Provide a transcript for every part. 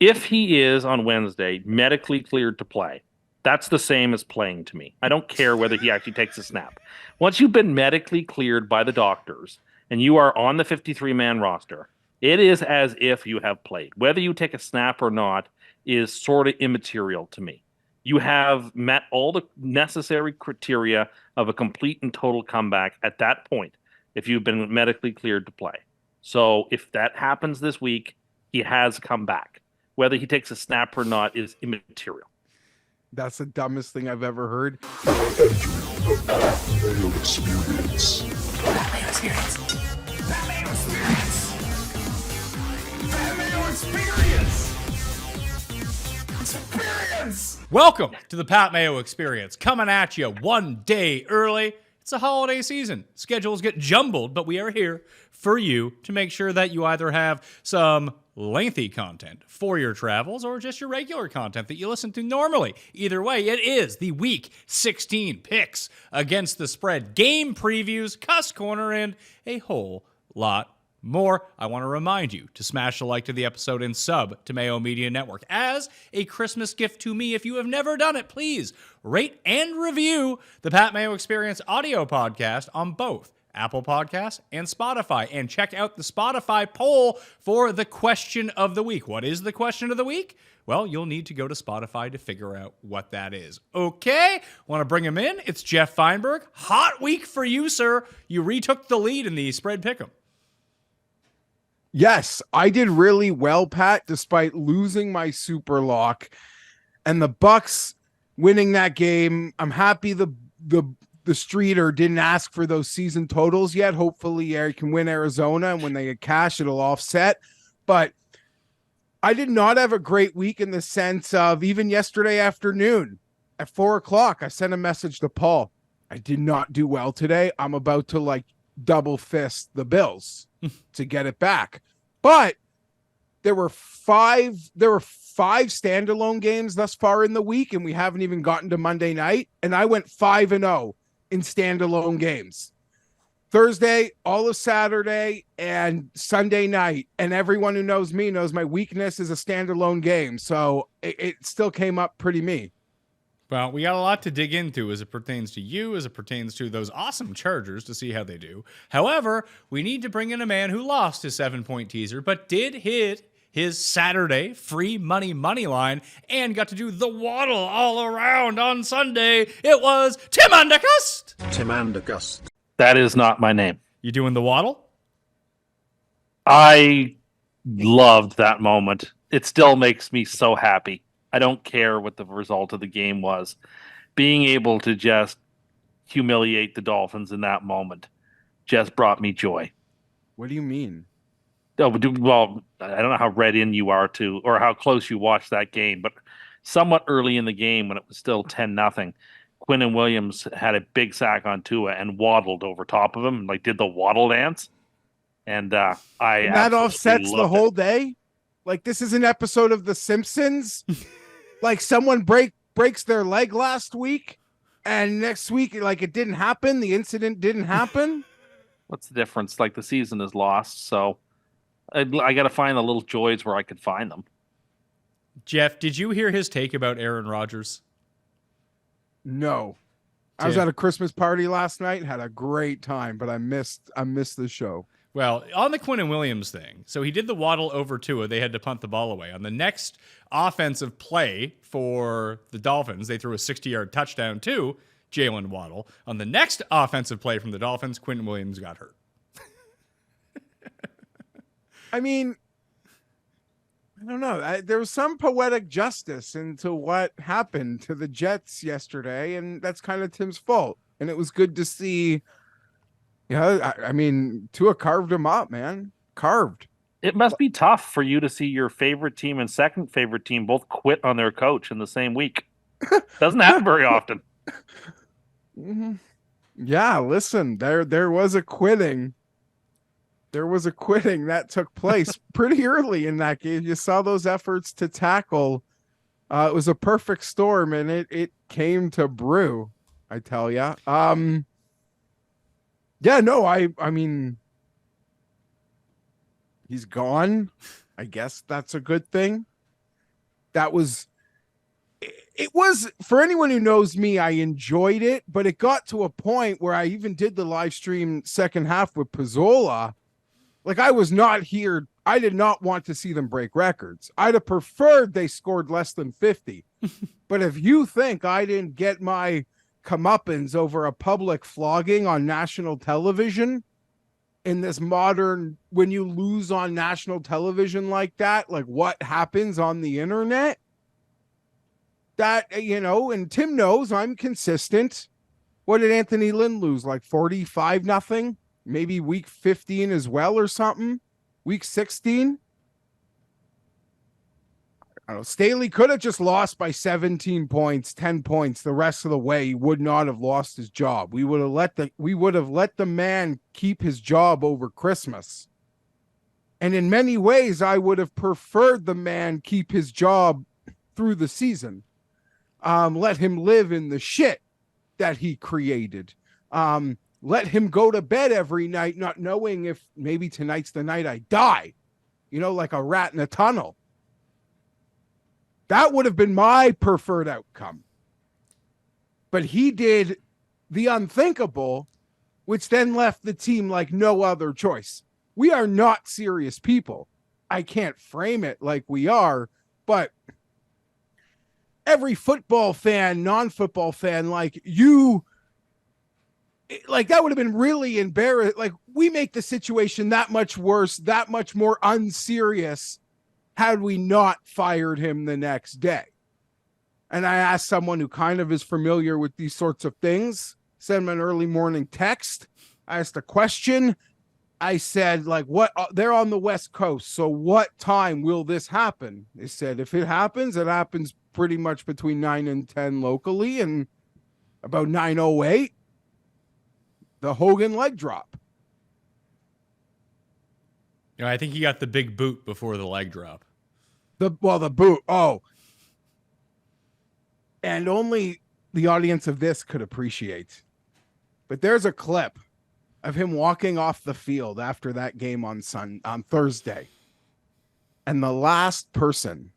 If he is on Wednesday medically cleared to play, that's the same as playing to me. I don't care whether he actually takes a snap. Once you've been medically cleared by the doctors and you are on the 53-man roster, it is as if you have played. Whether you take a snap or not is sort of immaterial to me. You have met all the necessary criteria of a complete and total comeback at that point if you've been medically cleared to play. So if that happens this week, he has come back. Whether he takes a snap or not is immaterial. That's the dumbest thing I've ever heard. Mayo experience. Mayo experience. Mayo experience. Mayo experience. Experience. Welcome to the Pat Mayo Experience, coming at you one day early. It's a holiday season. Schedules get jumbled, but we are here for you to make sure that you either have some lengthy content for your travels or just your regular content that you listen to normally. Either way, it is the Week 16 picks against the spread, game previews, Cust Corner, and a whole lot more. I want to remind you to smash the like to the episode and sub to Mayo Media Network as a Christmas gift to me. If you have never done it, please rate and review the Pat Mayo Experience audio podcast on both Apple Podcasts and Spotify. And check out the Spotify poll for the question of the week. What is the question of the week? Well, you'll need to go to Spotify to figure out what that is. Okay, want to bring him in? It's Geoff Fienberg. Hot week for you, sir. You retook the lead in the spread pick'em. Yes, I did really well, Pat, despite losing my super lock and the Bucks winning that game. I'm happy the streeter didn't ask for those season totals yet. Hopefully, he can win Arizona, and when they get cash, it'll offset. But I did not have a great week in the sense of even yesterday afternoon at 4:00, I sent a message to Paul. I did not do well today. I'm about to double fist the Bills to get it back. But there were five standalone games thus far in the week, and we haven't even gotten to Monday night. And I went 5-0 in standalone games. Thursday, all of Saturday, and Sunday night. And everyone who knows me knows my weakness is a standalone game. So it still came up pretty me. Well, we got a lot to dig into as it pertains to you, as it pertains to those awesome Chargers to see how they do. However, we need to bring in a man who lost his 7-point teaser, but did hit his Saturday free money line and got to do the waddle all around on Sunday. It was Tim Cust. Tim Cust. That is not my name. You doing the waddle? I loved that moment. It still makes me so happy. I don't care what the result of the game was. Being able to just humiliate the Dolphins in that moment just brought me joy. What do you mean? Oh, well, I don't know how read in you are to, or how close you watched that game, but somewhat early in the game when it was still 10-0, Quinnen Williams had a big sack on Tua and waddled over top of him, did the waddle dance. And that offsets the whole day? This is an episode of The Simpsons? Someone breaks their leg last week, and next week, it didn't happen? The incident didn't happen? What's the difference? The season is lost, so I got to find the little joys where I could find them. Geoff, did you hear his take about Aaron Rodgers? No. I was at a Christmas party last night, had a great time, but I missed the show. Well, on the Quinnen Williams thing, so he did the waddle over Tua. They had to punt the ball away. On the next offensive play for the Dolphins, they threw a 60-yard touchdown to Jalen Waddle. On the next offensive play from the Dolphins, Quinnen Williams got hurt. I mean, I don't know. There was some poetic justice into what happened to the Jets yesterday, and that's kind of Tim's fault. And it was good to see. Yeah, I mean, Tua carved him up, man. Carved. It must be tough for you to see your favorite team and second favorite team both quit on their coach in the same week. Doesn't happen very often. Mm-hmm. Yeah, listen, there was a quitting. There was a quitting that took place pretty early in that game. You saw those efforts to tackle. It was a perfect storm, and it came to brew, I tell ya. Yeah, no, I mean, he's gone. I guess that's a good thing. That was, it was, for anyone who knows me, I enjoyed it, but it got to a point where I even did the live stream second half with Pizzola. Like, I was not here. I did not want to see them break records. I'd have preferred they scored less than 50. But if you think I didn't get my comeuppance over a public flogging on national television in this modern, when you lose on national television like that, like what happens on the internet, that, you know, and Tim knows I'm consistent. What did Anthony Lynn lose? Like 45-0? Maybe week 15 as well or something. Week 16. I don't know. Staley could have just lost by 17 points, 10 points. The rest of the way, he would not have lost his job. We would have let the man keep his job over Christmas. And in many ways, I would have preferred the man keep his job through the season. Let him live in the shit that he created. Let him go to bed every night, not knowing if maybe tonight's the night I die, you know, like a rat in a tunnel. That would have been my preferred outcome. But he did the unthinkable, which then left the team like no other choice. We are not serious people. I can't frame it like we are, but every football fan, non-football fan, like you, like that would have been really embarrassing. Like, we make the situation that much worse, that much more unserious had we not fired him the next day. And I asked someone who kind of is familiar with these sorts of things, sent him an early morning text. I asked a question. I said, like, what? They're on the West Coast, so what time will this happen? They said, if it happens pretty much between 9 and 10 locally, and about 9:08, the Hogan leg drop. You know, I think he got the big boot before the leg drop. The boot. Oh. And only the audience of this could appreciate. But there's a clip of him walking off the field after that game on Thursday. And the last person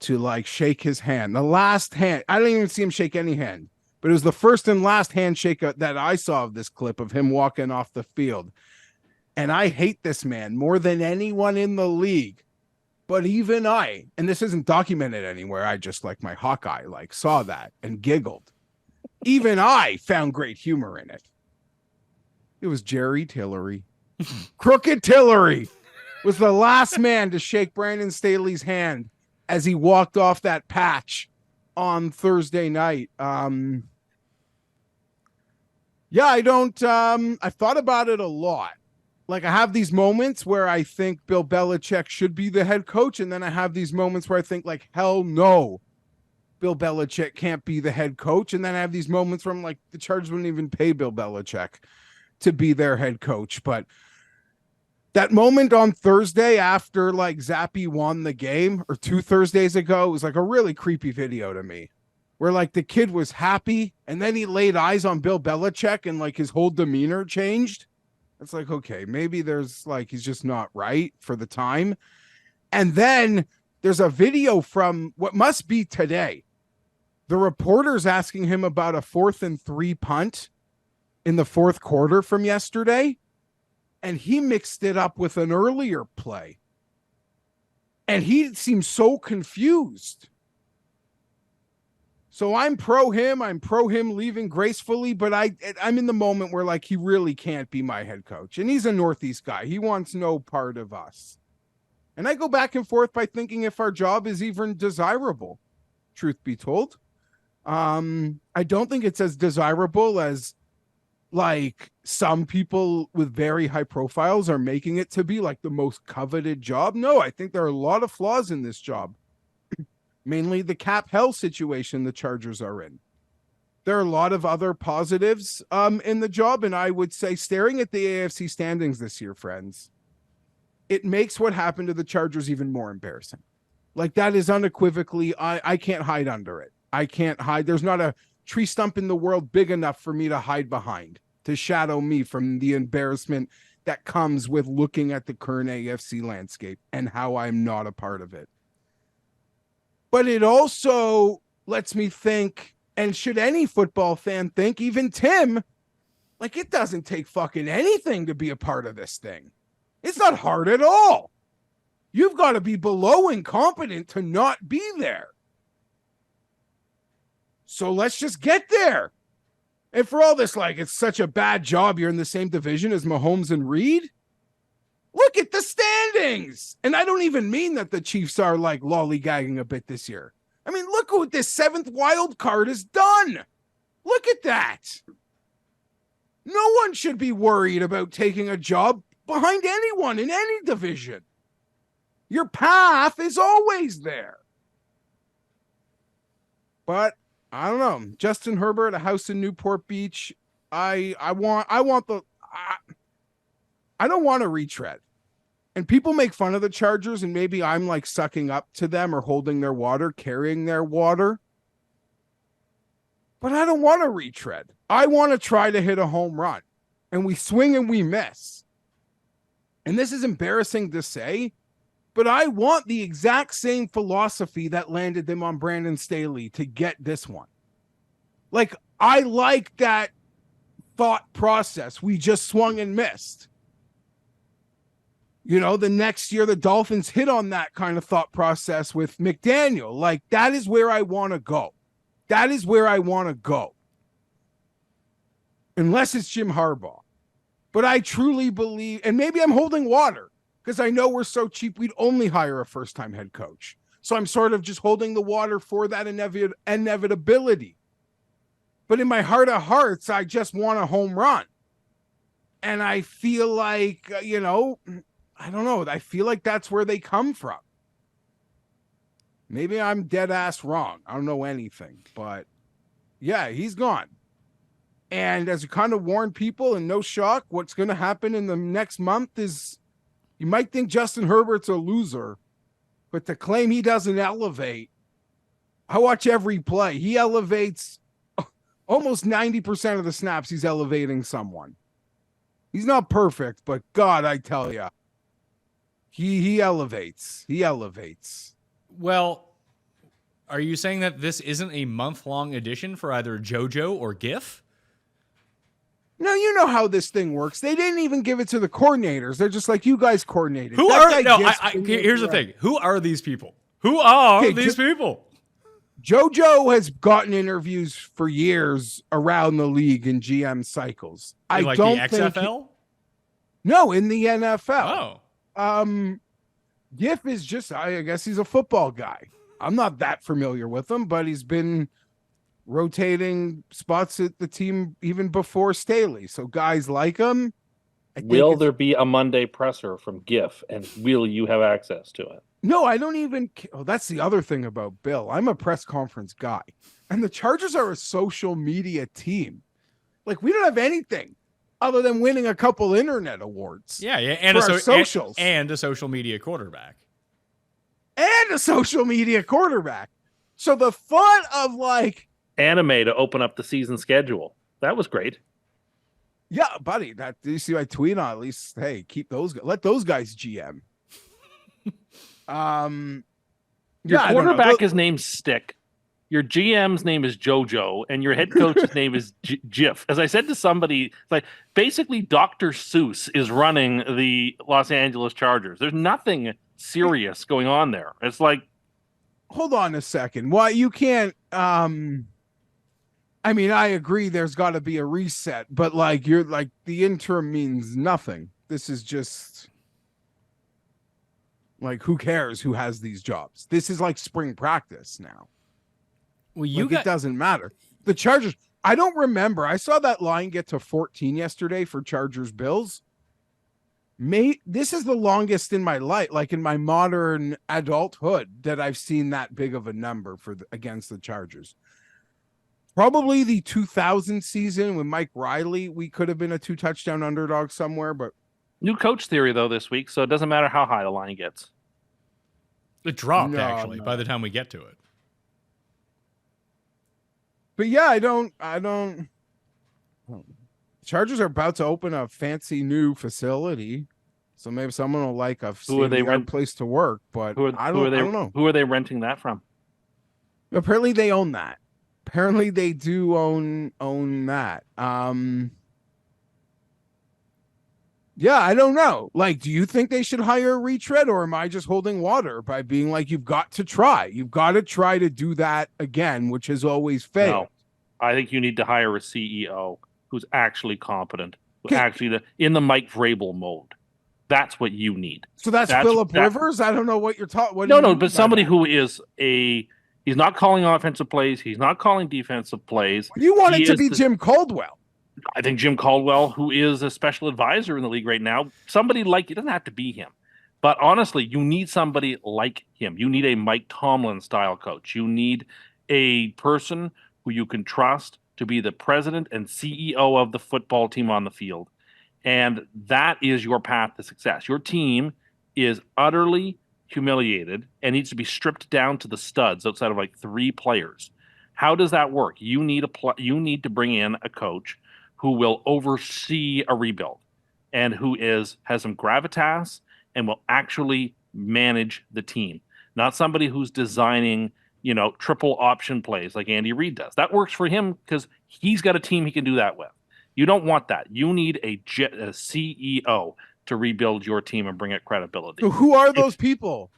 to like shake his hand, the last hand, I didn't even see him shake any hand, but it was the first and last handshake that I saw of this clip of him walking off the field. And I hate this man more than anyone in the league. But even I, and this isn't documented anywhere, I just like my Hawkeye, like saw that and giggled. Even I found great humor in it. It was Jerry Tillery. Crooked Tillery was the last man to shake Brandon Staley's hand as he walked off that patch on Thursday night. Yeah, I've thought about it a lot. Like, I have these moments where I think Bill Belichick should be the head coach, and then I have these moments where I think, like, hell no, Bill Belichick can't be the head coach. And then I have these moments where I'm like, the Chargers wouldn't even pay Bill Belichick to be their head coach. But that moment on Thursday after, like, Zappy won the game, or 2 Thursdays ago, was like a really creepy video to me, where, like, the kid was happy, and then he laid eyes on Bill Belichick, and, like, his whole demeanor changed. It's like, okay, maybe there's like, he's just not right for the time. And then there's a video from what must be today. The reporter's asking him about a 4th and 3 punt in the 4th quarter from yesterday. And he mixed it up with an earlier play. And he seems so confused. So I'm pro him leaving gracefully, but I'm in the moment where, like, he really can't be my head coach. And he's a Northeast guy. He wants no part of us. And I go back and forth by thinking if our job is even desirable, truth be told. I don't think it's as desirable as, like, some people with very high profiles are making it to be, like, the most coveted job. No, I think there are a lot of flaws in this job. Mainly the cap hell situation the Chargers are in. There are a lot of other positives in the job, and I would say, staring at the AFC standings this year, friends, it makes what happened to the Chargers even more embarrassing. Like, that is unequivocally, I can't hide under it. I can't hide. There's not a tree stump in the world big enough for me to hide behind, to shadow me from the embarrassment that comes with looking at the current AFC landscape and how I'm not a part of it. But it also lets me think, and should any football fan think, even Tim, like it doesn't take fucking anything to be a part of this thing. It's not hard at all. You've got to be below incompetent to not be there. So let's just get there. And for all this, like, it's such a bad job you're in the same division as Mahomes and Reed. Look at the standings. And I don't even mean that the Chiefs are like lollygagging a bit this year. I mean, look what this 7th wild card has done. Look at that. No one should be worried about taking a job behind anyone in any division. Your path is always there. But I don't know. Justin Herbert, a house in Newport Beach. I don't want a retread. And people make fun of the Chargers, and maybe I'm like sucking up to them or holding their water, carrying their water. But I don't want a retread. I want to try to hit a home run. And we swing and we miss. And this is embarrassing to say, but I want the exact same philosophy that landed them on Brandon Staley to get this one. Like, I like that thought process. We just swung and missed. You know, the next year, the Dolphins hit on that kind of thought process with McDaniel. Like, that is where I want to go. That is where I want to go. Unless it's Jim Harbaugh. But I truly believe, and maybe I'm holding water, because I know we're so cheap, we'd only hire a first-time head coach. So I'm sort of just holding the water for that inevitability. But in my heart of hearts, I just want a home run. And I feel like, you know, I don't know. I feel like that's where they come from. Maybe I'm dead ass wrong. I don't know anything. But yeah, he's gone. And as you kind of warn people, and no shock, what's going to happen in the next month is you might think Justin Herbert's a loser, but to claim he doesn't elevate, I watch every play. He elevates almost 90% of the snaps. He's elevating someone. He's not perfect, but God, I tell you, he elevates. He elevates. Well, are you saying that this isn't a month-long edition for either JoJo or Geoff? No, you know how this thing works. They didn't even give it to the coordinators. They're just like, you guys coordinated. Who are? No, here's the thing. Who are these people? Who are these people? JoJo has gotten interviews for years around the league in GM cycles. In like the XFL? No, in the NFL. Oh. Geoff is just, I guess he's a football guy. I'm not that familiar with him, but he's been rotating spots at the team even before Staley. So guys like him. Will there be a Monday presser from Geoff, and will you have access to it? No, I don't even. Oh, that's the other thing about Bill. I'm a press conference guy, and the Chargers are a social media team. Like, we don't have anything other than winning a couple internet awards. Yeah, and for our socials. And a social media quarterback. And a social media quarterback. So the fun of like anime to open up the season schedule. That was great. Yeah, buddy. That, do you see my tweet on? At least, hey, keep those. Let those guys GM. Your quarterback is named Stick. Your GM's name is JoJo, and your head coach's name is Geoff. As I said to somebody, like basically Dr. Seuss is running the Los Angeles Chargers. There's nothing serious going on there. It's like, hold on a second. Why you can't? I mean, I agree. There's got to be a reset, but like you're like the interim means nothing. This is just like, who cares who has these jobs? This is like spring practice now. Well, it doesn't matter. The Chargers, I don't remember. I saw that line get to 14 yesterday for Chargers Bills. This is the longest in my life, like in my modern adulthood, that I've seen that big of a number against the Chargers. Probably the 2000 season with Mike Riley, we could have been a 2-touchdown underdog somewhere, but new coach theory though this week, so it doesn't matter how high the line gets. It dropped by the time we get to it. But yeah, I don't. Chargers are about to open a fancy new facility, so maybe someone will like a place to work. But I don't know. Who are they renting that from? Apparently they own that. Apparently they do own that. Yeah, I don't know. Like, do you think they should hire a retread, or am I just holding water by being like, you've got to try. You've got to try to do that again, which has always failed. No, I think you need to hire a CEO who's actually competent, Okay. actually in the Mike Vrabel mode. That's what you need. So that's Phillip Rivers? I don't know what you're talking. No, but somebody who is he's not calling offensive plays. He's not calling defensive plays. You want it to be Jim Caldwell. I think Jim Caldwell, who is a special advisor in the league right now, somebody like, it doesn't have to be him. But honestly, you need somebody like him. You need a Mike Tomlin style coach. You need a person who you can trust to be the president and CEO of the football team on the field. And that is your path to success. Your team is utterly humiliated and needs to be stripped down to the studs outside of like 3 players. How does that work? You need to bring in a coach who will oversee a rebuild and who has some gravitas and will actually manage the team. Not somebody who's designing, triple option plays like Andy Reid does. That works for him because he's got a team he can do that with. You don't want that. You need a CEO to rebuild your team and bring it credibility. So who are those people?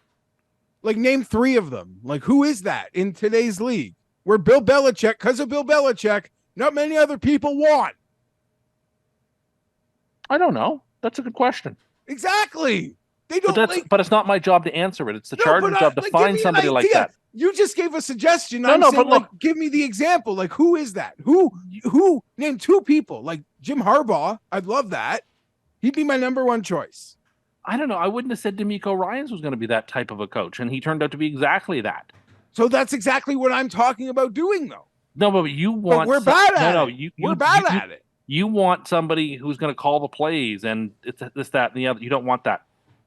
Like, name 3 of them. Like, who is that in today's league? Where Bill Belichick, because of Bill Belichick, not many other people want. I don't know. That's a good question. Exactly. They don't. But it's not my job to answer it. It's the Chargers' job to find somebody like that. You just gave a suggestion. No, but look, give me the example. Like, who is that? Who? Name 2 people. Like Jim Harbaugh. I'd love that. He'd be my number 1 choice. I don't know. I wouldn't have said DeMeco Ryans was going to be that type of a coach, and he turned out to be exactly that. So that's exactly what I'm talking about doing, though. No, but you want. But we're bad at it. We're bad at it. You want somebody who's going to call the plays and it's this, that, and the other. You don't want that.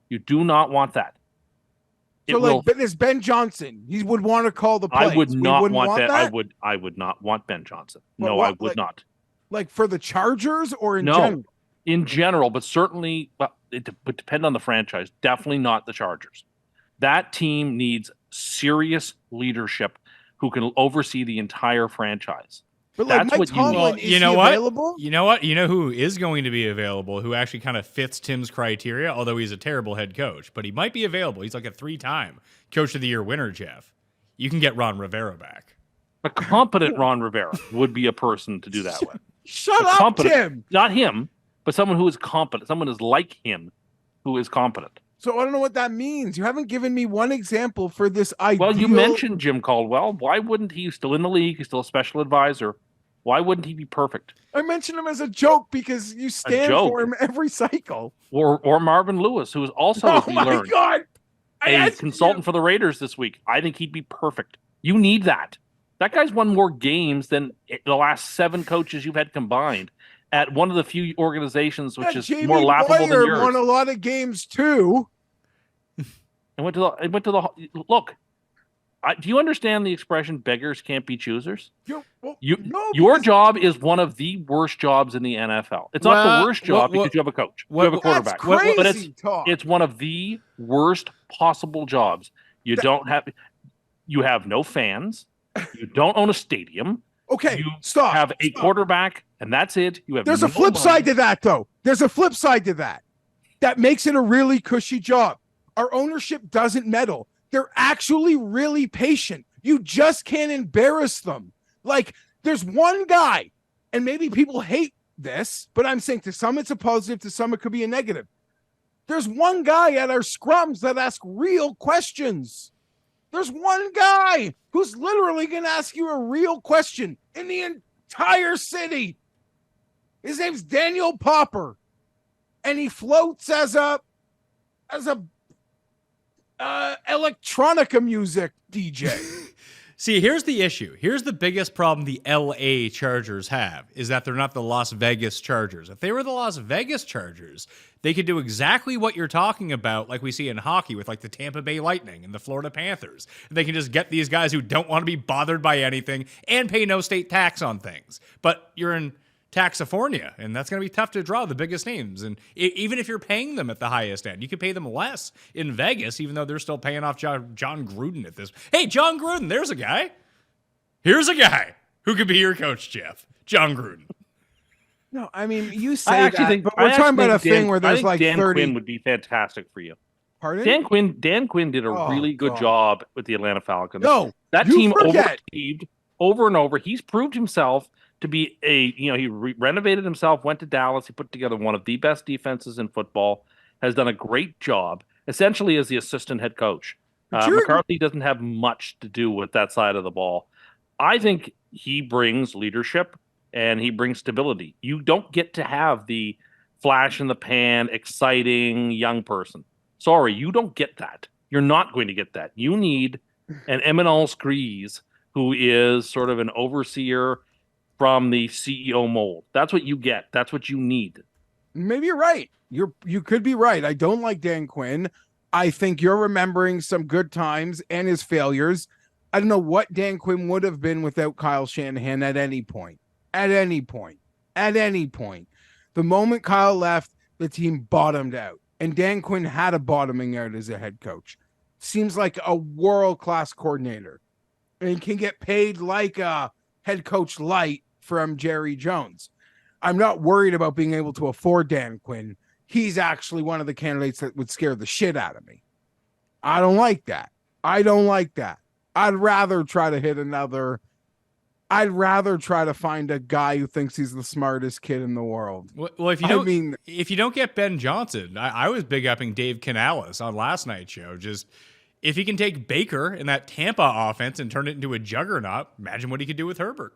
You do not want that. So, but there's Ben Johnson. He would want to call the plays. I would not want that. that. I would not want Ben Johnson. But no, I would not. Like for the Chargers or in general? In general, but certainly, it would depend on the franchise. Definitely not the Chargers. That team needs serious leadership who can oversee the entire franchise. But like Mike Tomlin, is he available? You know what? You know who is going to be available, who actually kind of fits Tim's criteria, although he's a terrible head coach, but he might be available. He's like a 3-time Coach of the Year winner, Geoff. You can get Ron Rivera back. A competent Ron Rivera would be a person to do that with. Shut up, Tim. Not him, but someone who is competent. Someone is like him who is competent. So I don't know what that means. You haven't given me one example for this idea. Well, you mentioned Jim Caldwell. Why wouldn't he? He's still in the league. He's still a special advisor. Why wouldn't he be perfect? I mentioned him as a joke because you stand for him every cycle. Or Marvin Lewis, who is also, as we learned, a consultant for the Raiders this week. I think he'd be perfect. You need that. That guy's won more games than the last 7 coaches you've had combined at one of the few organizations which is more laughable than yours. Won a lot of games too. I went to the look. Do you understand the expression "beggars can't be choosers"? Your job is one of the worst jobs in the NFL. It's not the worst job because you have a coach, you have a quarterback, but it's one of the worst possible jobs. You have no fans. You don't own a stadium. Okay, you have a quarterback, and that's it. You have. There's a flip side to that, though. There's a flip side to that. That makes it a really cushy job. Our ownership doesn't meddle. They're actually really patient. You just can't embarrass them. Like, there's one guy, and maybe people hate this, but I'm saying to some it's a positive, to some it could be a negative. There's one guy at our scrums that asks real questions. There's one guy who's literally going to ask you a real question in the entire city. His name's Daniel Popper, and he floats as a electronica music DJ. See, here's the issue. Here's the biggest problem the LA Chargers have, is that they're not the Las Vegas Chargers. If they were the Las Vegas Chargers, they could do exactly what you're talking about, like we see in hockey with like the Tampa Bay Lightning and the Florida Panthers. They can just get these guys who don't want to be bothered by anything and pay no state tax on things. But you're in Taxifornia, and that's going to be tough to draw the biggest names. And even if you're paying them at the highest end, you could pay them less in Vegas, even though they're still paying off John Gruden at this. Hey, John Gruden, there's a guy. Here's a guy who could be your coach, Geoff. John Gruden. No, I mean, you say I actually that, think but we're talking about a thing where there's like Dan 30. Quinn would be fantastic for you. Pardon? Dan Quinn did a Oh, really good God. job with the Atlanta Falcons. No, that you team forget. overachieved over and over. He's proved himself to be he renovated himself, went to Dallas. He put together one of the best defenses in football, has done a great job, essentially as the assistant head coach. McCarthy doesn't have much to do with that side of the ball. I think he brings leadership and he brings stability. You don't get to have the flash in the pan, exciting young person. Sorry, you don't get that. You're not going to get that. You need an Eminence Grise who is sort of an overseer from the CEO mold. That's what you get. That's what you need. Maybe you're right. You could be right. I don't like Dan Quinn. I think you're remembering some good times and his failures. I don't know what Dan Quinn would have been without Kyle Shanahan at any point. At any point. At any point. The moment Kyle left, the team bottomed out. And Dan Quinn had a bottoming out as a head coach. Seems like a world-class coordinator. And can get paid like a head coach light from Jerry Jones. I'm not worried about being able to afford Dan Quinn. He's actually one of the candidates that would scare the shit out of me. I don't like that. I don't like that. I'd rather try to find a guy who thinks he's the smartest kid in the world. Well, if you don't get Ben Johnson, I was big upping Dave Canales on last night's show. Just if he can take Baker in that Tampa offense and turn it into a juggernaut, imagine what he could do with Herbert.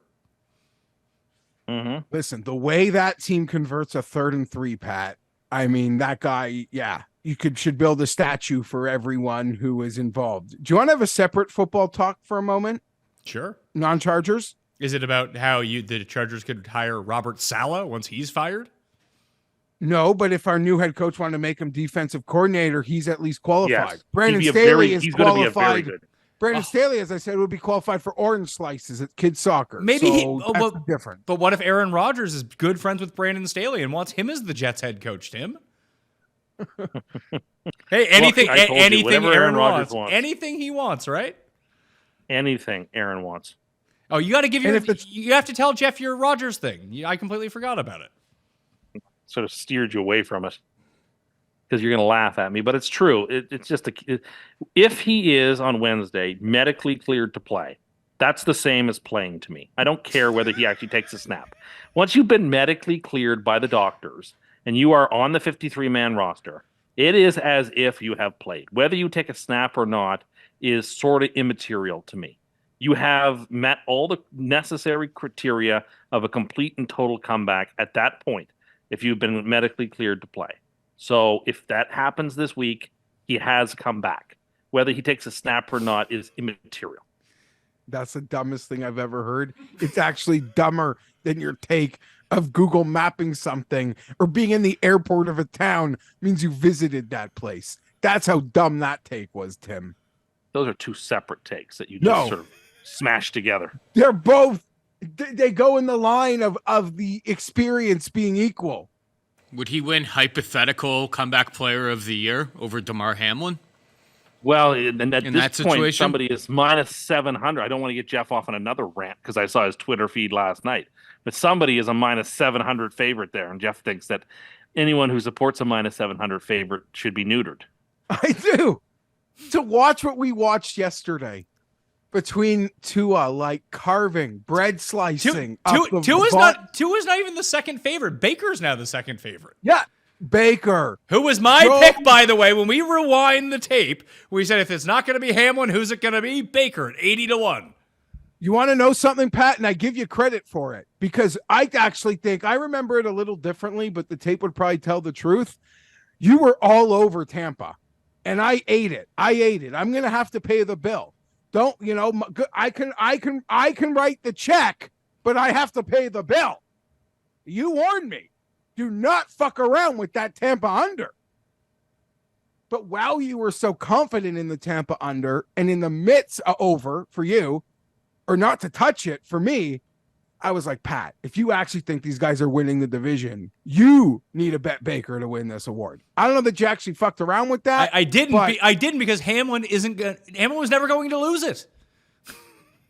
Mm-hmm. Listen, the way that team converts a 3rd and 3, Pat, I mean, that guy, yeah, you should build a statue for everyone who is involved. Do you want to have a separate football talk for a moment? Sure. Non-Chargers? Is it about how the Chargers could hire Robert Saleh once he's fired? No, but if our new head coach wanted to make him defensive coordinator, he's at least qualified. Yes. Brandon He's Staley is going to be a very qualified. good. Brandon Staley, as I said, would be qualified for orange slices at kids soccer. Maybe that's different. But what if Aaron Rodgers is good friends with Brandon Staley and wants him as the Jets head coach, Tim? Hey, anything Aaron wants. Anything he wants, right? Anything Aaron wants. Oh, you got to you have to tell Geoff your Rodgers thing. I completely forgot about it. Sort of steered you away from it because you're going to laugh at me, but it's true. It's just if he is on Wednesday medically cleared to play, that's the same as playing to me. I don't care whether he actually takes a snap. Once you've been medically cleared by the doctors and you are on the 53-man roster, it is as if you have played. Whether you take a snap or not is sort of immaterial to me. You have met all the necessary criteria of a complete and total comeback at that point if you've been medically cleared to play. So if that happens this week, he has come back. Whether he takes a snap or not is immaterial. That's the dumbest thing I've ever heard. It's actually dumber than your take of Google mapping something or being in the airport of a town means you visited that place. That's how dumb that take was, Tim. Those are two separate takes that you just sort of smashed together. They're both, they go in the line of the experience being equal. Would he win hypothetical comeback player of the year over DeMar Hamlin? Well, and at In this that point, situation? somebody is minus 700. I don't want to get Geoff off on another rant because I saw his Twitter feed last night. But somebody is a minus 700 favorite there, and Geoff thinks that anyone who supports a minus 700 favorite should be neutered. I do. To watch what we watched yesterday between Tua, like carving, bread slicing. Tua is not even the second favorite. Baker's now the second favorite. Yeah, Baker. Who was my pick, by the way, when we rewind the tape. We said if it's not going to be Hamlin, who's it going to be? Baker at 80-1. You want to know something, Pat? And I give you credit for it because I actually think I remember it a little differently, but the tape would probably tell the truth. You were all over Tampa, and I ate it. I'm going to have to pay the bill. Don't, I can write the check, but I have to pay the bill. You warned me. Do not fuck around with that Tampa under. But while you were so confident in the Tampa under and in the midst of over for you, or not to touch it for me, I was like, Pat, if you actually think these guys are winning the division, you need to bet Baker to win this award. I don't know that you actually fucked around with that. I didn't because Hamlin was never going to lose it.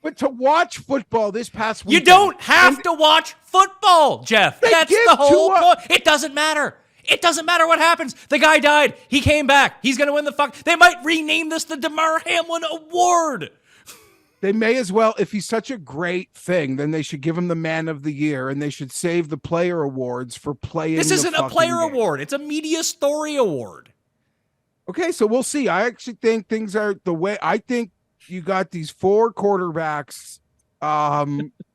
But to watch football this past You weekend, don't have to watch football, Geoff. They That's give the whole Tua- point. It doesn't matter. It doesn't matter what happens. The guy died. He came back. He's going to win the fuck. They might rename this the DeMar Hamlin Award. They may as well. If he's such a great thing, then they should give him the Man of the Year, and they should save the player awards for playing. This isn't a player game. award. It's a media story award. Okay, so we'll see. I actually think things are the way. I think you got these 4 quarterbacks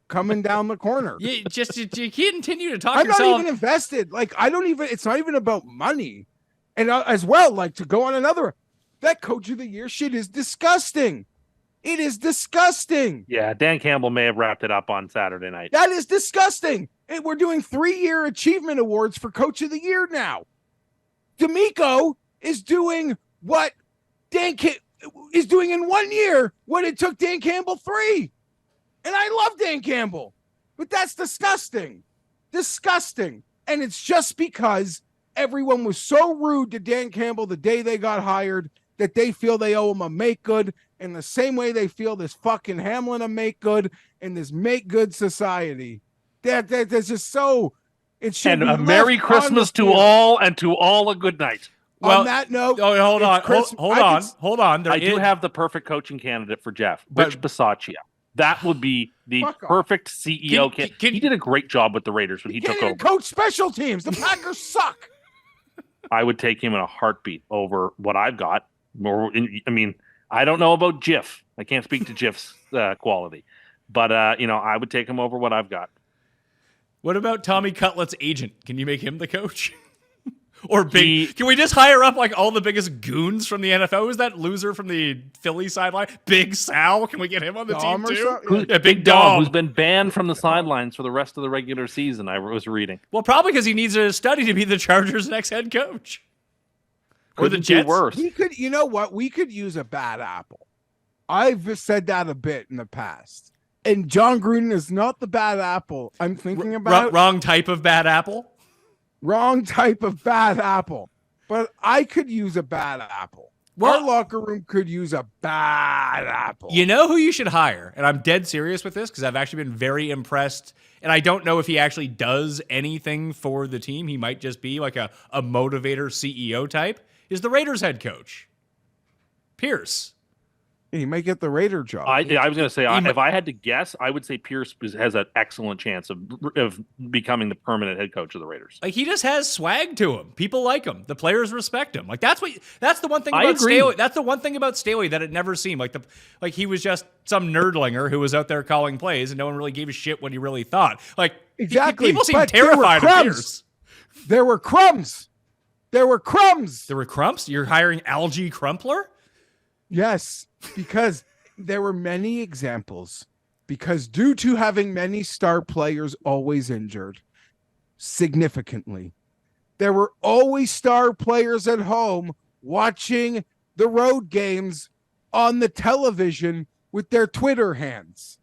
coming down the corner. You continue to talk I'm yourself. not even invested. Like, I don't even, it's not even about money. And as well, like, to go on another, that Coach of the Year shit is disgusting. It is disgusting. Yeah, Dan Campbell may have wrapped it up on Saturday night. That is disgusting. And we're doing 3-year achievement awards for Coach of the Year now. D'Amico is doing what is doing in 1 year what it took Dan Campbell 3. And I love Dan Campbell, but that's disgusting. Disgusting. And it's just because everyone was so rude to Dan Campbell the day they got hired that they feel they owe him a make good, in the same way they feel this fucking Hamlin a make good in this make good society. That's just so. It should And be a Merry left on Christmas the to field. all, and to all a good night. Well, on that note, Oh, hold on. it's Hold on. I do have the perfect coaching candidate for Geoff, But- Rich Bisaccia. That would be the Fuck off. perfect CEO. Can- He did a great job with the Raiders when he Can't took even over. coach special teams. The Packers suck. I would take him in a heartbeat over what I've got. I mean, I don't know about Geoff. I can't speak to Geoff's quality, but I would take him over what I've got. What about Tommy Cutlet's agent? Can you make him the coach? Or can we just hire up like all the biggest goons from the NFL? Who's that loser from the Philly sideline? Big Sal? Can we get him on the Dom team or too? something? Yeah, Big Dom, Dom. who's been banned from the sidelines for the rest of the regular season. I was reading. Well, probably because he needs a study to be the Chargers' next head coach. Or the Couldn't be Jets. worse. We could, you know what? We could use a bad apple. I've said that a bit in the past. And John Gruden is not the bad apple I'm thinking about. Wrong type of bad apple. Wrong type of bad apple. But I could use a bad apple. Well- Our locker room could use a bad apple. You know who you should hire? And I'm dead serious with this because I've actually been very impressed. And I don't know if he actually does anything for the team. He might just be like a motivator CEO type. Is the Raiders head coach. Pierce. He might get the Raider job. I was going to say, might- if I had to guess, I would say Pierce has an excellent chance of becoming the permanent head coach of the Raiders. Like he just has swag to him. People like him. The players respect him. Like that's the one thing I about agree. Staley. That's the one thing about Staley that it never seemed like he was just some nerdlinger who was out there calling plays and no one really gave a shit what he really thought. Like Exactly, people seem but there were terrified of crumbs. Pierce. There were crumbs. There were crumbs. There were crumps. You're hiring Algie Crumpler. Yes, because there were many examples. Because due to having many star players always injured significantly, there were always star players at home watching the road games on the television with their Twitter hands.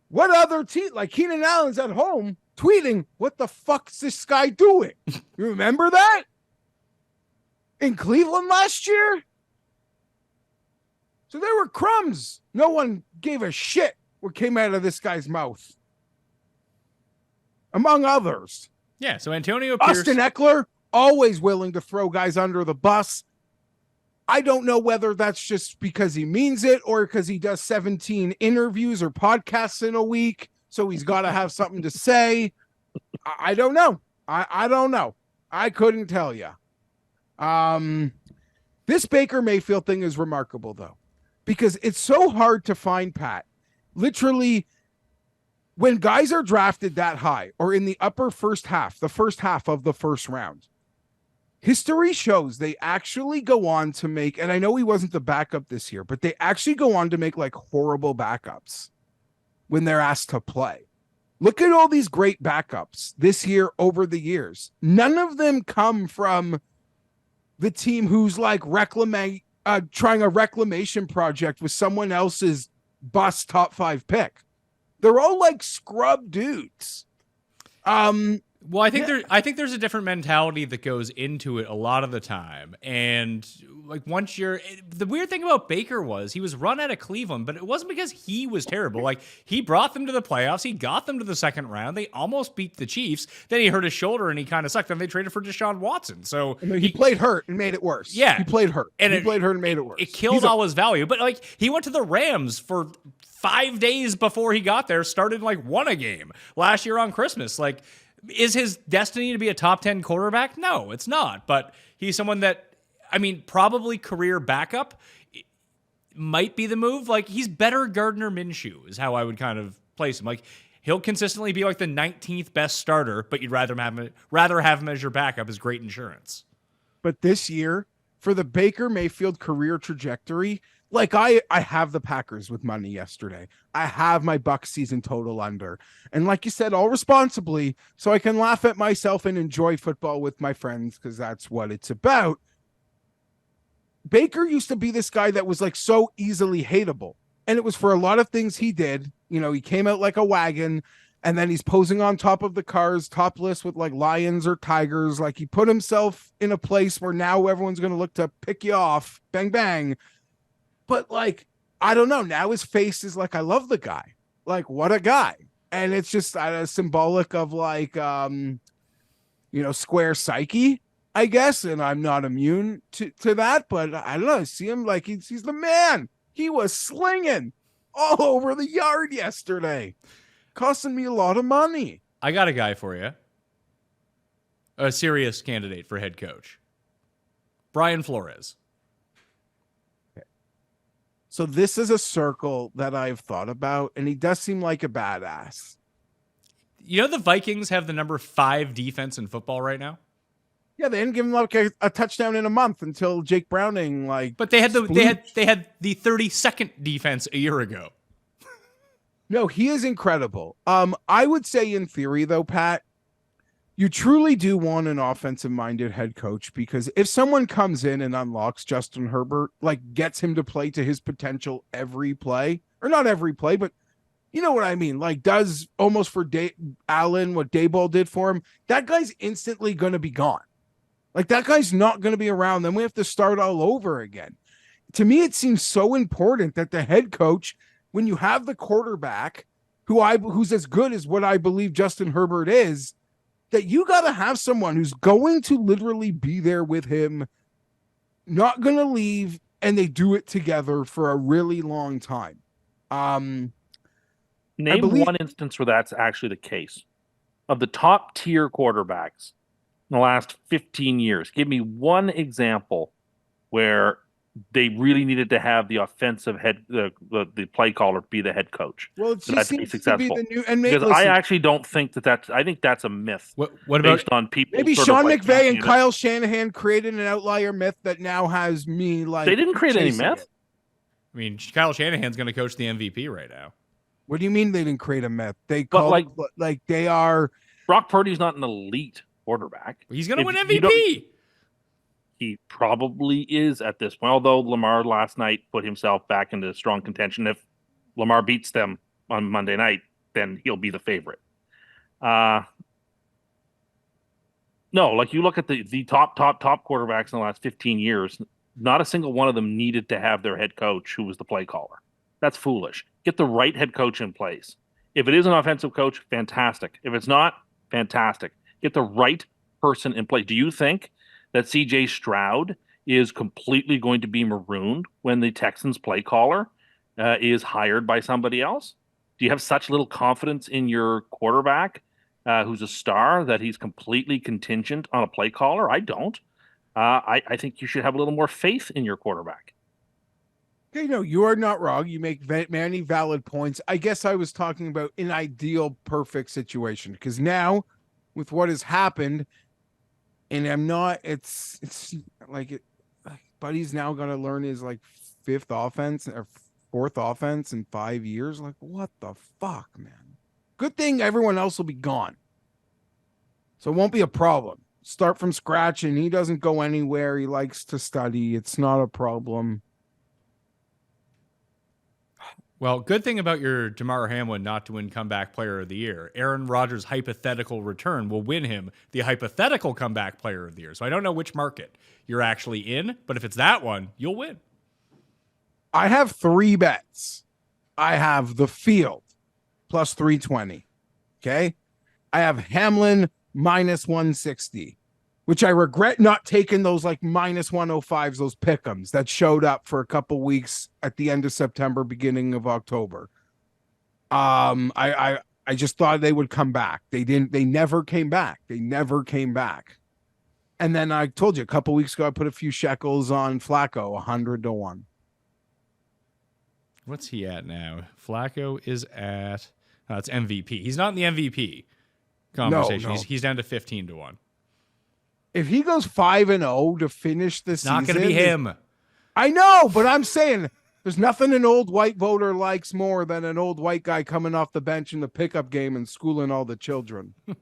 What other team, like Keenan Allen's at home tweeting, what the fuck's this guy doing? You remember that? In Cleveland last year? So there were crumbs. No one gave a shit what came out of this guy's mouth. Among others. Yeah. So Antonio Pierce. Austin Eckler, always willing to throw guys under the bus. I don't know whether that's just because he means it or because he does 17 interviews or podcasts in a week. So he's got to have something to say. I don't know. I don't know. I couldn't tell you. This Baker Mayfield thing is remarkable, though, because it's so hard to find, Pat. Literally, when guys are drafted that high or in the upper first half, the first half of the first round, history shows they actually go on to make, and I know he wasn't the backup this year, but they actually go on to make like horrible backups when they're asked to play. Look at all these great backups this year over the years. None of them come from the team who's like trying a reclamation project with someone else's bust top 5 pick. They're all like scrub dudes. Well, I think there's a different mentality that goes into it a lot of the time. And like the weird thing about Baker was he was run out of Cleveland, but it wasn't because he was terrible. Like he brought them to the playoffs. He got them to the second round. They almost beat the Chiefs. Then he hurt his shoulder and he kind of sucked. Then they traded for Deshaun Watson. So he played hurt and made it worse. Yeah. He played hurt. And he played hurt and made it worse. It killed all his value. But like he went to the Rams for 5 days before he got there, started like won a game last year on Christmas. Like, is his destiny to be a top 10 quarterback? No, it's not. But he's someone that, I mean, probably career backup might be the move. Like, he's better Gardner Minshew is how I would kind of place him. Like, he'll consistently be like the 19th best starter, but you'd rather have him as your backup as great insurance. But this year, for the Baker Mayfield career trajectory, like I have the Packers with money yesterday. I have my Bucs season total under. And like you said, all responsibly, so I can laugh at myself and enjoy football with my friends because that's what it's about. Baker used to be this guy that was like so easily hateable. And it was for a lot of things he did. You know, he came out like a wagon and then he's posing on top of the cars, topless with like lions or tigers. Like he put himself in a place where now everyone's going to look to pick you off. Bang, bang. But like, I don't know. Now his face is like, I love the guy. Like, what a guy. And it's just symbolic of like, square psyche, I guess. And I'm not immune to that. But I don't know. I see him like he's the man. He was slinging all over the yard yesterday. Costing me a lot of money. I got a guy for you. A serious candidate for head coach. Brian Flores. So this is a circle that I've thought about, and he does seem like a badass. You know the Vikings have the number 5 defense in football right now? Yeah, they didn't give him like a touchdown in a month until Jake Browning But they had the 32nd defense a year ago. No, he is incredible. I would say in theory though, Pat, you truly do want an offensive-minded head coach because if someone comes in and unlocks Justin Herbert, like gets him to play to his potential every play, or not every play, but you know what I mean, like does almost for Allen what Daboll did for him, that guy's instantly going to be gone. Like that guy's not going to be around. Then we have to start all over again. To me, it seems so important that the head coach, when you have the quarterback who's as good as what I believe Justin Herbert is, that you got to have someone who's going to literally be there with him, not going to leave, and they do it together for a really long time. Name one instance where that's actually the case. Of the top tier quarterbacks in the last 15 years, give me one example where they really needed to have the offensive the play caller be the head coach. Well, it just seems to be the new, and because I actually don't think I think that's a myth. What about based on people? Maybe Sean McVay and Kyle Shanahan created an outlier myth that now has me like. They didn't create any myth. I mean, Kyle Shanahan's going to coach the MVP right now. What do you mean they didn't create a myth? They call like they are. Brock Purdy's not an elite quarterback. He's going to win MVP. He probably is at this point, although Lamar last night put himself back into strong contention. If Lamar beats them on Monday night, then he'll be the favorite. No, like you look at the top quarterbacks in the last 15 years, not a single one of them needed to have their head coach who was the play caller. That's foolish. Get the right head coach in place. If it is an offensive coach, fantastic. If it's not, fantastic. Get the right person in place. Do you think that CJ Stroud is completely going to be marooned when the Texans play caller is hired by somebody else? Do you have such little confidence in your quarterback who's a star that he's completely contingent on a play caller? I don't. I think you should have a little more faith in your quarterback. Okay, no, you are not wrong. You make many valid points. I guess I was talking about an ideal, perfect situation because now with what has happened, and I'm not, it's like Buddy's now going to learn his like 5th offense or 4th offense in 5 years. Like, what the fuck, man? Good thing everyone else will be gone. So it won't be a problem. Start from scratch, and he doesn't go anywhere. He likes to study. It's not a problem. Well, good thing about your Damar Hamlin not to win Comeback Player of the Year. Aaron Rodgers' hypothetical return will win him the hypothetical Comeback Player of the Year. So I don't know which market you're actually in, but if it's that one, you'll win. I have 3 bets. I have the field plus 320. Okay. I have Hamlin minus 160, which I regret not taking those like minus 105s, those pick'ems that showed up for a couple weeks at the end of September, beginning of October. I just thought they would come back. They didn't. They never came back. And then I told you a couple weeks ago, I put a few shekels on Flacco, 100 to 1. What's he at now? Flacco is at it's MVP. He's not in the MVP conversation. No. He's down to 15 to 1. If he goes 5-0 to finish the season, Not going to be him. I know, but I'm saying there's nothing an old white voter likes more than an old white guy coming off the bench in the pickup game and schooling all the children. All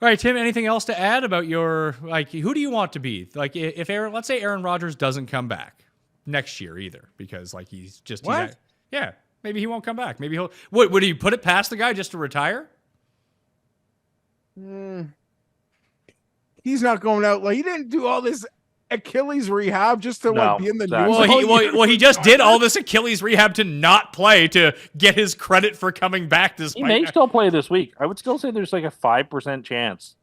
right, Tim, anything else to add about your, like, who do you want to be? Like, if let's say Aaron Rodgers doesn't come back next year either, because, like, he's just, yeah, maybe he won't come back. Maybe would he put it past the guy just to retire? He's not going out, like, he didn't do all this Achilles rehab just to like be in the news. Well, he just did all this Achilles rehab to not play to get his credit for coming back this He may still play this week. I would still say there's like a 5% chance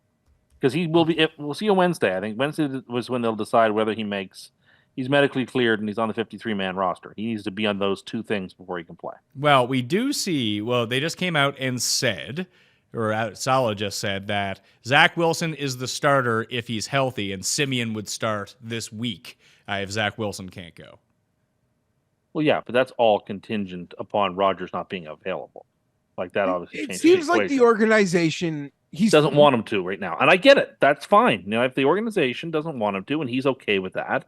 because he will be. We'll see on Wednesday. I think Wednesday was when they'll decide whether he's medically cleared and he's on the 53-man roster. He needs to be on those 2 things before he can play. Well, we do see. Well, they just came out and said, or Salah just said that Zach Wilson is the starter if he's healthy, and Simeon would start this week if Zach Wilson can't go. Well, yeah, but that's all contingent upon Rodgers not being available. Like that obviously It changes seems the like the equation. organization He doesn't want him to right now, and I get it. That's fine. You know, if the organization doesn't want him to, and he's okay with that,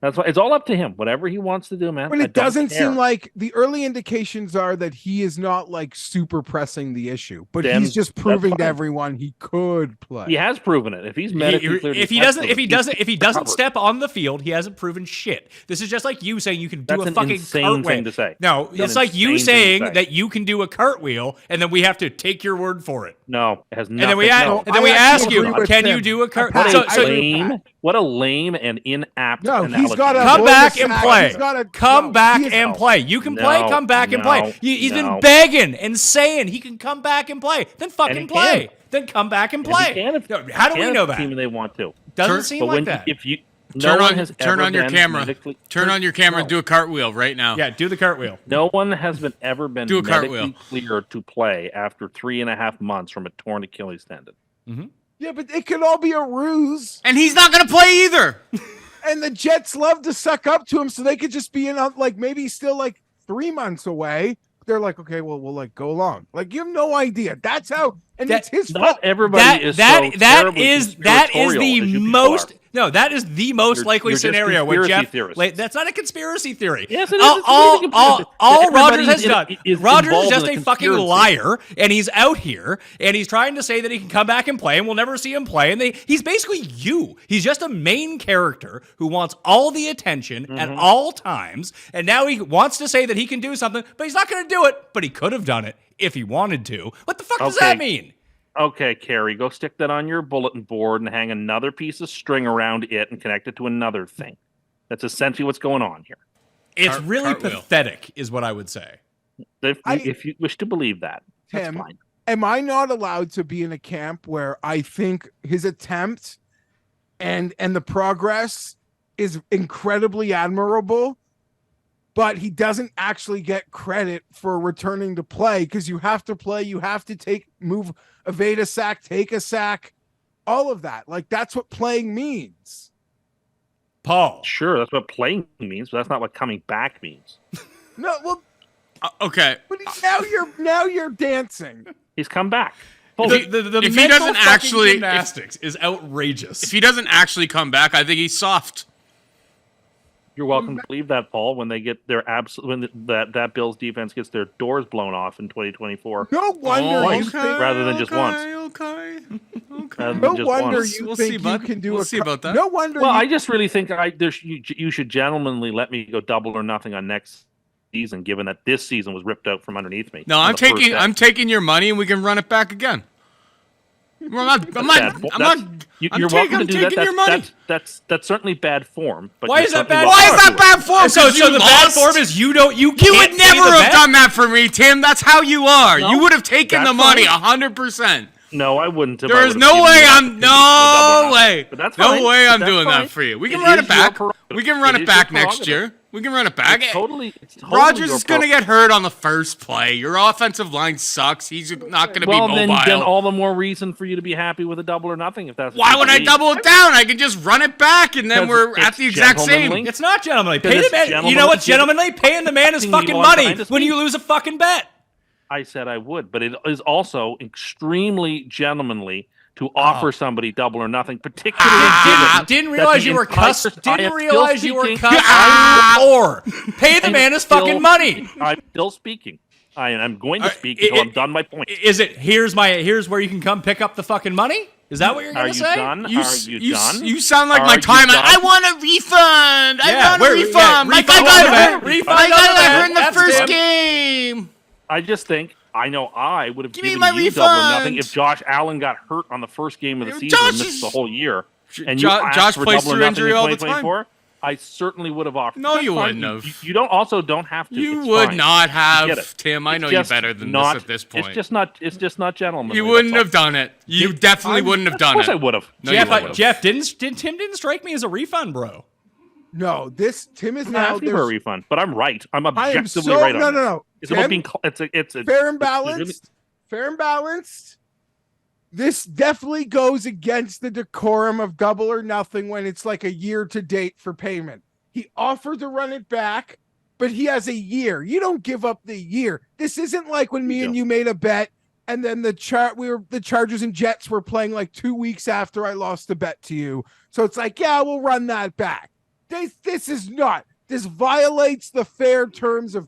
that's why it's all up to him. Whatever he wants to do, man. But it doesn't seem like the early indications are that he is not like super pressing the issue, but Then he's just that's proving to fine. everyone he could play. He has proven it. If he's medically cleared, If he doesn't step on the field, he hasn't proven shit. This is just like you saying you can do That's a an fucking insane cartwheel. thing to say. No, That's it's an like you insane thing to saying say. that you can do a cartwheel, and then we have to take your word for it. No, it has nothing. And then we no. I ask actually you, agree with can Tim. you do a What cartwheel? a lame and inapt. No, he's analogy. got a Come blow back the and sack. play. He's gotta- Come no, back he is- and play. You can No, play. Come back and play. no, He's no. been begging and saying he can come back and play. Then fucking he play. can. Then come back and And he play. can if- No, how do we can know if the team that? they want to. Doesn't seem But like when that. if you Turn no one on, has turn ever on your been camera. medically- Turn on your camera and do a cartwheel right now. Yeah, do the cartwheel. No one has ever been Do a medically cartwheel. cleared to play after 3.5 months from a torn Achilles tendon. Yeah, but it could all be a ruse. And he's not going to play either. And the Jets love to suck up to him so they could just be in like maybe still like 3 months away. They're like, okay, well, we'll like go along. Like, you have no idea. That's how, and it's his fault. Not everybody is so terribly that is conspiratorial the as you people most are. No, that is the most You're- likely you're just scenario where conspiracy Geoff. theorists. That's not a conspiracy theory. Yes, it is. It's All completely conspiracy. Rodgers Everybody has is done. is Rodgers is involved just in a fucking conspiracy. liar, and he's out here, and he's trying to say that he can come back and play, and we'll never see him play. And he's basically you. He's just a main character who wants all the attention at all times, and now he wants to say that he can do something, but he's not going to do it. But he could have done it if he wanted to. What the fuck does Okay. that mean? Okay, Carrie, go stick that on your bulletin board and hang another piece of string around it and connect it to another thing. That's essentially what's going on here. It's really cartwheel. pathetic, is what I would say. If you wish to believe that, that's Tim, fine. am I not allowed to be in a camp where I think his attempt and the progress is incredibly admirable, but he doesn't actually get credit for returning to play because you have to play, you have to evade a sack, take a sack, all of that. Like, that's what playing means. Paul. Sure, that's what playing means, but that's not what coming back means. No, well, Okay. but now you're dancing. He's come back. The if he mental doesn't fucking actually- gymnastics is outrageous. If he doesn't actually come back, I think he's soft. You're welcome to believe that, Paul, when they get their that Bills defense gets their doors blown off in 2024. No wonder you Twice, think rather than just once. Okay. Rather No than just wonder once. you We'll think see, you bud. can do We'll a see about that. No wonder Well, you, I just really think you should gentlemanly let me go double or nothing on next season, given that this season was ripped out from underneath me. No, on I'm the first taking day. I'm taking your money and we can run it back again. I'm You're welcome to do that. taking your money. That's certainly bad form. But Why you're is that certainly bad? welcome Why is to that do it. bad form? So 'Cause you the bad lost? form is you You can't would pay never the have bet? done that for me, Tim. That's how you are. No, You would have taken the that's money fine. 100%. No, I wouldn't. If I There's would've no given way you that I'm opportunity to double or no nothing. way. But that's No fine. way I'm That's doing fine. that for you. We It can run is it back. your We can run prerogative. it back It is your next year. We can run it back. It's totally Rodgers your is going to prerogative. get hurt on the first play. Your offensive line sucks. He's not going to be Well, mobile. then all the more reason for you to be happy with a double or nothing. If that's what Why you would I believe. double it down? I can just run it back, and then Because we're at it's the exact same. gentlemanly. It's not gentlemanly. Because Pay the it's man. You gentlemanly. know what's gentlemanly? Paying the man his Giving you fucking on money time to when speak. you lose a fucking bet. I said I would, but it is also extremely gentlemanly to offer somebody double or nothing, particularly Didn't given realize that you the were cussed. entire- I Didn't am realize still you were speaking. cussed. Or pay the I'm man his still fucking money. I'm still speaking. I'm going to speak it- until I'm done my point. Is it here's where you can come pick up the fucking money? Is that what you're Are gonna you say? done? You, Are you done? you sound like Are my you time. done? I want a refund. I want a where- refund. Like I refund got on the hurt. bet. Refund Like on I the got bet. hurt in the That's first him. game. I just think I know I would have Give me given my you double or nothing refund. if Josh Allen got hurt on the first game of the season Josh and missed is- the whole year. And Jo- you asked Josh for plays double or through nothing injury in all the time. 2024, I certainly would have offered. No, That's you fine. wouldn't have. You don't have to. You It's would fine. not I have, get it. Tim. I It's know you just better than not- this at this point. It's just not gentlemanly. You wouldn't that's have done it. You definitely wouldn't have all. done Of course it. I would have. No, you wouldn't have. Jeff Tim didn't strike me as a refund, bro. No, Tim is I'm now. asking for a there's- refund, but I'm right. I'm I am objectively so right on no, this. no, no. It's about Tim, being. It's fair and it's really- balanced. Fair and balanced. This definitely goes against the decorum of double or nothing when it's like a year to date for payment. He offered to run it back, but he has a year. You don't give up the year. This isn't like when me and you made a bet and then the Chargers and Jets were playing like 2 weeks after I lost the bet to you. So it's like, yeah, we'll run that back. This is not. This violates the fair terms of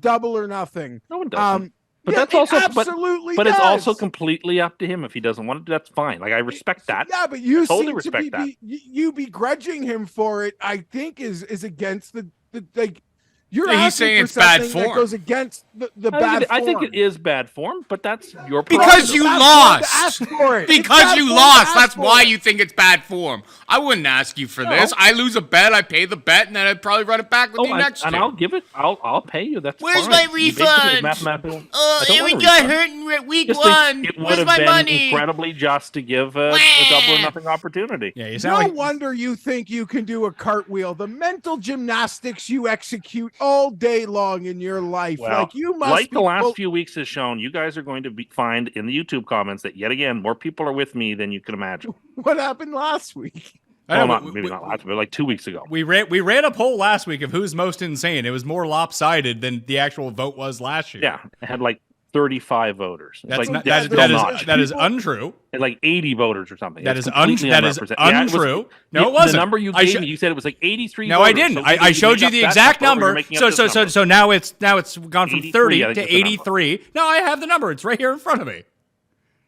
double or nothing. No one doesn't. But Yeah, that's it also absolutely but it's also does. completely up to him if he doesn't want to. That's fine. Like I respect that. Yeah, but you Totally seem to respect be, that. you begrudging him for it. I think is against the like. You're He's asking saying for it's bad something that form. goes against the I bad. think, I think form. it is bad form, but that's your Because you Bad form to lost. ask for it. It's Because bad you form to lost. ask That's for why it. you think it's bad form. I wouldn't ask you for this. I lose a bet, I pay the bet, and then I'd probably run it back with you next and year. I'll give it. I'll pay you. That's Where's fine. my You basically refund? mathematical- I Oh, don't and want we a got refund. hurt in week Just think one. it would Where's have my been money? incredibly just to give a double or nothing opportunity. Yeah, you No sound like wonder you think you can do a cartwheel. The mental gymnastics you execute all day long in your life. Well, like you must like be the last full- few weeks has shown, you guys are going to find in the YouTube comments that yet again more people are with me than you can imagine. What happened last week? I Well, know, not, but maybe not last, but like 2 weeks ago. we ran a poll last week of who's most insane. It was more lopsided than the actual vote was last year. Yeah, it had like 35 voters. It's That's like not, that's that, still that not. is that is untrue. It's like 80 voters or something. That It's is completely that is unrepresentative. Yeah, it was- untrue. No, it the wasn't. number you I gave sho- me, you said it was like 83. No, I voters. didn't. So I showed you make the up that exact number, or you're number. making up this number. So now it's gone from 83, 30 I think to is the number. 83. No, I have the number. It's right here in front of me,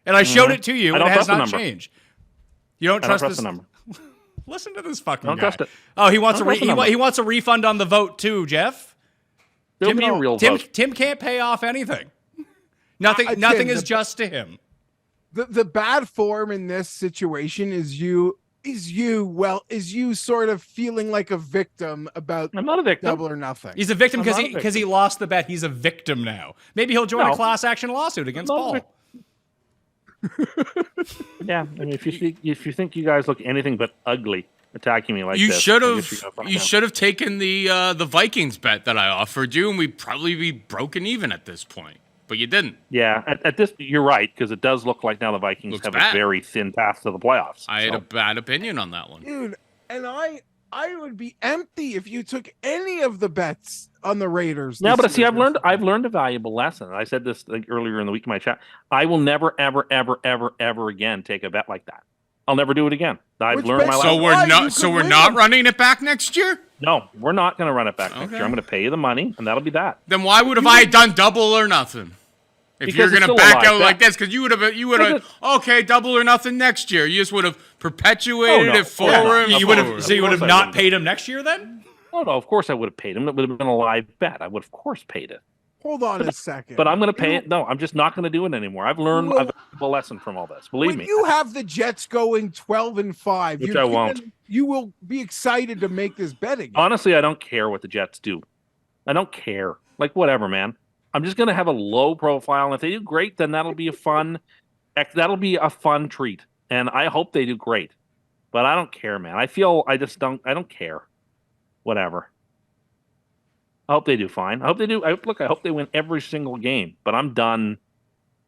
and I showed it to you, I and don't it has trust the not number. changed. You don't I don't trust trust this the number. Listen to this fucking I don't guy. trust it. Oh, he wants I don't trust the number. he wants a refund on the vote too, Jeff. There'll be a real vote. Tim can't pay off anything. Nothing Tim, is just to him. The bad form in this situation is you sort of feeling like a victim about I'm not a victim. double or nothing. He's a victim I'm because not a he victim. lost the bet. He's a victim now. Maybe he'll join a No. class action lawsuit against I'm not a Paul. victim. Yeah, I mean, if you think you guys look anything but ugly attacking me like You this, should I guess you're have. gonna find You out. should have taken the Vikings bet that I offered you, and we'd probably be broken even at this point. But you didn't. Yeah, at this, you're right, because it does look like now the Vikings Looks have bad. a very thin path to the playoffs. I had So, a bad opinion on that one. Dude, and I would be empty if you took any of the bets on the Raiders. no, this but see, year. I've learned a valuable lesson. I said this like earlier in the week in my chat. I will never, ever, ever, ever, ever again take a bet like that. I'll never do it again. I've Which learned my bets- lesson. So Why? we're You not. could So we're win not them. running it back next year. No, we're not going to run it back next Okay. year. I'm going to pay you the money, and that'll be that. Then why would have I done double or nothing? If Because you're it's gonna still a back live out like bet. this, because you would have Because okay, double or nothing next year. You just would have perpetuated Oh, no. it forward. Yeah, and You would forward. have so you would have Of course I not wouldn't. paid him next year then? Oh, Oh no, of course I would have paid him. It would have been a live bet. I would of course paid it. Hold on a second. But I'm going to pay it. No, I'm just not going to do it anymore. I've learned a lesson from all this. Believe when me. you have the Jets going 12-5, Which I won't. You will be excited to make this bet again. Honestly, I don't care what the Jets do. I don't care. Like, whatever, man. I'm just going to have a low profile. And if they do great, then that'll be a fun treat. And I hope they do great. But I don't care, man. I don't care. Whatever. I hope they do fine. I hope they do. I hope they win every single game. But I'm done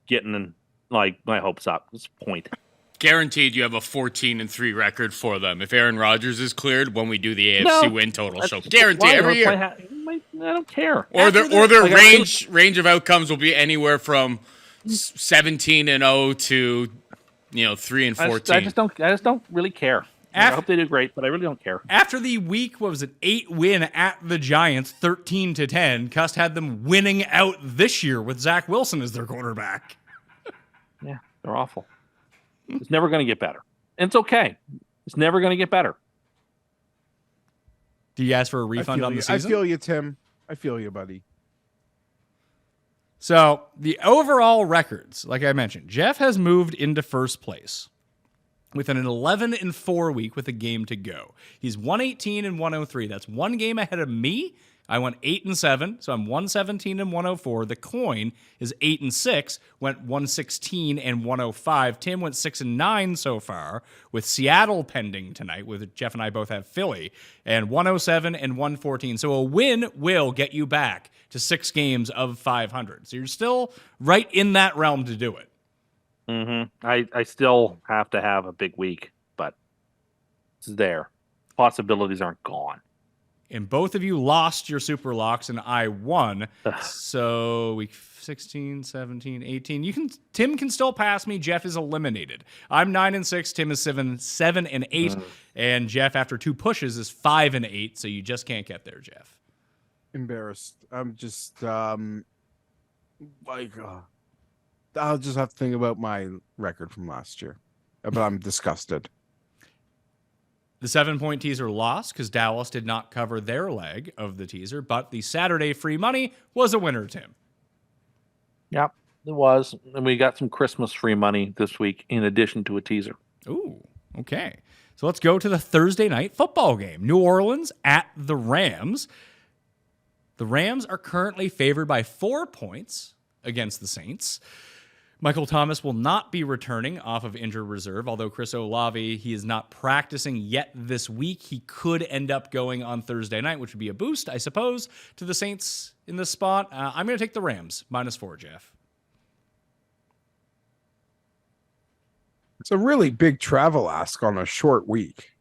getting like my hopes up. That's the point. Guaranteed you have a 14-3 record for them. If Aaron Rodgers is cleared when we do the AFC win total show. Guarantee every year. I don't care. Or their range of outcomes will be anywhere from 17-0 to 3-14. I just don't really care. I hope they do great, but I really don't care. After the week, what was it, 8 win at the Giants, 13-10, Cust had them winning out this year with Zach Wilson as their quarterback. Yeah, they're awful. It's never going to get better. And it's okay. It's never going to get better. Do you ask for a refund on the season? I feel you, Tim. I feel you, buddy. So the overall records, like I mentioned, Geoff has moved into first place with an 11-4 week with a game to go. He's 118-103. That's one game ahead of me. I went 8-7, so I'm 117-104. The coin is 8-6, went 116-105. Tim went 6-9 so far, with Seattle pending tonight. With Geoff and I both have Philly, and 107-114. So a win will get you back to 6 games of 500. So you're still right in that realm to do it. Mm-hmm. I still have to have a big week, but it's there. Possibilities aren't gone. And both of you lost your super locks, and I won. So week 16, 17, 18. Tim can still pass me. Geoff is eliminated. I'm 9-6. Tim is 7-8, and Geoff, after 2 pushes, is 5-8. So you just can't get there, Geoff. Embarrassed. I'm just I'll just have to think about my record from last year, but I'm disgusted. The 7-point teaser lost because Dallas did not cover their leg of the teaser, but the Saturday free money was a winner, Tim. Yep, it was. And we got some Christmas free money this week in addition to a teaser. Ooh, okay. So let's go to the Thursday night football game. New Orleans at the Rams. The Rams are currently favored by 4 points against the Saints. Michael Thomas will not be returning off of injured reserve, although Chris Olave, he is not practicing yet this week. He could end up going on Thursday night, which would be a boost, I suppose, to the Saints in this spot. I'm going to take the Rams, -4, Geoff. It's a really big travel ask on a short week.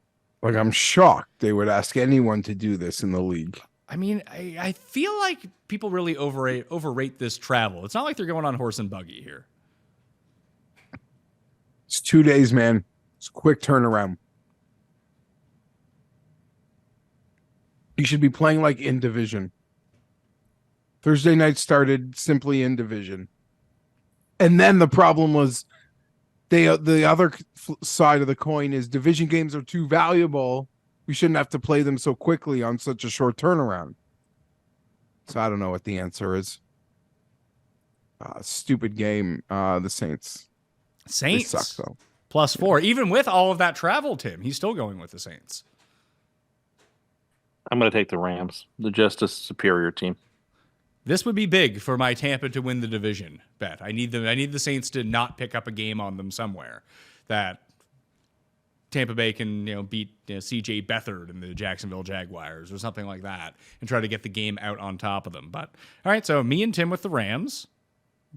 Like, I'm shocked they would ask anyone to do this in the league. I mean, I feel like people really overrate this travel. It's not like they're going on horse and buggy here. It's 2 days, man. It's a quick turnaround. You should be playing like in division. Thursday night started simply in division. And then the problem was the other side of the coin is division games are too valuable. We shouldn't have to play them so quickly on such a short turnaround. So I don't know what the answer is. Stupid game, the Saints. They suck, though. +4. Even with all of that travel, Tim, he's still going with the Saints. I'm going to take the Rams. They're just a superior team. This would be big for my Tampa to win the division bet. I need the Saints to not pick up a game on them somewhere. That Tampa Bay can beat C.J. Beathard and the Jacksonville Jaguars or something like that and try to get the game out on top of them. But all right, so me and Tim with the Rams.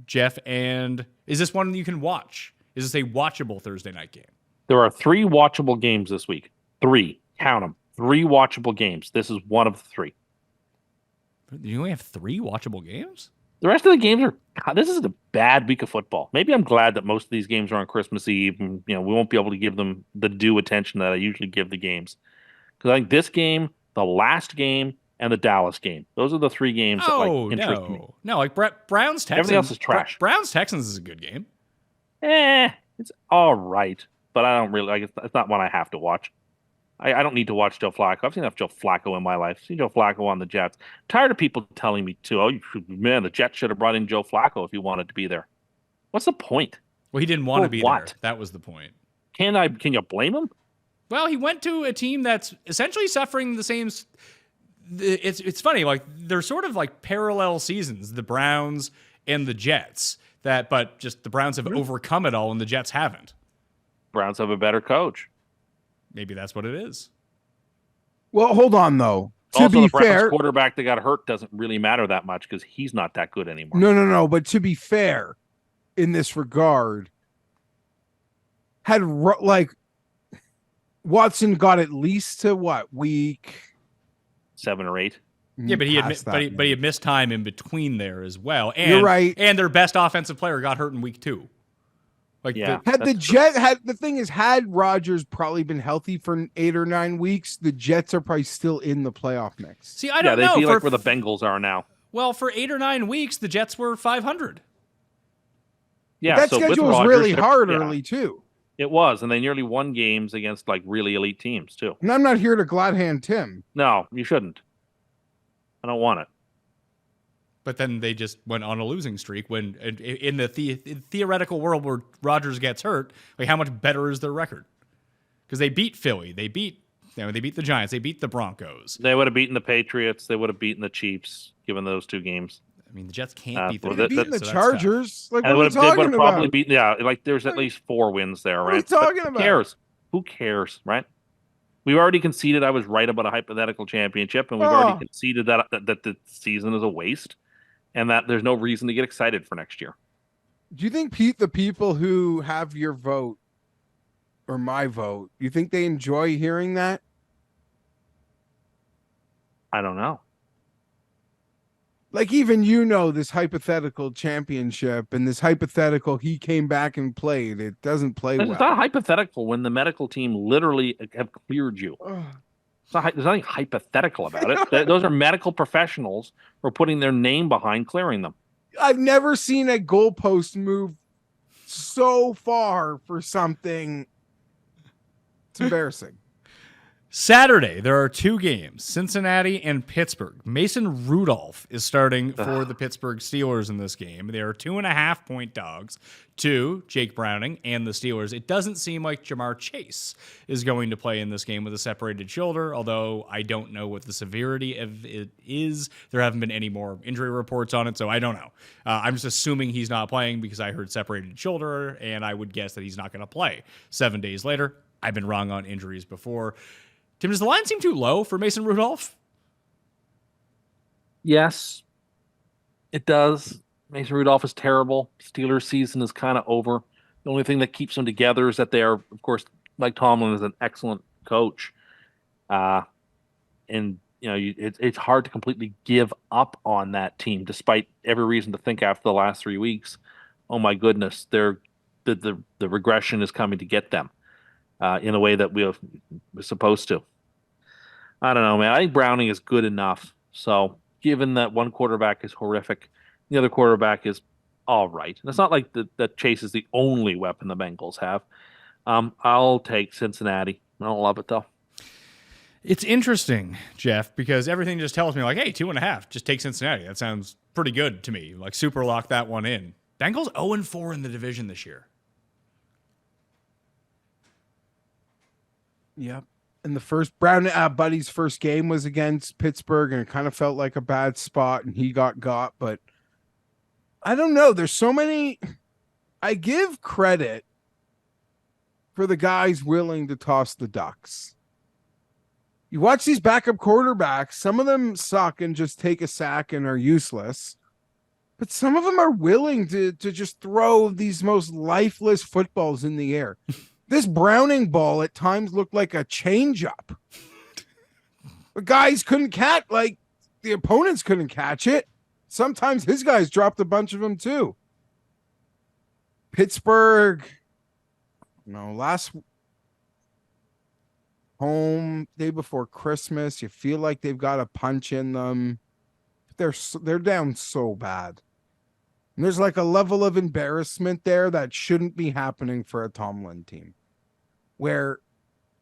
Geoff, and is this one you can watch? Is this a watchable Thursday night game? There are 3 watchable games this week. 3. Count them. 3 watchable games. This is one of the 3. You only have 3 watchable games? The rest of the games are... God, this is a bad week of football. Maybe I'm glad that most of these games are on Christmas Eve, and we won't be able to give them the due attention that I usually give the games. Because I think this game, the last game, and the Dallas game. Those are the 3 games that interest me. No, like Browns Texans. Everything else is trash. Browns Texans is a good game. It's all right, but I don't really like it. It's not one I have to watch. I don't need to watch Joe Flacco. I've seen enough Joe Flacco in my life. I've seen Joe Flacco on the Jets. Tired of people telling me too. Man, the Jets should have brought in Joe Flacco if he wanted to be there. What's the point? Well, he didn't want to For be what? there. That was the point. Can you blame him? Well, he went to a team that's essentially suffering the same. It's funny, like they're sort of like parallel seasons, the Browns and the Jets. But just the Browns have overcome it all, and the Jets haven't. Browns have a better coach. Maybe that's what it is. Well, hold on though. To Also, be the Browns fair, quarterback that got hurt doesn't really matter that much because he's not that good anymore. no. But to be fair, in this regard, like Watson got at least to what, week 7 or 8. Yeah, but he had Past that, but he had missed time in between there as well. And, You're right. And their best offensive player got hurt in week 2. Like Yeah. the thing is, had Rodgers probably been healthy for 8 or 9 weeks, the Jets are probably still in the playoff mix. See, I don't they'd know. be like where the Bengals are now. Well, for 8 or 9 weeks, the Jets were 500. Yeah, That so with schedule was Rodgers, really they're- hard yeah, early too. It was, and they nearly won games against like really elite teams too. And I'm not here to glad hand Tim. No, you shouldn't. I don't want it. But then they just went on a losing streak when in the theoretical world where Rodgers gets hurt, like how much better is their record? Because they beat Philly, they beat the Giants, they beat the Broncos. They would have beaten the Patriots. They would have beaten the Chiefs, given those 2 games. I mean, the Jets can't beat the well, They're that- beating the so that's tough. Chargers. Like, And what are you they would talking have probably about? beaten. Like there's at least 4 wins there, What are you right? But talking who about? cares? Who cares, right? We've already conceded I was right about a hypothetical championship, and we've Oh. already conceded that the season is a waste, and that there's no reason to get excited for next year. Do you think, Pete, the people who have your vote or my vote, you think they enjoy hearing that? I don't know. Like, even this hypothetical championship and this hypothetical he came back and played, it doesn't play It's well. not hypothetical when the medical team literally have cleared you. Ugh. There's nothing hypothetical about it. Those are medical professionals who are putting their name behind clearing them. I've never seen a goalpost move so far for something. It's embarrassing. Saturday, there are 2 games, Cincinnati and Pittsburgh. Mason Rudolph is starting for the Pittsburgh Steelers in this game. They are 2.5-point dogs to Jake Browning and the Steelers. It doesn't seem like Jamar Chase is going to play in this game with a separated shoulder, although I don't know what the severity of it is. There haven't been any more injury reports on it, so I don't know. I'm just assuming he's not playing because I heard separated shoulder, and I would guess that he's not going to play 7 days later. I've been wrong on injuries before. Tim, does the line seem too low for Mason Rudolph? Yes, it does. Mason Rudolph is terrible. Steelers season is kind of over. The only thing that keeps them together is that they are, of course, Mike Tomlin is an excellent coach. And, it's hard to completely give up on that team, despite every reason to think after the last 3 weeks, oh my goodness, the regression is coming to get them in a way that we're supposed to. I don't know, man. I think Browning is good enough. So, given that one quarterback is horrific, the other quarterback is all right. And it's not like that Chase is the only weapon the Bengals have. I'll take Cincinnati. I don't love it, though. It's interesting, Geoff, because everything just tells me, like, hey, 2.5, just take Cincinnati. That sounds pretty good to me. Like, super lock that one in. Bengals 0-4 in the division this year. Yep. And the first Buddy's first game was against Pittsburgh, and it kind of felt like a bad spot, and he got, but I don't know. There's so many. I give credit for the guys willing to toss the Ducks. You watch these backup quarterbacks, some of them suck and just take a sack and are useless, but some of them are willing to just throw these most lifeless footballs in the air. This Browning ball at times looked like a changeup. The guys couldn't catch, like the opponents couldn't catch it. Sometimes his guys dropped a bunch of them too. Pittsburgh, last home day before Christmas, you feel like they've got a punch in them. They're down so bad. And there's like a level of embarrassment there that shouldn't be happening for a Tomlin team, where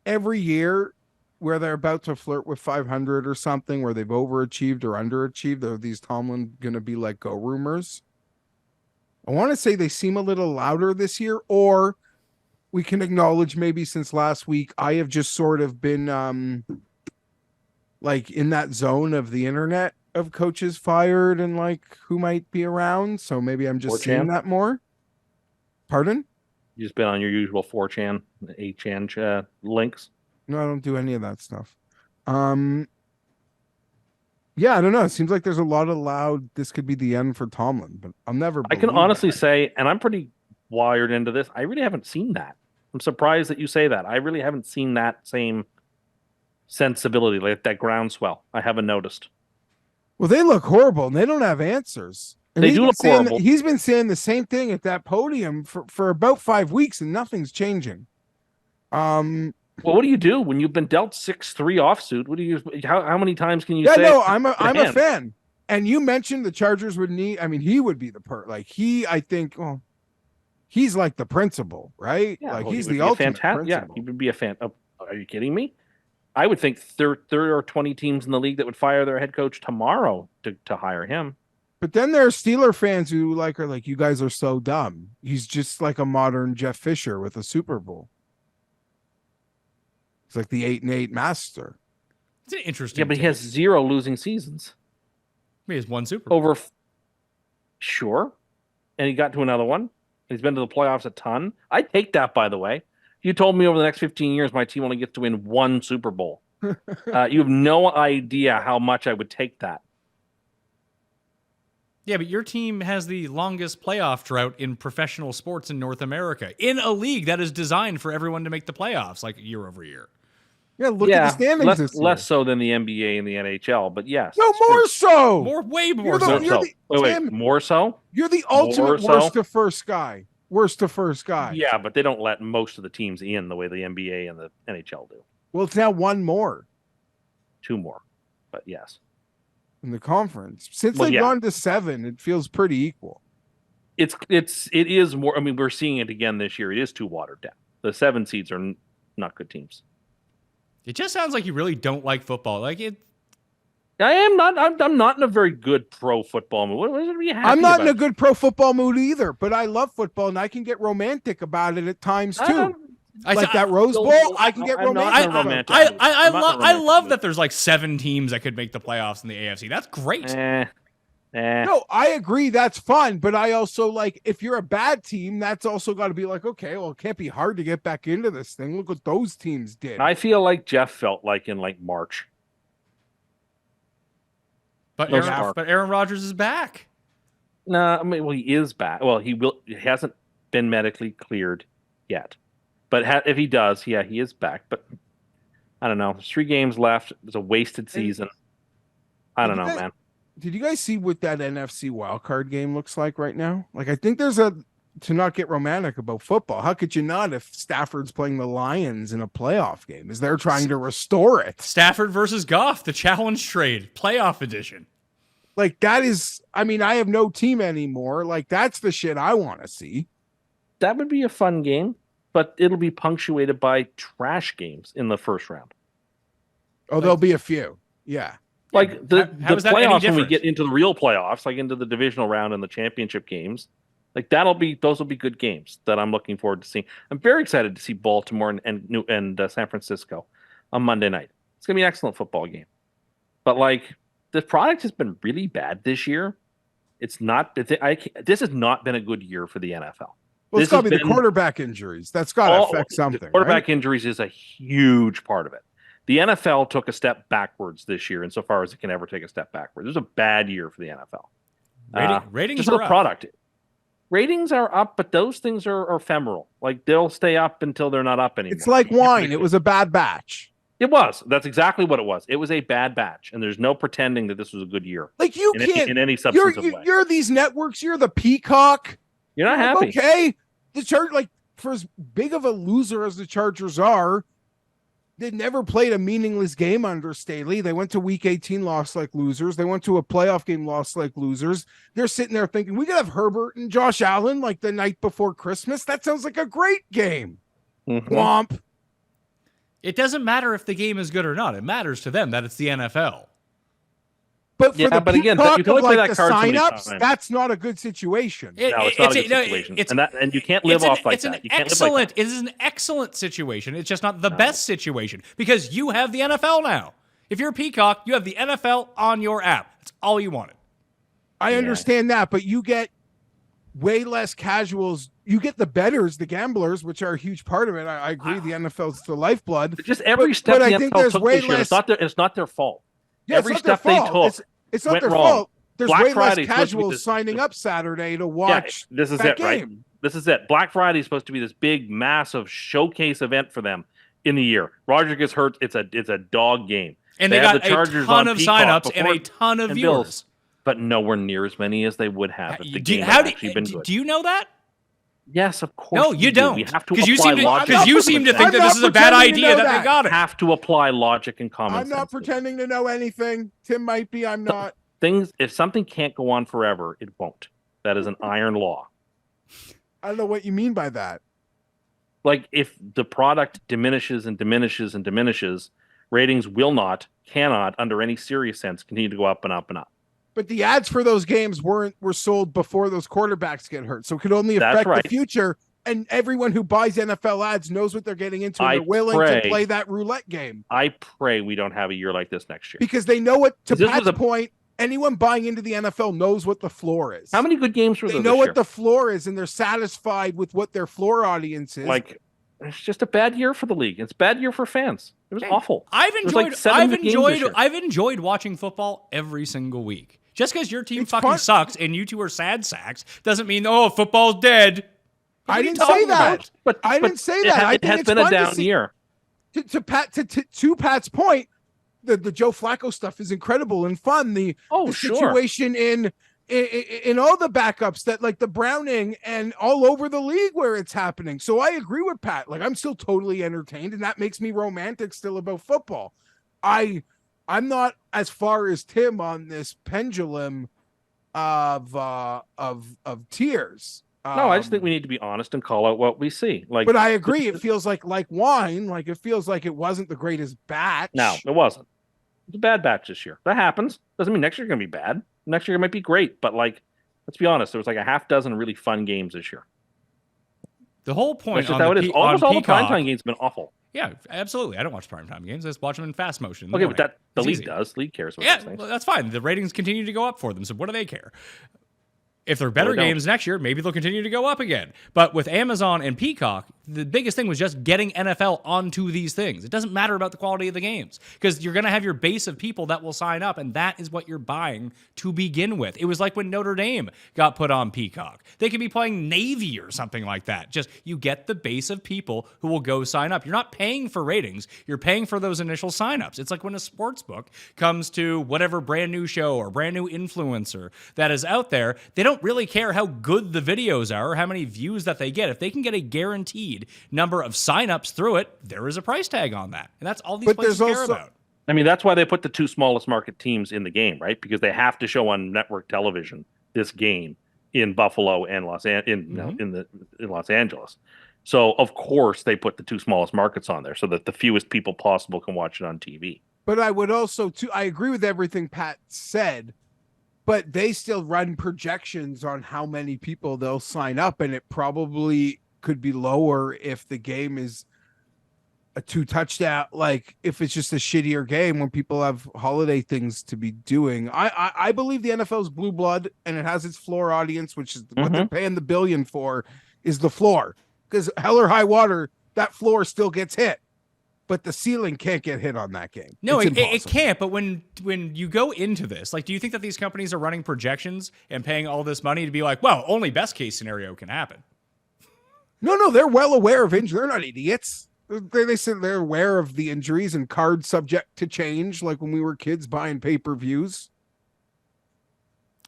every year where they're about to flirt with 500 or something, where they've overachieved or underachieved? Are these Tomlin going to be let go rumors? I want to say they seem a little louder this year, or we can acknowledge maybe since last week, I have just sort of been like in that zone of the internet of coaches fired and like who might be around. So maybe I'm just 4chan? seeing that more. Pardon? You just been on your usual 4chan, 8chan links. No, I don't do any of that stuff. Yeah, I don't know. It seems like there's a lot of loud, this could be the end for Tomlin, but I'll never I can believe honestly that. say, and I'm pretty wired into this, I really haven't seen that. I'm surprised that you say that. I really haven't seen that same sensibility, like that groundswell. I haven't noticed. Well, they look horrible and they don't have answers. And They he's do been look saying horrible. he's been saying the same thing at that podium for about 5 weeks and nothing's changing. Well, what do you do when you've been dealt 6-3 offsuit? What do you? How many times can you Yeah, say? no, I'm a hand? fan. And you mentioned the Chargers would need, I mean, he would be the I think, well, he's like the principal, right? Yeah, like well, he's he would the be a ultimate fantastic. Yeah, principal. he would be a fan. Oh, are you kidding me? I would think there are 20 teams in the league that would fire their head coach tomorrow to hire him. But then there are Steeler fans who are like, you guys are so dumb. He's just like a modern Jeff Fisher with a Super Bowl. It's like the 8-8 master. It's an interesting. Yeah, but he has 0 losing seasons. He has one Super Bowl. Over. Sure, and he got to another one. He's been to the playoffs a ton. I take that, by the way. You told me over the next 15 years my team only gets to win 1 Super Bowl. You have no idea how much I would take that. Yeah, but your team has the longest playoff drought in professional sports in North America, in a league that is designed for everyone to make the playoffs, like year over year. Yeah, look at the standings this year. less so than the NBA and the NHL, but yes. No, more so. Way more You're the- so. More so. Wait, Tim, more so? You're the ultimate More worst so? to first guy. Worst to first guy. Yeah, but they don't let most of the teams in the way the NBA and the NHL do. Well, it's now one more 2 more, but yes. in the conference. Since Well, they've yeah. gone to 7, it feels pretty equal. It is more. I mean, we're seeing it again this year. It is too watered down. The 7 seeds are not good teams. It just sounds like you really don't like football. Like it. I am not. I'm not in a very good pro football mood. What are you happy I'm not in a about? good pro football mood either, but I love football and I can get romantic about it at times I too. don't- Like that Rose don't- Bowl, I can get I'm not romantic. in a about romantic that. mood. I I'm not in a love romantic that mood. there's like 7 teams that could make the playoffs in the AFC. That's great. No, I agree. That's fun. But I also like, if you're a bad team, that's also got to be like, okay, well, it can't be hard to get back into this thing. Look what those teams did. I feel like Geoff felt like in like March. But No Aaron, spark. but Aaron Rodgers is back. No, I mean, well, he is back. Well, he will. He hasn't been medically cleared yet, but if he does, yeah, he is back. But I don't know. There's 3 games left. It's a wasted season. I don't know, man. Did you guys see what that NFC wildcard game looks like right now? Like, I think there's a, to not get romantic about football, how could you not if Stafford's playing the Lions in a playoff game? Is they're trying to restore it? Stafford versus Goff, the challenge trade, playoff edition. Like, that is, I mean, I have no team anymore. Like, that's the shit I want to see. That would be a fun game, but it'll be punctuated by trash games in the first round. Oh, there'll be a few. Yeah. Like the How is that any playoffs when we different? get into the real playoffs, like into the divisional round and the championship games, like those will be good games that I'm looking forward to seeing. I'm very excited to see Baltimore and San Francisco on Monday night. It's gonna be an excellent football game. But like the product has been really bad this year. It's not. This has not been a good year for the NFL. Well, This it's got to has be the been- quarterback injuries. That's got to affect something. The quarterback right? injuries is a huge part of it. The NFL took a step backwards this year, insofar as it can ever take a step backwards. It was a bad year for the NFL. Ratings just are for the up. product. Ratings are up, but those things are ephemeral. Like they'll stay up until they're not up anymore. It's like wine. It was a bad batch. It was. That's exactly what it was. It was a bad batch, and there's no pretending that this was a good year Like, you in can't. any You're, substantive way. you're these networks. You're the Peacock. You're not Like, happy. okay. The Chargers, like, for as big of a loser as the Chargers are, they never played a meaningless game under Staley. They went to week 18, lost like losers. They went to a playoff game, lost like losers. They're sitting there thinking, we could have Herbert and Josh Allen like the night before Christmas. That sounds like a great game. Mhm. Womp. It doesn't matter if the game is good or not. It matters to them that it's the NFL. But for the again, peacock you can only of, play like, that the card so many signups, times. that's not a good situation. No, it's not a good situation. And you can't live off like that. You can't live like that. It is an excellent situation. It's just not the best situation because you have the NFL now. If you're a peacock, you have the NFL on your app. That's all you wanted. I understand that, but you get way less casuals. You get the bettors, the gamblers, which are a huge part of it. I agree. The NFL's the lifeblood. Just every step but the I think NFL there's took way this year, less. it's not their fault. Yeah, Every it's not step their they fault. took It's not went their wrong. fault. There's Black way Friday's less supposed to be casuals this- signing up Saturday to watch this is that it, game. right? This is it. Black Friday is supposed to be this big, massive showcase event for them in the year. Rodgers gets hurt. It's a dog game. And they have got the Chargers a ton on of Peacock signups and before- a ton of and viewers. Bills, but nowhere near as many as they would have if the game How had do, actually been good. do you know that? Yes, of course. No, we you do. don't. We have to Because you apply seem to logic. because you seem to think I'm that not this is a bad pretending to idea know that they that. got it. Have to apply logic and common I'm sense. not pretending to know anything. Tim might be. I'm not. Things. If something can't go on forever, it won't. That is an iron law. I don't know what you mean by that. Like if the product diminishes and diminishes and diminishes, ratings will not, cannot, under any serious sense, continue to go up and up and up. But the ads for those games were sold before those quarterbacks get hurt, so it could only That's affect right. the future. And everyone who buys NFL ads knows what they're getting into, and I they're willing pray- to play that roulette game I pray we don't have a year like this next year. because they know what. To This was Pat's a- point, anyone buying into the NFL knows what the floor is. How many good games were They there know this what year? the floor is, and they're satisfied with what their floor audience is. Like, it's just a bad year for the league. It's a bad year for fans. It was awful. I've There's like enjoyed 7 good games this year. I've enjoyed watching football every single week. Just because your team It's fucking fun. sucks and you two are sad sacks doesn't mean football's dead. What I are you didn't say talking that. about? But I but didn't say it that. ha- I It think has it's been a fun to down see- year. To Pat's point, the Joe Flacco stuff is incredible and fun. The Sure. situation in all the backups that like the Browning and all over the league where it's happening. So I agree with Pat. Like I'm still totally entertained, and that makes me romantic still about football. I'm not as far as Tim on this pendulum of tears. No, I just think we need to be honest and call out what we see. Like, But I agree. It feels like wine. Like it feels like it wasn't the greatest batch. no, it wasn't. It's a bad batch this year. That happens. Doesn't mean next year's gonna be bad. Next year it might be great, but like, let's be honest. There was like a half dozen really fun games this year. The whole That's point just on how the it is. Pe- on Almost all the Peacock, primetime games have been awful. yeah, absolutely. I don't watch primetime games. I just watch them in fast motion. in the Okay, morning. but that the It's league easy. does. League cares about Yeah, those things. well, that's fine. The ratings continue to go up for them. So what do they care? If they're better they don't. games next year, maybe they'll continue to go up again. But with Amazon and Peacock, the biggest thing was just getting NFL onto these things. It doesn't matter about the quality of the games because you're going to have your base of people that will sign up, and that is what you're buying to begin with. It was like when Notre Dame got put on Peacock. They could be playing Navy or something like that. Just you get the base of people who will go sign up. You're not paying for ratings. You're paying for those initial signups. It's like when a sports book comes to whatever brand new show or brand new influencer that is out there, they don't really care how good the videos are or how many views that they get. If they can get a guaranteed number of signups through it, there is a price tag on that. And that's all these But places there's care also- about. I mean, that's why they put the 2 smallest market teams in the game, right? Because they have to show on network television this game in Buffalo and in Los Angeles. So of course they put the 2 smallest markets on there so that the fewest people possible can watch it on TV. But I would also I agree with everything Pat said, but they still run projections on how many people they'll sign up, and it probably could be lower if the game is a 2 touchdown, like if it's just a shittier game when people have holiday things to be doing. I believe the NFL's blue blood, and it has its floor audience, which is what they're paying the billion for, is the floor. Because hell or high water, that floor still gets hit. But the ceiling can't get hit on that game. No, It's it impossible. can't. But when you go into this, like, do you think that these companies are running projections and paying all this money to be like, well, only best case scenario can happen? No, they're well aware of injury. They're not idiots. They said they're aware of the injuries and cards subject to change, like when we were kids buying pay-per-views.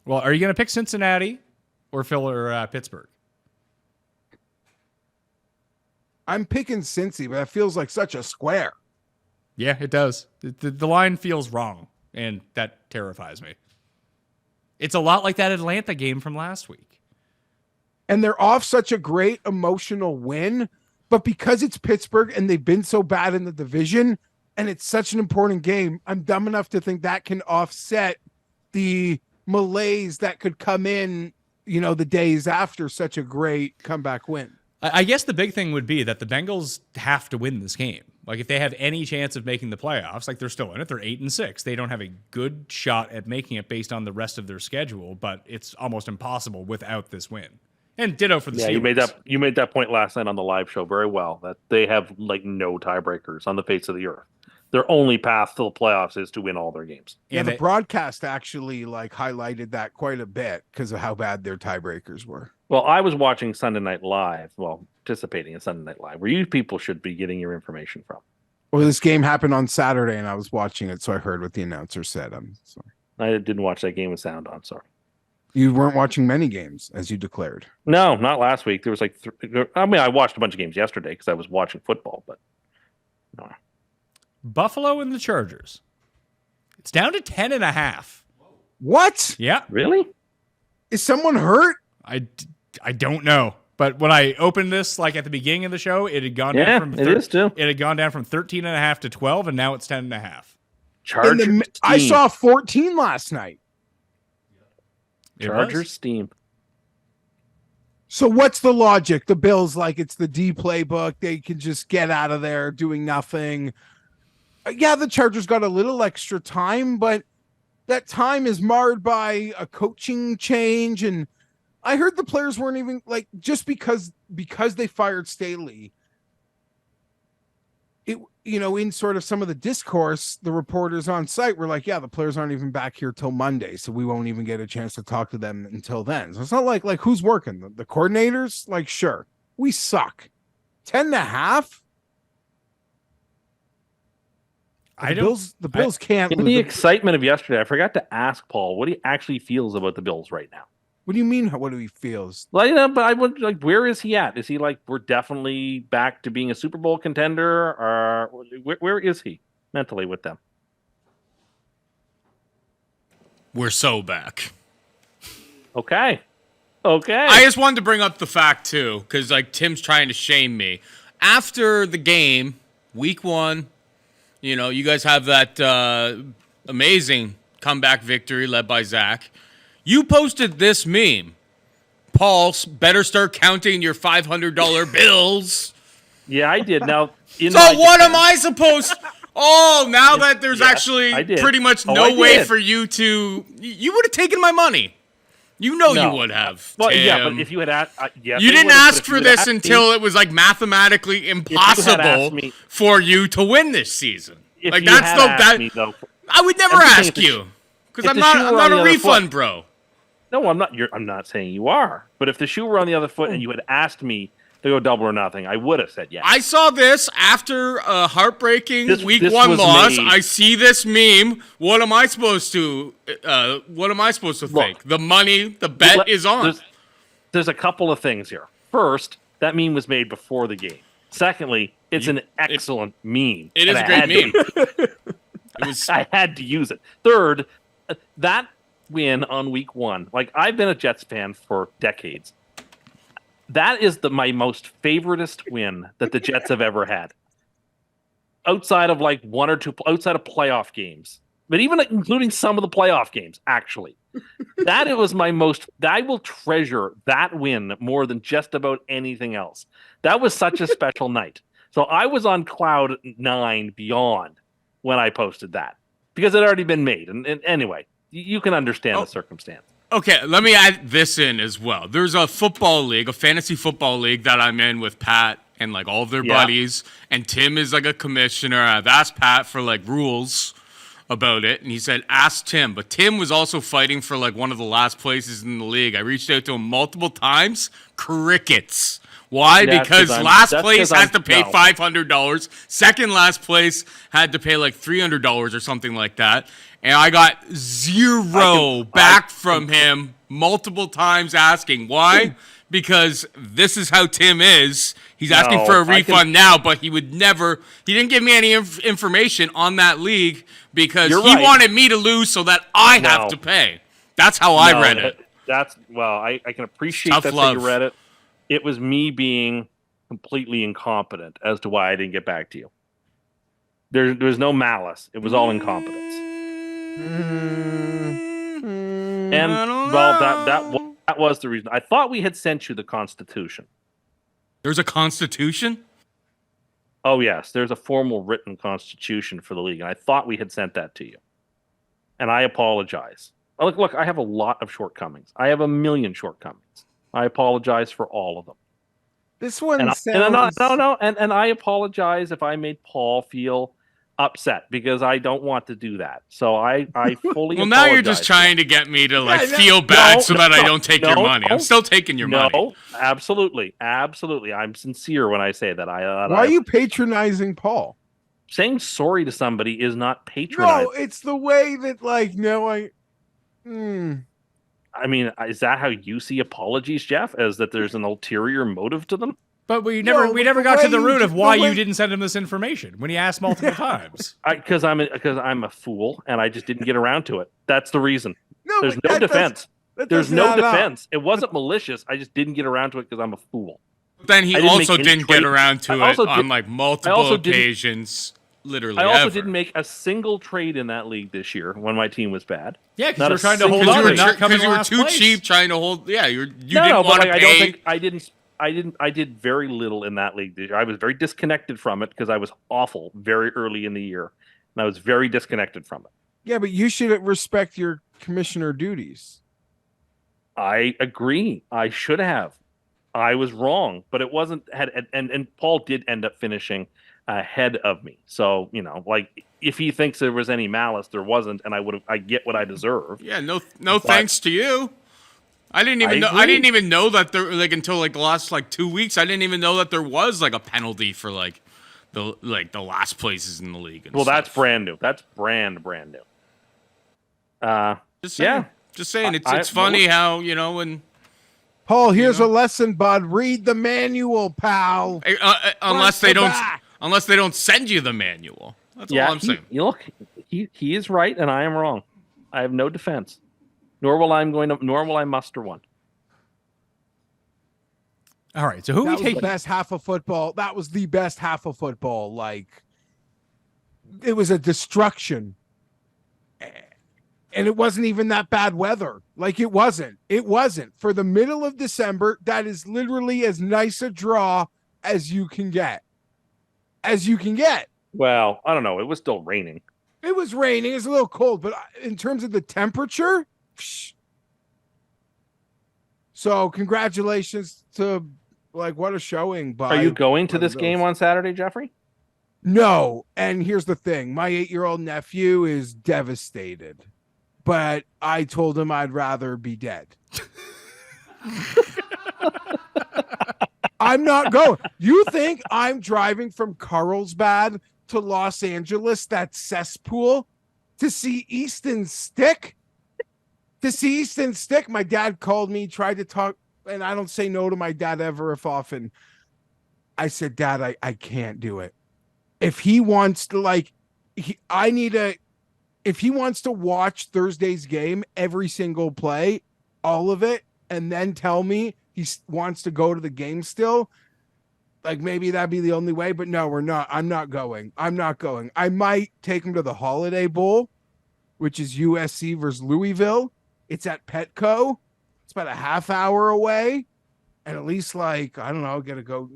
Well, are you going to pick Cincinnati or Phil or Pittsburgh? I'm picking Cincy, but that feels like such a square. Yeah, it does. The line feels wrong, and that terrifies me. It's a lot like that Atlanta game from last week. And they're off such a great emotional win But because it's Pittsburgh and they've been so bad in the division and it's such an important game, I'm dumb enough to think that can offset the malaise that could come in, the days after such a great comeback win. I guess the big thing would be that the Bengals have to win this game. Like, if they have any chance of making the playoffs, like, they're still in it. They're 8-6. They don't have a good shot at making it based on the rest of their schedule, but it's almost impossible without this win. And ditto for the Steelers. You made that point last night on the live show very well, that they have like no tiebreakers on the face of the earth. Their only path to the playoffs is to win all their games. Yeah, the broadcast actually highlighted that quite a bit because of how bad their tiebreakers were. Well, I was watching Sunday Night Live, participating in Sunday Night Live, where you people should be getting your information from. Well, this game happened on Saturday, and I was watching it, so I heard what the announcer said. I'm sorry. I didn't watch that game with sound on, sorry. You weren't watching many games, as you declared. No, not last week. There was I watched a bunch of games yesterday because I was watching football, but no. Buffalo and the Chargers. It's down to 10.5. What? Yeah. Really? Is someone hurt? I don't know. But when I opened this, at the beginning of the show, it had gone down from it had gone down from 13.5 to 12, and now it's 10.5. Chargers. I saw 14 last night. Chargers steam. So what's the logic? The Bills, it's the D playbook. They can just get out of there doing nothing. Yeah, the Chargers got a little extra time, but that time is marred by a coaching change. And I heard the players weren't even just because they fired Staley. In sort of some of the discourse, the reporters on site were like, yeah, the players aren't even back here till Monday, so we won't even get a chance to talk to them until then. So it's not like who's working? The coordinators? Sure. We suck. 10.5? The Bills can't. In the excitement of yesterday, I forgot to ask Paul what he actually feels about the Bills right now. What do you mean? What do he feels? But I would where is he at? Is he we're definitely back to being a Super Bowl contender, or where is he mentally with them? We're so back. Okay. I just wanted to bring up the fact too, because Tim's trying to shame me. After the game, week 1, you guys have that amazing comeback victory led by Zach. You posted this meme. Paul, better start counting your $500 bills. Yeah, I did. Now, am I supposed? Oh, now that there's actually pretty much no way for you to, you would have taken my money. You would have. Well, Tim. yeah, but if you had asked, you didn't ask for this until it was mathematically impossible for you to win this season. I would never ask you because I'm not a refund, bro. No, I'm not. I'm not saying you are. But if the shoe were on the other foot and you had asked me to go double or nothing, I would have said yes. I saw this after a heartbreaking week 1 loss. I see this meme. What am I supposed to? Think? The money, the bet is on. There's a couple of things here. First, that meme was made before the game. Secondly, it's an excellent meme. It is a great meme. I had to use it. Third, that win on week 1. I've been a Jets fan for decades. That is my most favoritist win that the Jets have ever had. Outside of one or two, outside of playoff games, but even including some of the playoff games, actually, it was my most. I will treasure that win more than just about anything else. That was such a special night. So I was on cloud 9 beyond when I posted that because it had already been made. And anyway, you can understand the circumstance. Okay, let me add this in as well. There's a football league, a fantasy football league that I'm in with Pat and all of their buddies. And Tim is a commissioner. I've asked Pat for rules about it. And he said, ask Tim. But Tim was also fighting for one of the last places in the league. I reached out to him multiple times. Crickets. Why? Because last place has to pay $500. Second last place had to pay $300 or something like that. And I got zero back from him multiple times asking. Why? Because this is how Tim is. He's asking for a refund now, but he didn't give me any information on that league because he wanted me to lose so that I have to pay. That's how I read it. I can appreciate that's how you read it. It was me being completely incompetent as to why I didn't get back to you. There was no malice. It was all incompetence. And that was the reason. I thought we had sent you the Constitution. There's a Constitution? Oh yes, there's a formal written Constitution for the league, and I thought we had sent that to you. And I apologize. Look, I have a lot of shortcomings. I have a million shortcomings. I apologize for all of them. This one And sounds... and I apologize if I made Paul feel upset because I don't want to do that. So I fully Well, now you're just trying to get me to feel bad I don't take your money. I'm still taking your money. No, absolutely. I'm sincere when I say that. Why are you patronizing Paul? Saying sorry to somebody is not patronizing. No, it's the way that I mean, is that how you see apologies, Geoff? As that there's an ulterior motive to them? But we never got to the root of why you didn't send him this information when he asked multiple times. Because I'm a fool and I just didn't get around to it. That's the reason. There's but no defense. There's no defense. Up. It wasn't malicious. I just didn't get around to it because I'm a fool. But then he also didn't get around to it on multiple occasions. Literally, I also ever. didn't make a single trade in that league this year when my team was bad. Yeah, because you were trying to hold on and not come in last place. You were too cheap trying to hold. Yeah, you didn't want to pay. I did very little in that league this year. I was very disconnected from it because I was awful very early in the year, and I was very disconnected from it. Yeah, but you should respect your commissioner duties. I agree. I should have. I was wrong, but it wasn't. And Paul did end up finishing ahead of me. So, if he thinks there was any malice, there wasn't, and I get what I deserve. Yeah, no thanks to you. I didn't even know that there until the last 2 weeks. I didn't even know that there was a penalty for the last places in the league. And well, stuff. That's brand new. That's brand new. Just saying. It's funny how when. Paul, here's a lesson, bud. Read the manual, pal. Unless they don't send you the manual. That's all I'm saying. Look, he is right and I am wrong. I have no defense. Nor will I muster one. All right. So who we take? The best half of football. That was the best half of football. It was a destruction. And it wasn't even that bad weather. It wasn't. It wasn't. For the middle of December, that is literally as nice a draw as you can get. Well, I don't know. It was still raining. It was raining. It was a little cold. But in terms of the temperature, so congratulations to what a showing. Are you going to this game on Saturday, Jeffrey? No. And here's the thing. My 8-year-old nephew is devastated. But I told him I'd rather be dead. I'm not going. You think I'm driving from Carlsbad to Los Angeles, that cesspool, to see Easton Stick? My dad called me, tried to talk, and I don't say no to my dad ever if often. I said, Dad, I can't do it. If he wants to, if he wants to watch Thursday's game, every single play, all of it, and then tell me he wants to go to the game still, maybe that'd be the only way. But no, we're not. I'm not going. I might take him to the Holiday Bowl, which is USC versus Louisville. It's at Petco. It's about a half hour away. And at least, I don't know, got to go,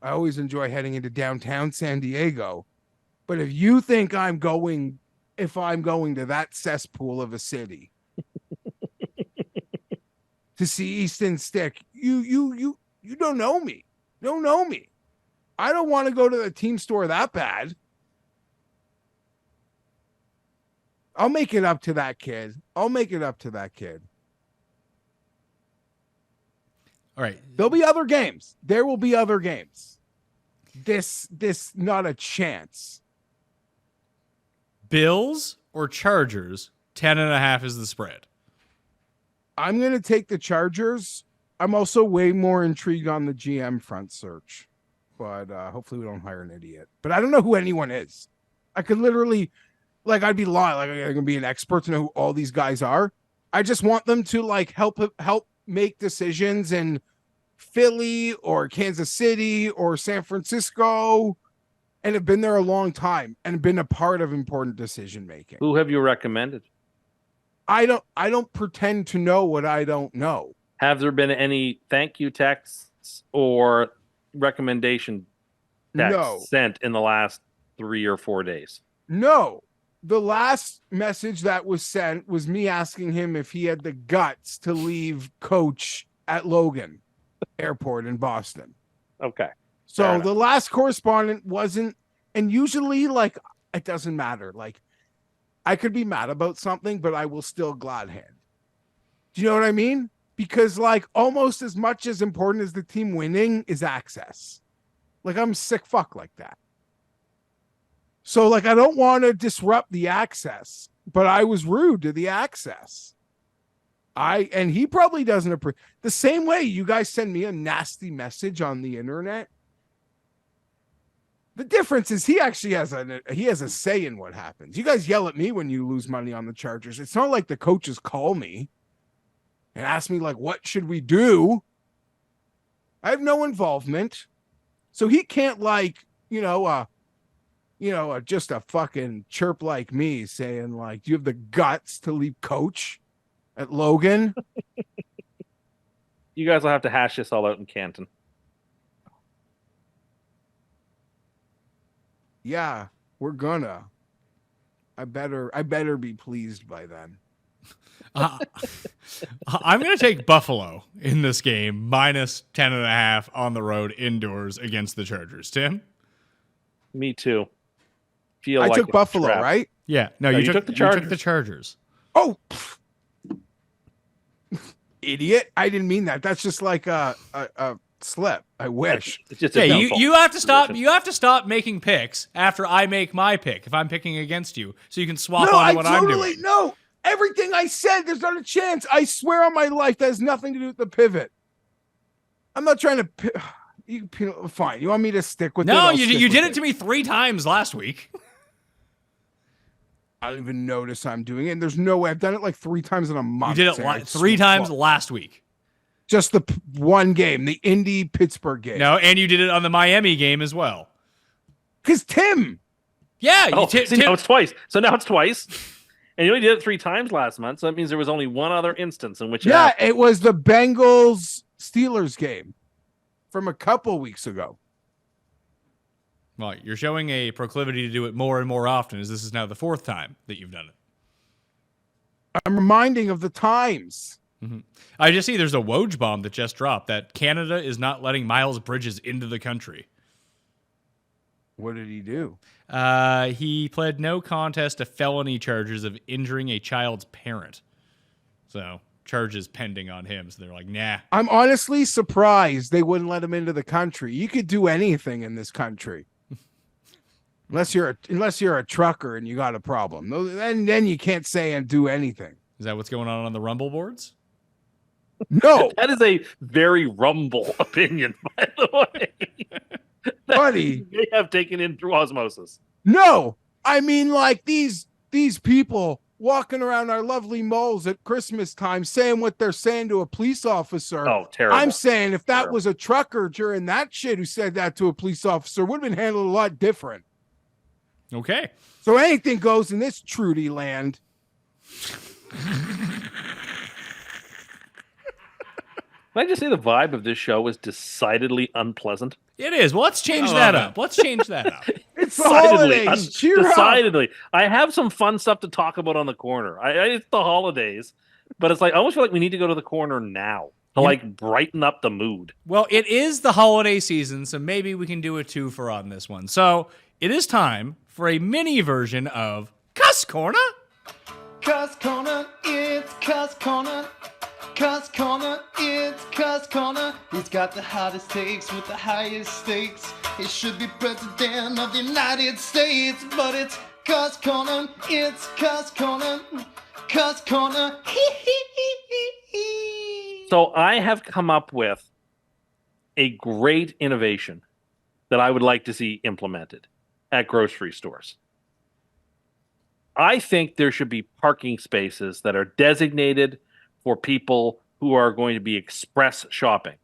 I always enjoy heading into downtown San Diego. But if you think I'm going to that cesspool of a city to see Easton Stick, you don't know me. Don't know me. I don't want to go to the team store that bad. I'll make it up to that kid. All right. There'll be other games. There will be other games. This not a chance. Bills or Chargers, 10.5 is the spread. I'm going to take the Chargers. I'm also way more intrigued on the GM front search, but hopefully we don't hire an idiot. But I don't know who anyone is. I could literally, I'd be lying. I'm going to be an expert to know who all these guys are. I just want them to help make decisions and Philly or Kansas City or San Francisco and have been there a long time and been a part of important decision making. Who have you recommended? I don't pretend to know what I don't know. Have there been any thank you texts or recommendation texts No. sent in the last 3 or 4 days? No. The last message that was sent was me asking him if he had the guts to leave coach at Logan Airport in Boston. Okay. So the last correspondent wasn't, and usually, like, it doesn't matter. Like, I could be mad about something, but I will still glad hand. Do you know what I mean? Because, like, almost as much as important as the team winning is access. Like, I'm sick fuck like that. So, like, I don't want to disrupt the access, but I was rude to the access. And he probably doesn't appreciate the same way you guys send me a nasty message on the internet. The difference is he actually has a say in what happens. You guys yell at me when you lose money on the Chargers. It's not like the coaches call me and ask me, like, what should we do? I have no involvement. So he can't, like, just a fucking chirp like me saying, like, do you have the guts to leave coach at Logan? You guys will have to hash this all out in Canton. Yeah, we're gonna. I better be pleased by then. I'm going to take Buffalo in this game, minus 10.5 on the road indoors against the Chargers. Tim? Me too. Feel I like took it's Buffalo, trapped. right? Yeah. No, No, you you took took the You took Chargers. the Chargers. Oh, idiot! I didn't mean that. That's just like a slip. I wish. It's just a Yeah, downfall. you have to stop. Position. You have to stop making picks after I make my pick. If I'm picking against you, so you can swap No, on I what I'm totally doing. no. Everything I said, there's not a chance. I swear on my life, that has nothing to do with the pivot. I'm not trying to. Fine. You want me to stick with it? No, I'll you stick did with it to me 3 times last week. I don't even notice I'm doing it. And there's no way. I've done it like 3 times in a You month. did it Sarah. 3 times last week. Just the one game, the Indy Pittsburgh game. No, and you did it on the Miami game as well. Because Tim. Yeah, Oh, see, now it's twice. So now it's twice. And you only did it 3 times last month, so that means there was only one other instance in which it Yeah, happened. it was the Bengals Steelers game from a couple weeks ago. Well, you're showing a proclivity to do it more and more often, as this is now the 4th time that you've done it. I'm reminding of the times. I just see there's a Woj bomb that just dropped that Canada is not letting Miles Bridges into the country. What did he do? He pled no contest to felony charges of injuring a child's parent. So charges pending on him. So they're like, nah. I'm honestly surprised they wouldn't let him into the country. You could do anything in this country. Unless you're a trucker and you got a problem. Then you can't say and do anything. Is that what's going on the Rumble boards? No, That is a very rumble opinion, by the way. That buddy. they have taken in through osmosis. No. I mean, like these people walking around our lovely malls at Christmas time saying what they're saying to a police officer. Oh, terrible. I'm saying if that Terrible. was a trucker during that shit who said that to a police officer, would have been handled a lot different. Okay. So anything goes in this Trudy land. Can I just say the vibe of this show is decidedly unpleasant? It is. Well, let's change that up. Let's change that up. It's the Decidedly, holidays. Cheer up. decidedly. I have some fun stuff to talk about on the corner. It's the holidays, but it's like I almost feel like we need to go to the corner now to like brighten up the mood. Well, it is the holiday season, so maybe we can do a 2-for on this one. So it is time for a mini version of Cust Corner. Cust Corner, it's Cust Corner. Cust Corner, it's Cust Corner. He's got the hottest takes with the highest stakes. He should be president of the United States, but it's Cust Corner, it's Cust Corner. Cust Corner, So I have come up with a great innovation that I would like to see implemented at grocery stores. I think there should be parking spaces that are designated for people who are going to be express shopping.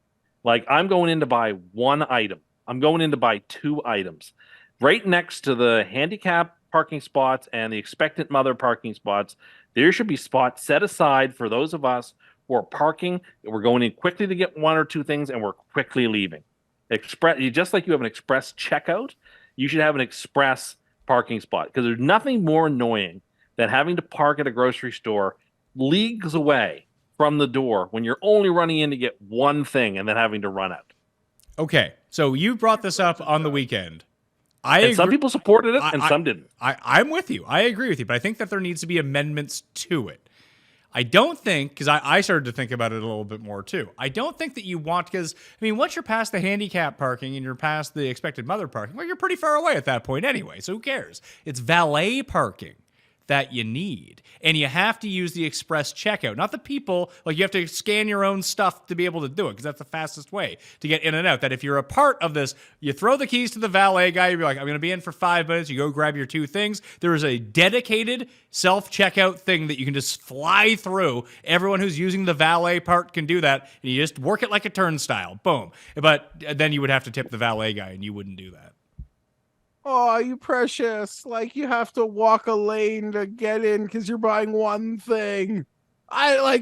Like, I'm going in to buy one item. I'm going in to buy two items. Right next to the handicap parking spots and the expectant mother parking spots, there should be spots set aside for those of us who are parking. We're going in quickly to get one or two things, and we're quickly leaving. Just like you have an express checkout, you should have an express parking spot, because there's nothing more annoying than having to park at a grocery store leagues away from the door when you're only running in to get one thing and then having to run out. Okay, so you brought this up on the weekend. Some people supported it and some didn't. I'm with you. I agree with you, but I think that there needs to be amendments to it. I don't think, because I started to think about it a little bit more too. I don't think that you want, because, I mean, once you're past the handicap parking and you're past the expected mother parking, well, you're pretty far away at that point anyway, so who cares? It's valet parking that you need. And you have to use the express checkout, not the people. Like, you have to scan your own stuff to be able to do it, because that's the fastest way to get in and out. That if you're a part of this, you throw the keys to the valet guy, you're like, I'm going to be in for 5 minutes. You go grab your two things. There is a dedicated self-checkout thing that you can just fly through. Everyone who's using the valet part can do that, and you just work it like a turnstile. Boom. But then you would have to tip the valet guy, and you wouldn't do that. Oh, you precious. Like, you have to walk a lane to get in because you're buying one thing.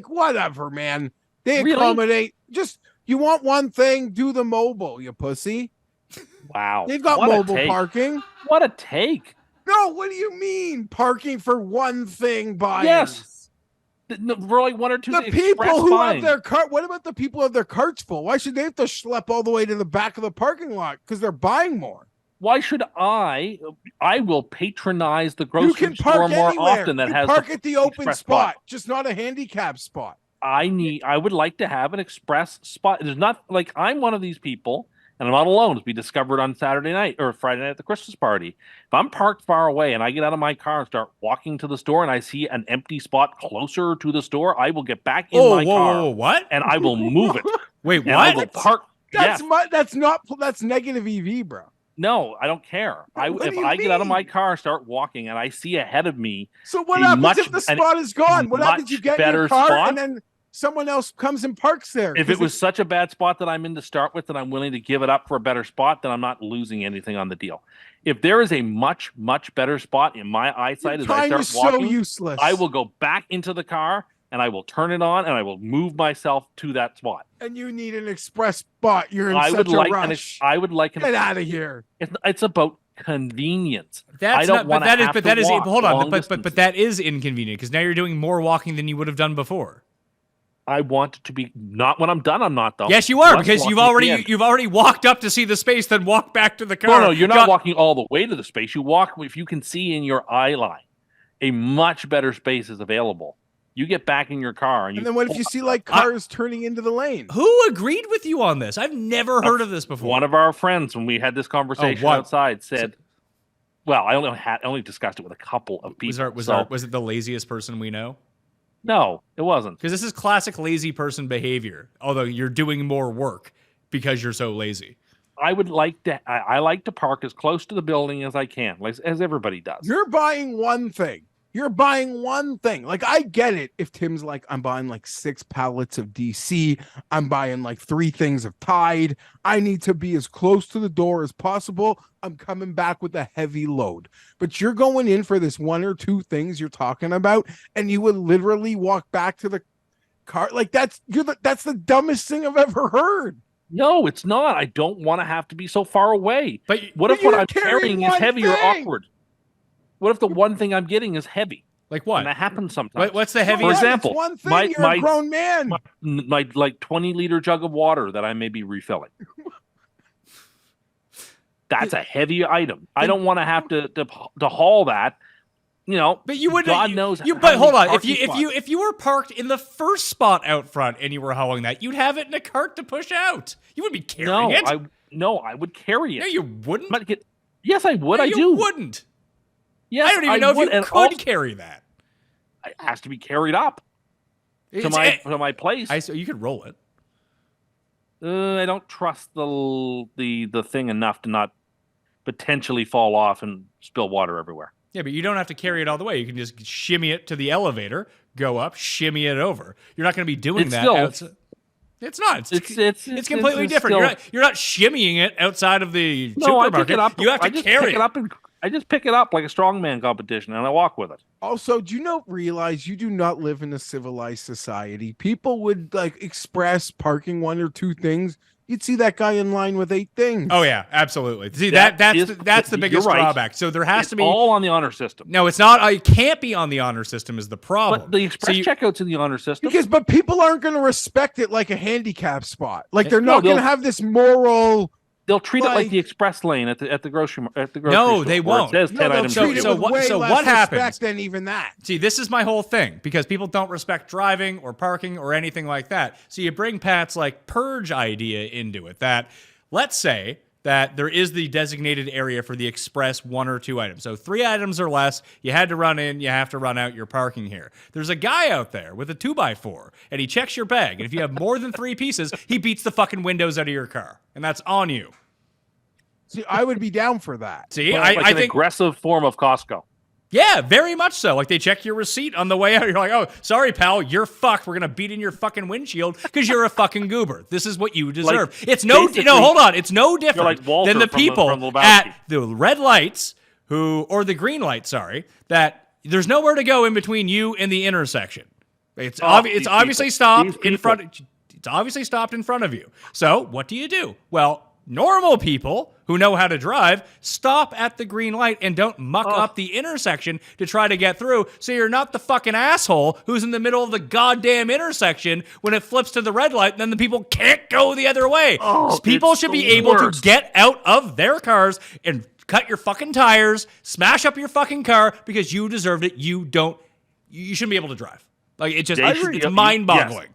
Whatever, man. They Really? accommodate. Just, you want one thing, do the mobile, you pussy. Wow. They've got What a mobile take. parking. What a take. No, what do you mean? Parking for one thing buyers? Yes. For like one or two The things. people Express who fine. have their cart, what about the people who have their carts full? Why should they have to schlep all the way to the back of the parking lot? Because they're buying more. Why should I will patronize the You grocery can store park more anywhere. often that You has park at the open express spot, just not a handicap spot. I would like to have an express spot. There's not, like, I'm one of these people, and I'm not alone, as we discovered on Saturday night or Friday night at the Christmas party. If I'm parked far away and I get out of my car and start walking to the store and I see an empty spot closer to the store, I will get back in my car. What? And I will move it. Wait, And I will what? park. That's Yes. that's negative EV, bro. No, I don't care. What If do you I get out of my mean? car and start walking and I see ahead of me, So what A happens much- if the an- spot is gone? What happens? You much get in better your car spot? and then someone else comes and parks there. if it was such a bad spot that I'm in to start with, that I'm willing to give it up for a better spot, then I'm not losing anything on the deal. If there is a much, much better spot in my eyesight as I time start is so walking, useless. I will go back into the car and I will turn it on and I will move myself to that spot. And you need an express spot. You're in I such would a like rush. I would like Get out of here. It's about convenience. That's I don't not, but want to that is, have but to that is, walk hold on, long but that is inconvenient, because now you're doing more walking than you would have done before. I want it to be not when I'm done. I'm not though. Yes, you are, Less because you've walking at the end. already walked up to see the space, then walked back to the car. No, you're not Got- walking all the way to the space. You walk if you can see in your eye line. A much better space is available. You get back in your car and you. And then what if you see like cars turning into the lane? Who agreed with you on this? I've never heard of this before. One of our friends, when we had this conversation what? outside, said, "Well, I only discussed it with a couple of people." Was it the laziest person we know? No, it wasn't. Because this is classic lazy person behavior. Although you're doing more work because you're so lazy. I would like to. I like to park as close to the building as I can, like as everybody does. You're buying one thing. You're buying one thing. Like, I get it. If Tim's like, I'm buying like 6 pallets of DC, I'm buying like 3 things of Tide. I need to be as close to the door as possible. I'm coming back with a heavy load. But you're going in for this 1 or 2 things you're talking about, and you would literally walk back to the car. Like, that's the dumbest thing I've ever heard. No, it's not. I don't want to have to be so far away. But What if you're what I'm carrying carrying is one heavy or thing. awkward? What if the one thing I'm getting is heavy? like what? And that happens sometimes. What's the So heavy? For what? It's example, one thing. my- You're my- a grown man. My like 20-liter jug of water that I may be refilling. That's a heavy item. I don't want to have to haul that. You know, But you wouldn't. God knows. You, how but hold many on. parking spots. If you were parked in the first spot out front and you were hauling that, you'd have it in a cart to push out. You wouldn't be carrying it. I would carry it. No, you wouldn't. I'm not get- yes, I would. No, I you do. wouldn't. Yes, I don't even know if would, you and could also- carry that. It has to be carried up to It's- my place. so you could roll it. I don't trust the thing enough to not potentially fall off and spill water everywhere. Yeah, but you don't have to carry it all the way. You can just shimmy it to the elevator, go up, shimmy it over. You're not going to be doing It's that. still- outside. It's not. It's completely it's different. still- You're not shimmying it outside of the No, I supermarket. pick it up. You have to I just carry pick it up and I just pick it up like a strongman competition, and I walk with it. Also, do you not realize you do not live in a civilized society? People would like express parking one or two things. You'd see that guy in line with 8 things. Oh yeah, absolutely. See That's that's the biggest you're right. drawback. So there has It's to be all on the honor system. No, it's not. It can't be on the honor system. Is the problem? But the express checkout's in the honor system. But people aren't going to respect it like a handicap spot. Like they're No, not going to they'll- have this moral. They'll treat it like like- the express lane at the grocery No, store they where won't. It says No, 10 they'll items. treat it So with what- way so less what happens? respect than even that. See, this is my whole thing because people don't respect driving or parking or anything like that. So you bring Pat's like purge idea into it. That let's say that there is the designated area for the express 1 or 2 items. So 3 items or less, you had to run in, you have to run out, you're parking here. There's a guy out there with a 2x4 and he checks your bag. And if you have more than 3 pieces, he beats the fucking windows out of your car. And that's on you. See, I would be down for that. See, Like I an think aggressive form of Costco. Yeah, very much so. Like they check your receipt on the way out. You're like, oh, sorry, pal, you're fucked. We're gonna beat in your fucking windshield because you're a fucking goober. This is what you deserve. It's no, basically, hold on. It's no different like Walter than the from people Lebowski. at the red lights or the green light. Sorry, that there's nowhere to go in between you and the intersection. It's these obviously people. stopped These in people. front. It's obviously stopped in front of you. So what do? Well, normal people who know how to drive stop at the green light and don't muck up the intersection to try to get through. So you're not the fucking asshole who's in the middle of the goddamn intersection when it flips to the red light and then the people can't go the other way. People it's should be the able worst. to get out of their cars and cut your fucking tires, smash up your fucking car because you deserved it. You shouldn't be able to drive. Like it's just it's mind-boggling. Yes.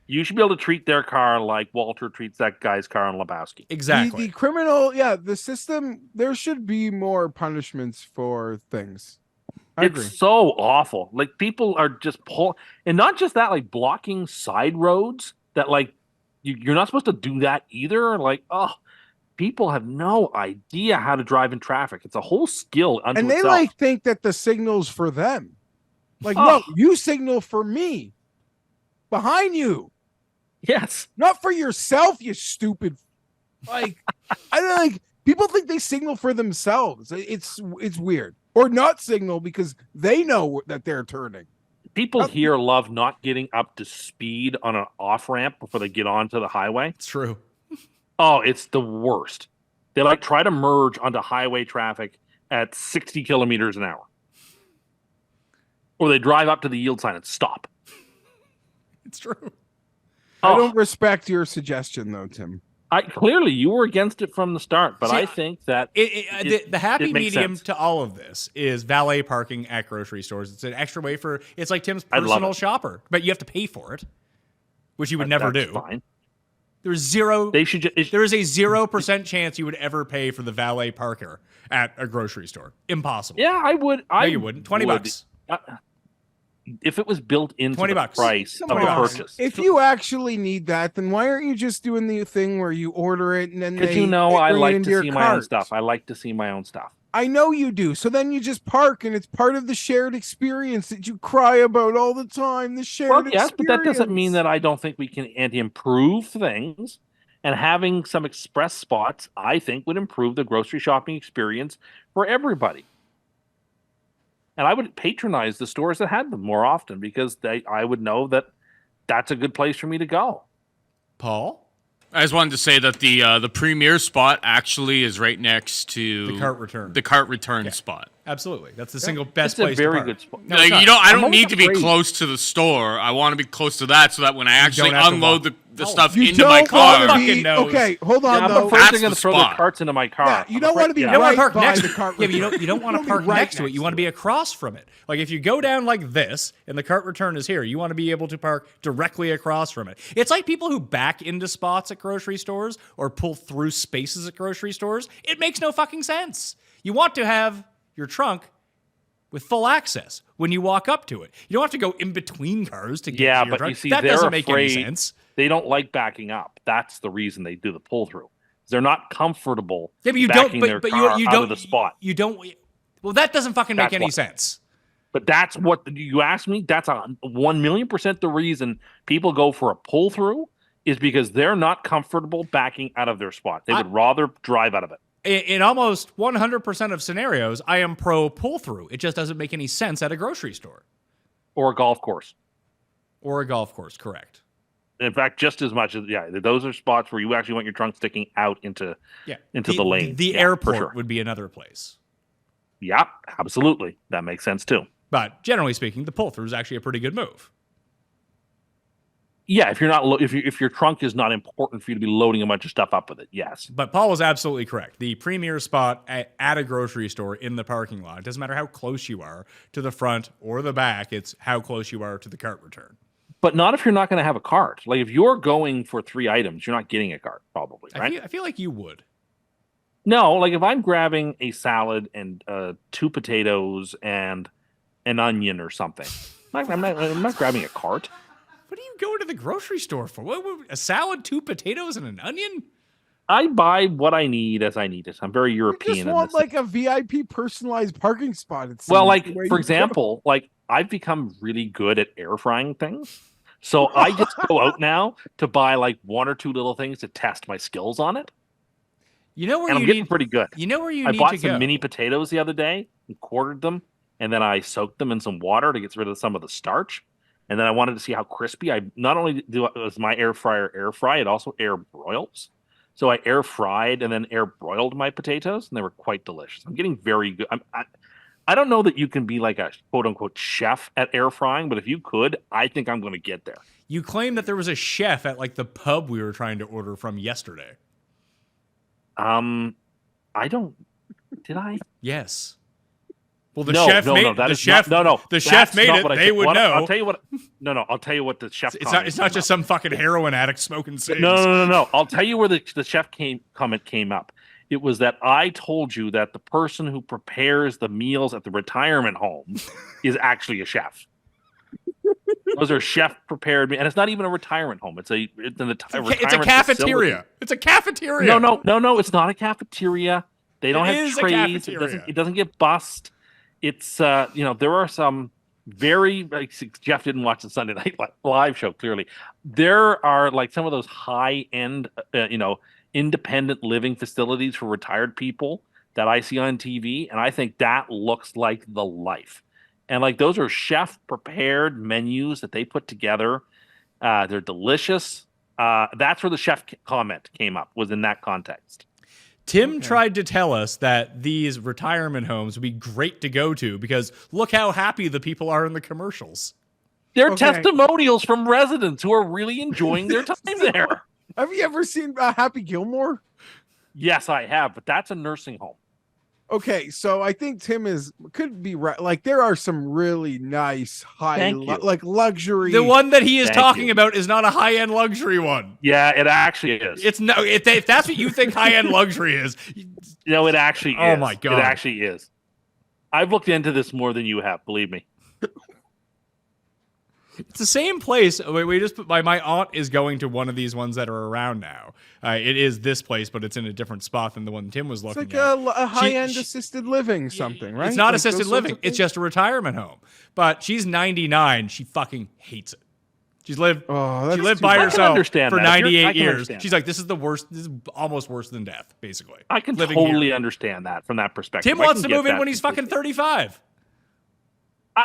You should be able to treat their car like Walter treats that guy's car in Lebowski. Exactly. The criminal, the system, there should be more punishments for things. I agree. It's so awful. Like people are just and not just that, like blocking side roads that like you're not supposed to do that either. Like, people have no idea how to drive in traffic. It's a whole skill unto And they itself. like think that the signal's for them. Like, no, you signal for me. Behind you. Yes. Not for yourself, you stupid. Like, I don't like people think they signal for themselves. It's weird. Or not signal because they know that they're turning. People here love not getting up to speed on an off ramp before they get onto the highway. It's true. Oh, it's the worst. They like try to merge onto highway traffic at 60 kilometers an hour. Or they drive up to the yield sign and stop. It's true. I don't respect your suggestion though, Tim. Clearly you were against it from the start, but See, I think that the happy it makes medium sense. to all of this is valet parking at grocery stores. It's an extra way it's like Tim's I love personal it. shopper, but you have to pay for it, which you would never that's do. Fine. There's zero. They should. There is a 0% chance you would ever pay for the valet parker at a grocery store. Impossible. Yeah, I would. No, you wouldn't. $20. If it was built into the $20. price of Come the on. purchase. If you actually need that, then why aren't you just doing the thing where you order it and then Because they I bring it like into to your see my own cart? stuff. I like to see my own stuff. I know you do. So then you just park and it's part of the shared experience that you cry about all the time. The shared Well, experience. yes, but that doesn't mean that I don't think we can improve things. And having some express spots, I think, would improve the grocery shopping experience for everybody. And I would patronize the stores that had them more often because I would know that that's a good place for me to go. Paul? I just wanted to say that the premier spot actually is right next to The cart return. The cart return spot. Absolutely. That's the single best It's a place to very park. good spot. No, Like, it's not. I I'm don't need always to be afraid. close to the store. I want to be close to that so that when I actually have to unload walk. the stuff You into my don't car. want to be Fucking knows. okay. Hold on, Yeah, I'm though. afraid That's they're going the to throw their spot. carts into my car. Yeah, you don't want to be You don't want right to park by next the to cart. it. Yeah, but you don't want to be park right next to it. You want to be across from it. Like if you go down like this and the cart return is here, you want to be able to park directly across from it. It's like people who back into spots at grocery stores or pull through spaces at grocery stores. It makes no fucking sense. You want to have your trunk with full access when you walk up to it. You don't have to go in between cars to get Yeah, to your but trunk. you see, that they're doesn't make any afraid. sense. They don't like backing up. That's the reason they do the pull through. They're not comfortable. Yeah, but you backing don't. their But car you out don't. of the spot. You don't. Well, that doesn't fucking make That's any why. sense. But that's what you asked me. That's 1,000,000% the reason people go for a pull through is because they're not comfortable backing out of their spot. They would rather drive out of it. In almost 100% of scenarios, I am pro pull-through. It just doesn't make any sense at a grocery store. Or a golf course. Or a golf course, correct. In fact, just as much as, those are spots where you actually want your trunk sticking out into the lane. The airport would be another place. Yeah, absolutely. That makes sense too. But generally speaking, the pull-through is actually a pretty good move. Yeah, if you're not if your trunk is not important for you to be loading a bunch of stuff up with it, yes. But Paul was absolutely correct. The premier spot at a grocery store in the parking lot, it doesn't matter how close you are to the front or the back, it's how close you are to the cart return. But not if you're not going to have a cart. Like if you're going for 3 items, you're not getting a cart, probably, right? I feel like you would. No, like if I'm grabbing a salad and 2 potatoes and an onion or something, I'm not grabbing a cart. What are you going to the grocery store for? A salad, 2 potatoes, and an onion? I buy what I need as I need it. I'm very European. You just want like a VIP personalized parking spot. Well, like for example, like I've become really good at air frying things. So I just go out now to buy like 1 or 2 little things to test my skills on it. You know where and I'm getting pretty good. You know where you I need bought to some go. mini potatoes the other day and quartered them, and then I soaked them in some water to get rid of some of the starch. And then I wanted to see how crispy. I not only does my air fryer air fry, it also air broils. So I air fried and then air broiled my potatoes, and they were quite delicious. I'm getting very good. I don't know that you can be like a quote unquote chef at air frying, but if you could, I think I'm going to get there. You claim that there was a chef at like the pub we were trying to order from yesterday. I don't. Did I? Yes. Well, the chef made it. The chef made it. They would know. I'll tell you what. No. I'll tell you what the chef. It's not just some fucking heroin addict smoking cigs. No. I'll tell you where the chef comment came up. It was that I told you that the person who prepares the meals at the retirement home is actually a chef. Those are chef prepared meals, and it's not even a retirement home. It's a cafeteria. Facility. It's a cafeteria. No. It's not a cafeteria. They don't have trays. It doesn't get bussed. It's there are some very like Geoff didn't watch the Sunday Night Live show. Clearly, there are like some of those high end independent living facilities for retired people that I see on TV, and I think that looks like the life. And like those are chef prepared menus that they put together. They're delicious. That's where the chef comment came up, was in that context. Tim tried to tell us that these retirement homes would be great to go to because look how happy the people are in the commercials. They're testimonials from residents who are really enjoying their time there. Have you ever seen Happy Gilmore? Yes, I have, but that's a nursing home. Okay, so I think Tim could be right. Like there are some really nice like luxury. The one that he is talking about is not a high-end luxury one. Yeah, it actually is. It's no. If that's what you think high-end luxury is, no, it actually is. Oh my god, it actually is. I've looked into this more than you have. Believe me. It's the same place. We just put my aunt is going to one of these ones that are around now. It is this place, but it's in a different spot than the one Tim was looking at. It's like a high-end assisted living something, right? It's not assisted living. It's just a retirement home. But she's 99. She fucking hates it. She lived by herself for 98 years. She's like, this is the worst. This is almost worse than death, basically. I can totally understand that from that perspective. Tim wants to move in when he's fucking 35.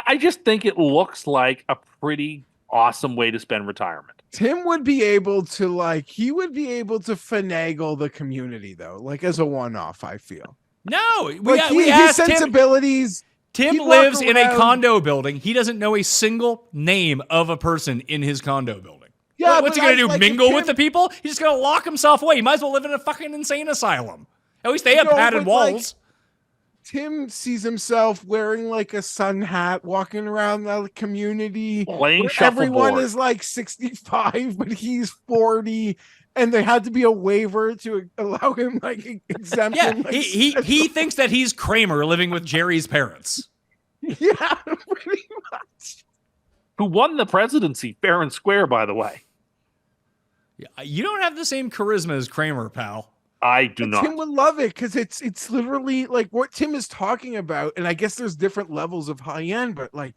I just think it looks like a pretty awesome way to spend retirement. Tim would be able to finagle the community though, like as a one-off, I feel. No, we asked his sensibilities. Tim lives in a condo building. He doesn't know a single name of a person in his condo building. Yeah, what's he going to do, mingle with the people? He's just going to lock himself away. He might as well live in a fucking insane asylum. At least they have padded walls. Tim sees himself wearing like a sun hat, walking around the community. Playing everyone is like 65, but he's 40, and there had to be a waiver to allow him like exemption. Yeah, he thinks that he's Kramer living with Jerry's parents. Yeah, pretty much. Who won the presidency fair and square, by the way. You don't have the same charisma as Kramer, pal. I do not. Tim would love it because it's literally like what Tim is talking about, and I guess there's different levels of high end, but like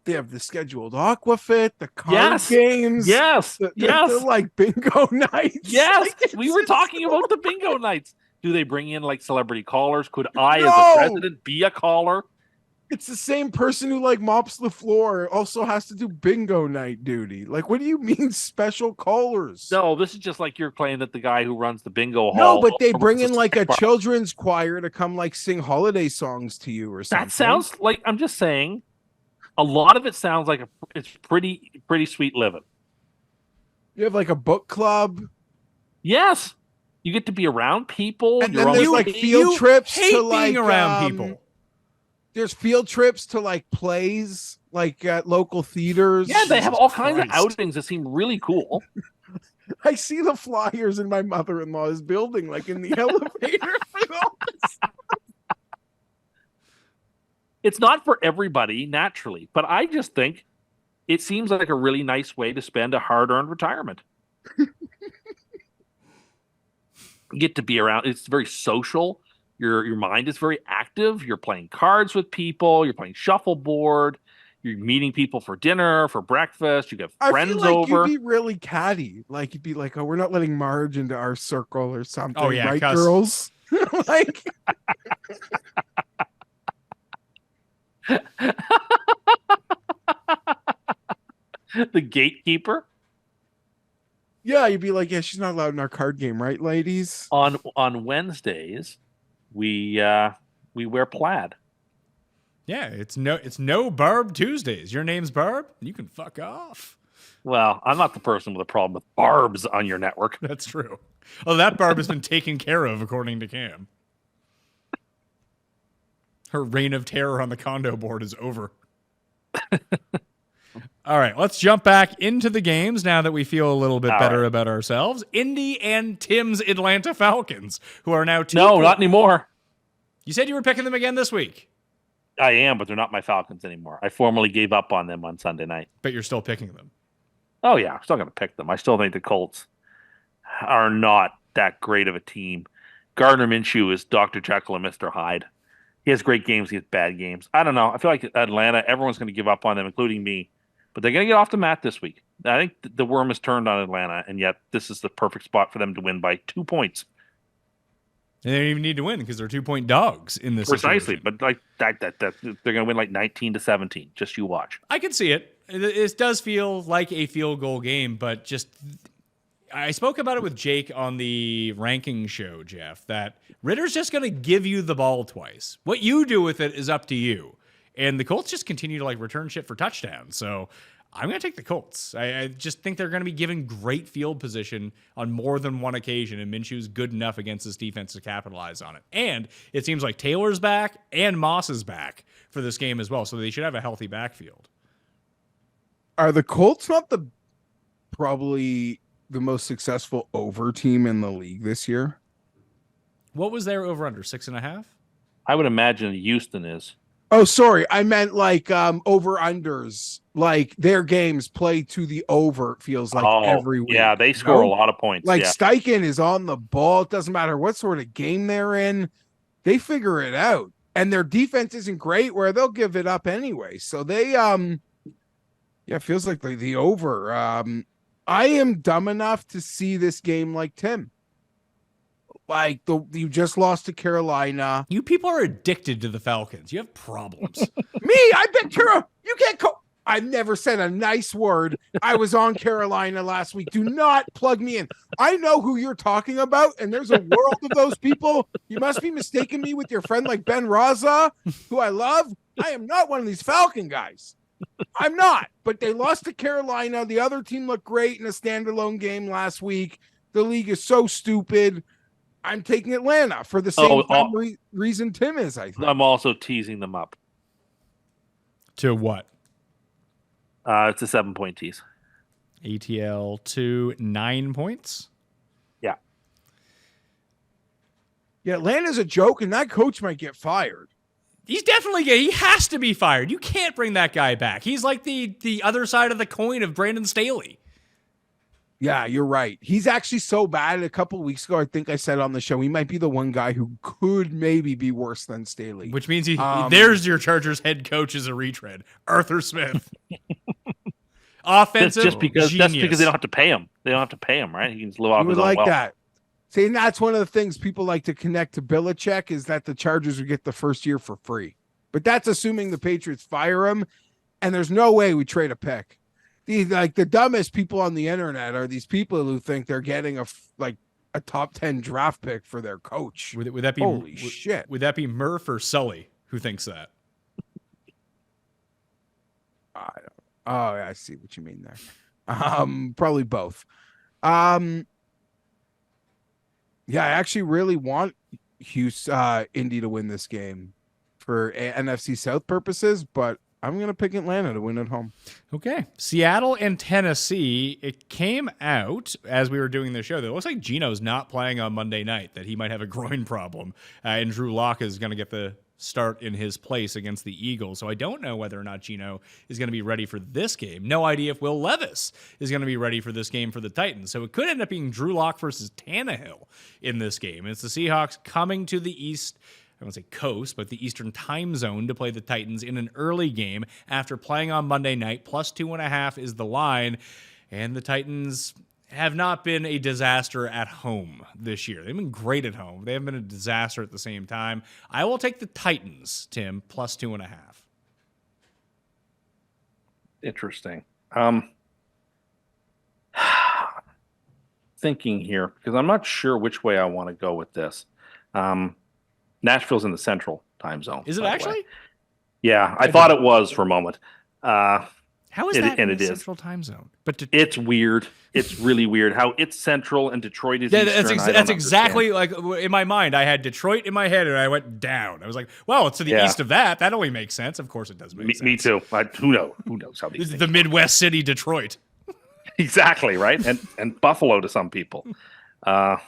They have the scheduled Aquafit, the card Yes. games. Yes. Yes. They're like bingo nights. Yes. Like, We were talking about the bingo nights. Do they bring in like celebrity callers? Could I, as No. a president, be a caller? It's the same person who like mops the floor also has to do bingo night duty. Like, what do you mean special callers? No, this is just like you're claiming that the guy who runs the bingo hall. No, but they runs bring the in like a snack bar. children's choir to come like sing holiday songs to you or something. That sounds like, I'm just saying, a lot of it sounds like it's pretty sweet living. You have like a book club. Yes. You get to be around people. And you're then on there's the like team. field trips hate to being like around people. There's field trips to like plays, like at local theaters. Yeah, they have all kinds of Christ. outings that seem really cool. I see the flyers in my mother-in-law's building, like in the elevator. For all this. It's not for everybody, naturally, but I just think it seems like a really nice way to spend a hard-earned retirement. You get to be around. It's very social. Your mind is very active. You're playing cards with people. You're playing shuffleboard. You're meeting people for dinner, for breakfast. You get friends I feel like over. you'd be really catty. Like you'd be like, "Oh, we're not letting Marge into our circle or something." Oh, yeah, right, 'cause- girls? Like, The gatekeeper yeah, you'd be like, "Yeah, she's not allowed in our card game, right, ladies?" on Wednesdays. We wear plaid. Yeah, it's no Barb Tuesdays. Your name's Barb. You can fuck off. Well, I'm not the person with a problem with barbs on your network. That's true. Oh, that Barb has been taken care of, according to Cam. Her reign of terror on the condo board is over. All right, let's jump back into the games now that we feel a little bit better about ourselves. Indy and Tim's Atlanta Falcons, who are now No, not anymore. You said you were picking them again this week, I am, but they're not my Falcons anymore. I formally gave up on them on Sunday night. but you're still picking them. Oh, yeah, I'm still going to pick them. I still think the Colts are not that great of a team. Gardner Minshew is Dr. Jekyll and Mr. Hyde. He has great games. He has bad games. I don't know. I feel like Atlanta, everyone's going to give up on them, including me. But they're going to get off the mat this week. I think the worm has turned on Atlanta, and yet this is the perfect spot for them to win by 2 points. And they don't even need to win because they're 2-point dogs in this Precisely. situation. But like that they're going to win like 19-17. Just you watch. I can see it. It does feel like a field goal game, but just I spoke about it with Jake on the ranking show, Geoff, that Ritter's just going to give you the ball twice. What you do with it is up to you. And the Colts just continue to like return shit for touchdowns. So I'm going to take the Colts. I just think they're going to be given great field position on more than one occasion, and Minshew's good enough against this defense to capitalize on it. And it seems like Taylor's back and Moss is back for this game as well, so they should have a healthy backfield. Are the Colts not probably the most successful over team in the league this year? What was their over-under, 6.5? I would imagine Houston is. Oh, sorry. I meant like over unders, like their games play to the over. It feels like every week. Yeah, they score a lot of points. Like yeah. Steichen is on the ball. It doesn't matter what sort of game they're in. They figure it out. And their defense isn't great where they'll give it up anyway. So they it feels like the over. I am dumb enough to see this game like Tim. Like you just lost to Carolina. You people are addicted to the Falcons. You have problems. Me, I bet Carolina. You can't call. I've never said a nice word. I was on Carolina last week. Do not plug me in. I know who you're talking about, and there's a world of those people. You must be mistaking me with your friend like Ben Raza, who I love. I am not one of these Falcon guys. I'm not. But they lost to Carolina. The other team looked great in a standalone game last week. The league is so stupid. I'm taking Atlanta for the same reason Tim is, I think. I'm also teasing them up. To what? It's a 7-point tease. ATL to 9 points. Yeah. Yeah, Atlanta's a joke, and that coach might get fired. He's definitely he has to be fired. You can't bring that guy back. He's like the other side of the coin of Brandon Staley. Yeah, you're right. He's actually so bad. A couple weeks ago, I think I said on the show, he might be the one guy who could maybe be worse than Staley. Which means there's your Chargers head coach as a retread, Arthur Smith. Offensive, just because genius. that's because they don't have to pay him. They don't have to pay him, right? He can just live off You his would own like wealth. that. See, and that's one of the things people like to connect to Belichick is that the Chargers would get the first year for free. But that's assuming the Patriots fire him, and there's no way we trade a pick. The dumbest people on the internet are these people who think they're getting a top 10 draft pick for their coach. Would that be holy shit? Would that be Murph or Sully who thinks that? I see what you mean there. Probably both. Yeah, I actually really want Indy to win this game for NFC South purposes, but I'm going to pick Atlanta to win at home. Okay. Seattle and Tennessee. It came out as we were doing the show that it looks like Geno's not playing on Monday night, that he might have a groin problem. And Drew Lock is going to get the start in his place against the Eagles. So I don't know whether or not Geno is going to be ready for this game. No idea if Will Levis is going to be ready for this game for the Titans. So it could end up being Drew Lock versus Tannehill in this game. And it's the Seahawks coming to the East, I won't say coast, but the Eastern time zone to play the Titans in an early game after playing on Monday night. Plus 2.5 is the line. And the Titans have not been a disaster at home this year. They've been great at home. They haven't been a disaster at the same time. I will take the Titans, Tim, plus 2.5. Interesting. Thinking here, because I'm not sure which way I want to go with this. Nashville's in the central time zone. Is it by the way. actually? Yeah, I thought it was for a moment. How is that in it the is. central time zone? But It's weird. It's really weird how it's central and Detroit is eastern. that's exactly like in my mind. I had Detroit in my head and I went down. I was like, well, it's to the east of that. That only makes sense. Of course it does make sense. Me too. Who knows how these This is things the work. Midwest city, Detroit. Exactly, right? And Buffalo to some people. I'm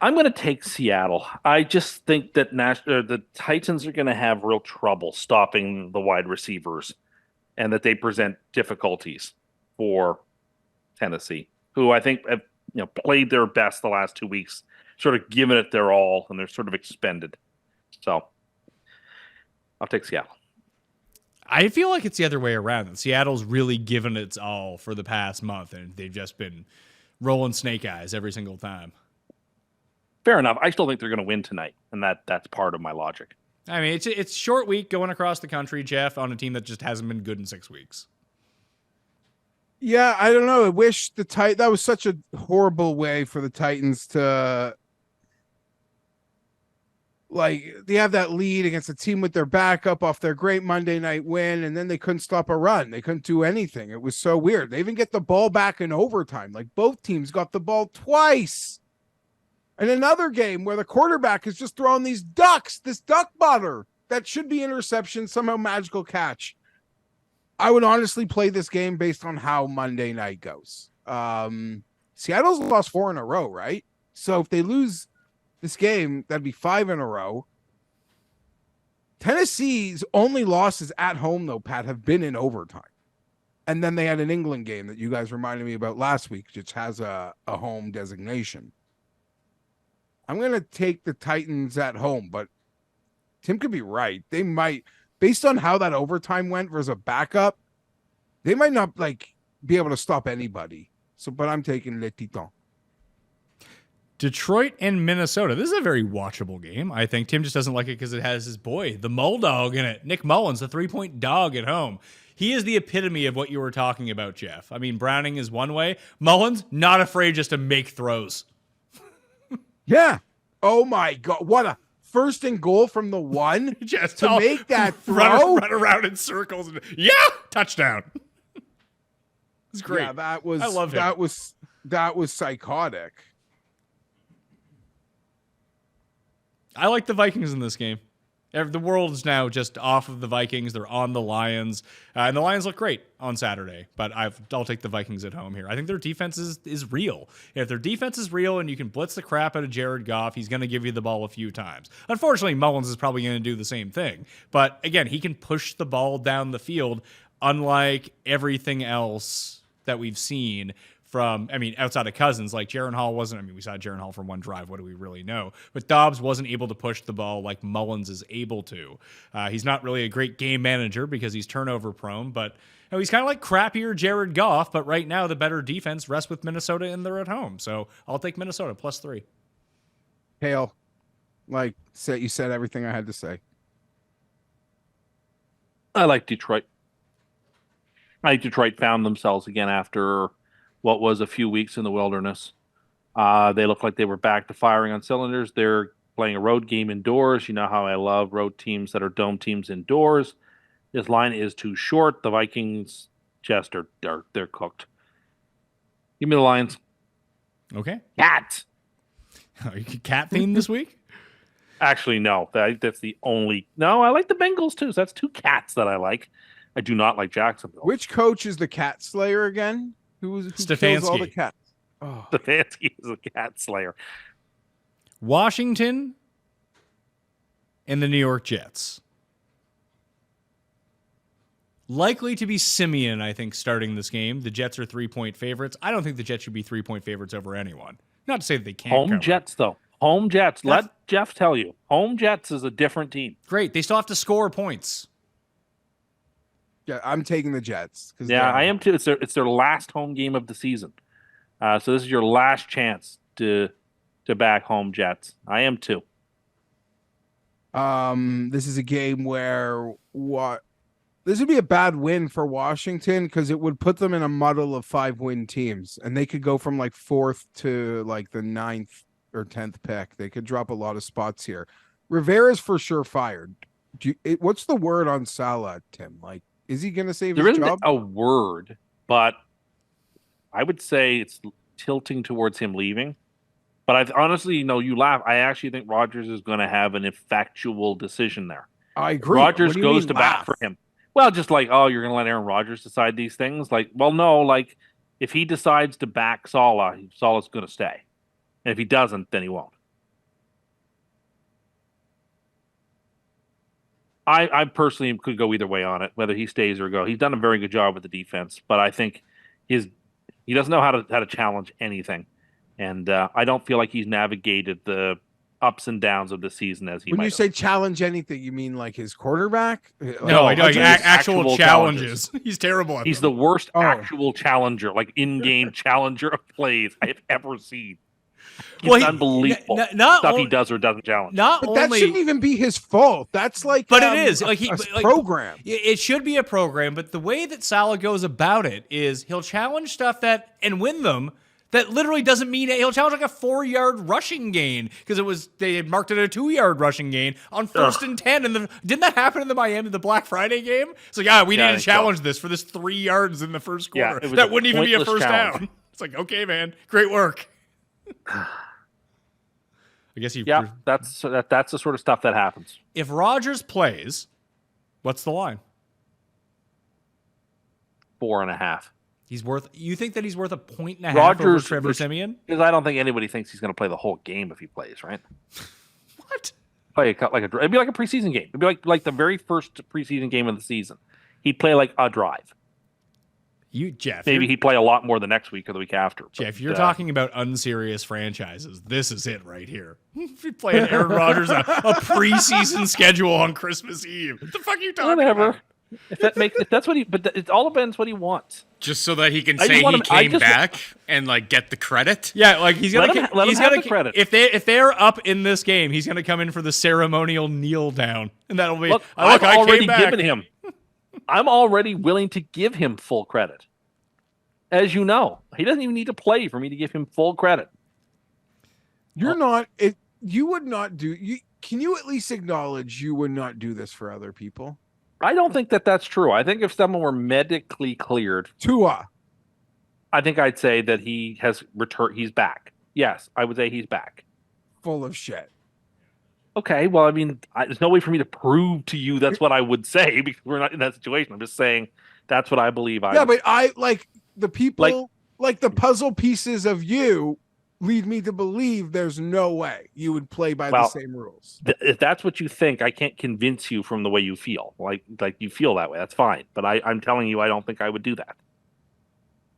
going to take Seattle. I just think that the Titans are going to have real trouble stopping the wide receivers and that they present difficulties for Tennessee, who I think have played their best the last 2 weeks, sort of given it their all, and they're sort of expended. So I'll take Seattle. I feel like it's the other way around. Seattle's really given its all for the past month, and they've just been rolling snake eyes every single time. Fair enough. I still think they're going to win tonight, and that's part of my logic. I mean, it's short week going across the country, Geoff, on a team that just hasn't been good in 6 weeks. Yeah, I don't know. I wish that was such a horrible way for the Titans to they have that lead against a team with their backup off their great Monday night win, and then they couldn't stop a run. They couldn't do anything. It was so weird. They even get the ball back in overtime. Like both teams got the ball twice. And another game where the quarterback is just throwing this duck butter that should be interception, somehow magical catch. I would honestly play this game based on how Monday night goes. Seattle's lost 4 in a row, right? So if they lose this game, that'd be 5 in a row. Tennessee's only losses at home, though, Pat, have been in overtime. And then they had an England game that you guys reminded me about last week, which has a home designation. I'm going to take the Titans at home, but Tim could be right. They might, based on how that overtime went versus a backup, they might not be able to stop anybody. But I'm taking Les Titans. Detroit and Minnesota. This is a very watchable game. I think Tim just doesn't like it because it has his boy, the Mulldog, in it. Nick Mullins, the 3-point dog at home. He is the epitome of what you were talking about, Geoff. I mean, Browning is one way. Mullins, not afraid just to make throws. Yeah. Oh, my God. What a first and goal from the one Just to make that throw. Run around in circles. And, touchdown. It's great. Yeah, that was, I love him. That was psychotic. I like the Vikings in this game. The world is now just off of the Vikings. They're on the Lions. And the Lions look great on Saturday. But I'll take the Vikings at home here. I think their defense is real. If their defense is real and you can blitz the crap out of Jared Goff, he's going to give you the ball a few times. Unfortunately, Mullins is probably going to do the same thing. But again, he can push the ball down the field, unlike everything else that we've seen from, I mean, outside of Cousins. Like Jaron Hall wasn't, I mean, we saw Jaron Hall from one drive. What do we really know? But Dobbs wasn't able to push the ball like Mullins is able to. He's not really a great game manager because he's turnover prone, but he's kind of like crappier Jared Goff. But right now, the better defense rests with Minnesota and they're at home. So I'll take Minnesota +3. Hale, you said everything I had to say. I like Detroit. I think Detroit found themselves again after what was a few weeks in the wilderness. They look like they were back to firing on cylinders. They're playing a road game indoors. You know how I love road teams that are dome teams indoors. This line is too short. The Vikings just they're cooked. Give me the Lions. Okay. Cats. Are you cat themed this week? Actually, no. That's the only. No, I like the Bengals too. So that's 2 cats that I like. I do not like Jacksonville. Which coach is the cat slayer again? Who kills all the cats? Oh. Stefanski is a cat slayer. Washington and the New York Jets. Likely to be Simeon, I think, starting this game. The Jets are 3-point favorites. I don't think the Jets should be 3-point favorites over anyone. Not to say that they can't. Home cover. Jets, though. Home Jets. Let Geoff tell you. Home Jets is a different team. Great. They still have to score points. Yeah, I'm taking the Jets. Yeah, I am too. It's their last home game of the season. So this is your last chance to back home Jets. I am too. This is a game where this would be a bad win for Washington because it would put them in a muddle of 5-win teams, and they could go from like 4th to like the 9th or 10th pick. They could drop a lot of spots here. Rivera's for sure fired. What's the word on Salah, Tim? Like, is he going to save his job? There isn't a word, but I would say it's tilting towards him leaving. But I honestly, you laugh. I actually think Rodgers is going to have an effectual decision there. I agree. Rodgers goes to bat for him. Well, just like, oh, you're going to let Aaron Rodgers decide these things? Like, well, no. Like, if he decides to back Salah's going to stay. And if he doesn't, then he won't. I personally could go either way on it, whether he stays or go. He's done a very good job with the defense, but I think he doesn't know how to challenge anything, and I don't feel like he's navigated the ups and downs of the season as he. When might you have. say challenge anything, you mean like his quarterback? No, I know actual challenges. He's terrible at He's them. the worst actual challenger, like in-game challenger of plays I have ever seen. It's unbelievable stuff he does or doesn't challenge. But that shouldn't even be his fault. That's like, but it is like program. It should be a program, but the way that Salah goes about it is he'll challenge stuff and win them. That literally doesn't mean he'll challenge like a 4-yard rushing gain because they had marked it a 2-yard rushing gain on 1st and 10. And didn't that happen in the Black Friday game? It's like, we need to challenge this for this 3 yards in the first quarter. Yeah, that wouldn't even be a first challenge. down. It's like, okay, man, great work. I guess that's the sort of stuff that happens. If Rodgers plays, what's the line? 4.5. You think that he's worth 1.5 Rodgers over Trevor Siemian? Because I don't think anybody thinks he's going to play the whole game if he plays, right? What? It'd be like a preseason game. It'd be like the very first preseason game of the season. He'd play like a drive. Jeff. Maybe he'd play a lot more the next week or the week after. Jeff, you're talking about unserious franchises. This is it right here. If you play Aaron Rodgers a preseason schedule on Christmas Eve. What the fuck are you talking about? If that's what but it all depends what he wants. Just so that he can say he came back and like get the credit. Yeah, like he's gonna let him have the credit. If they're up in this game, he's gonna come in for the ceremonial kneel down, and that'll be. I'm already giving him. I'm already willing to give him full credit. As you know, he doesn't even need to play for me to give him full credit. You would not do. Can you at least acknowledge you would not do this for other people? I don't think that's true. I think if someone were medically cleared, Tua, I think I'd say that he has returned. He's back. Yes, I would say he's back. Full of shit. Okay, well, I mean, there's no way for me to prove to you that's what I would say because we're not in that situation. I'm just saying that's what I believe. But I like the people, like the puzzle pieces of you lead me to believe there's no way you would play by the same rules. If that's what you think, I can't convince you from the way you feel. Like you feel that way. That's fine. But I'm telling you, I don't think I would do that.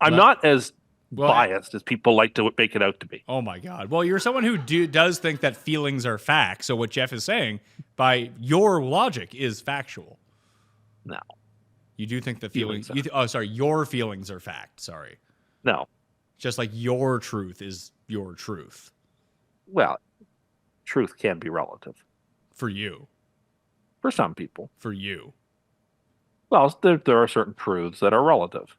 I'm not as Well, biased as people like to make it out to be. Oh my God. Well, you're someone who does think that feelings are facts. So what Geoff is saying, by your logic, is factual. No. You do think that Feelings your feelings are fact. Sorry. No. Just like your truth is your truth. Well, truth can be relative. For you. For some people. For you. Well, there are certain truths that are relative.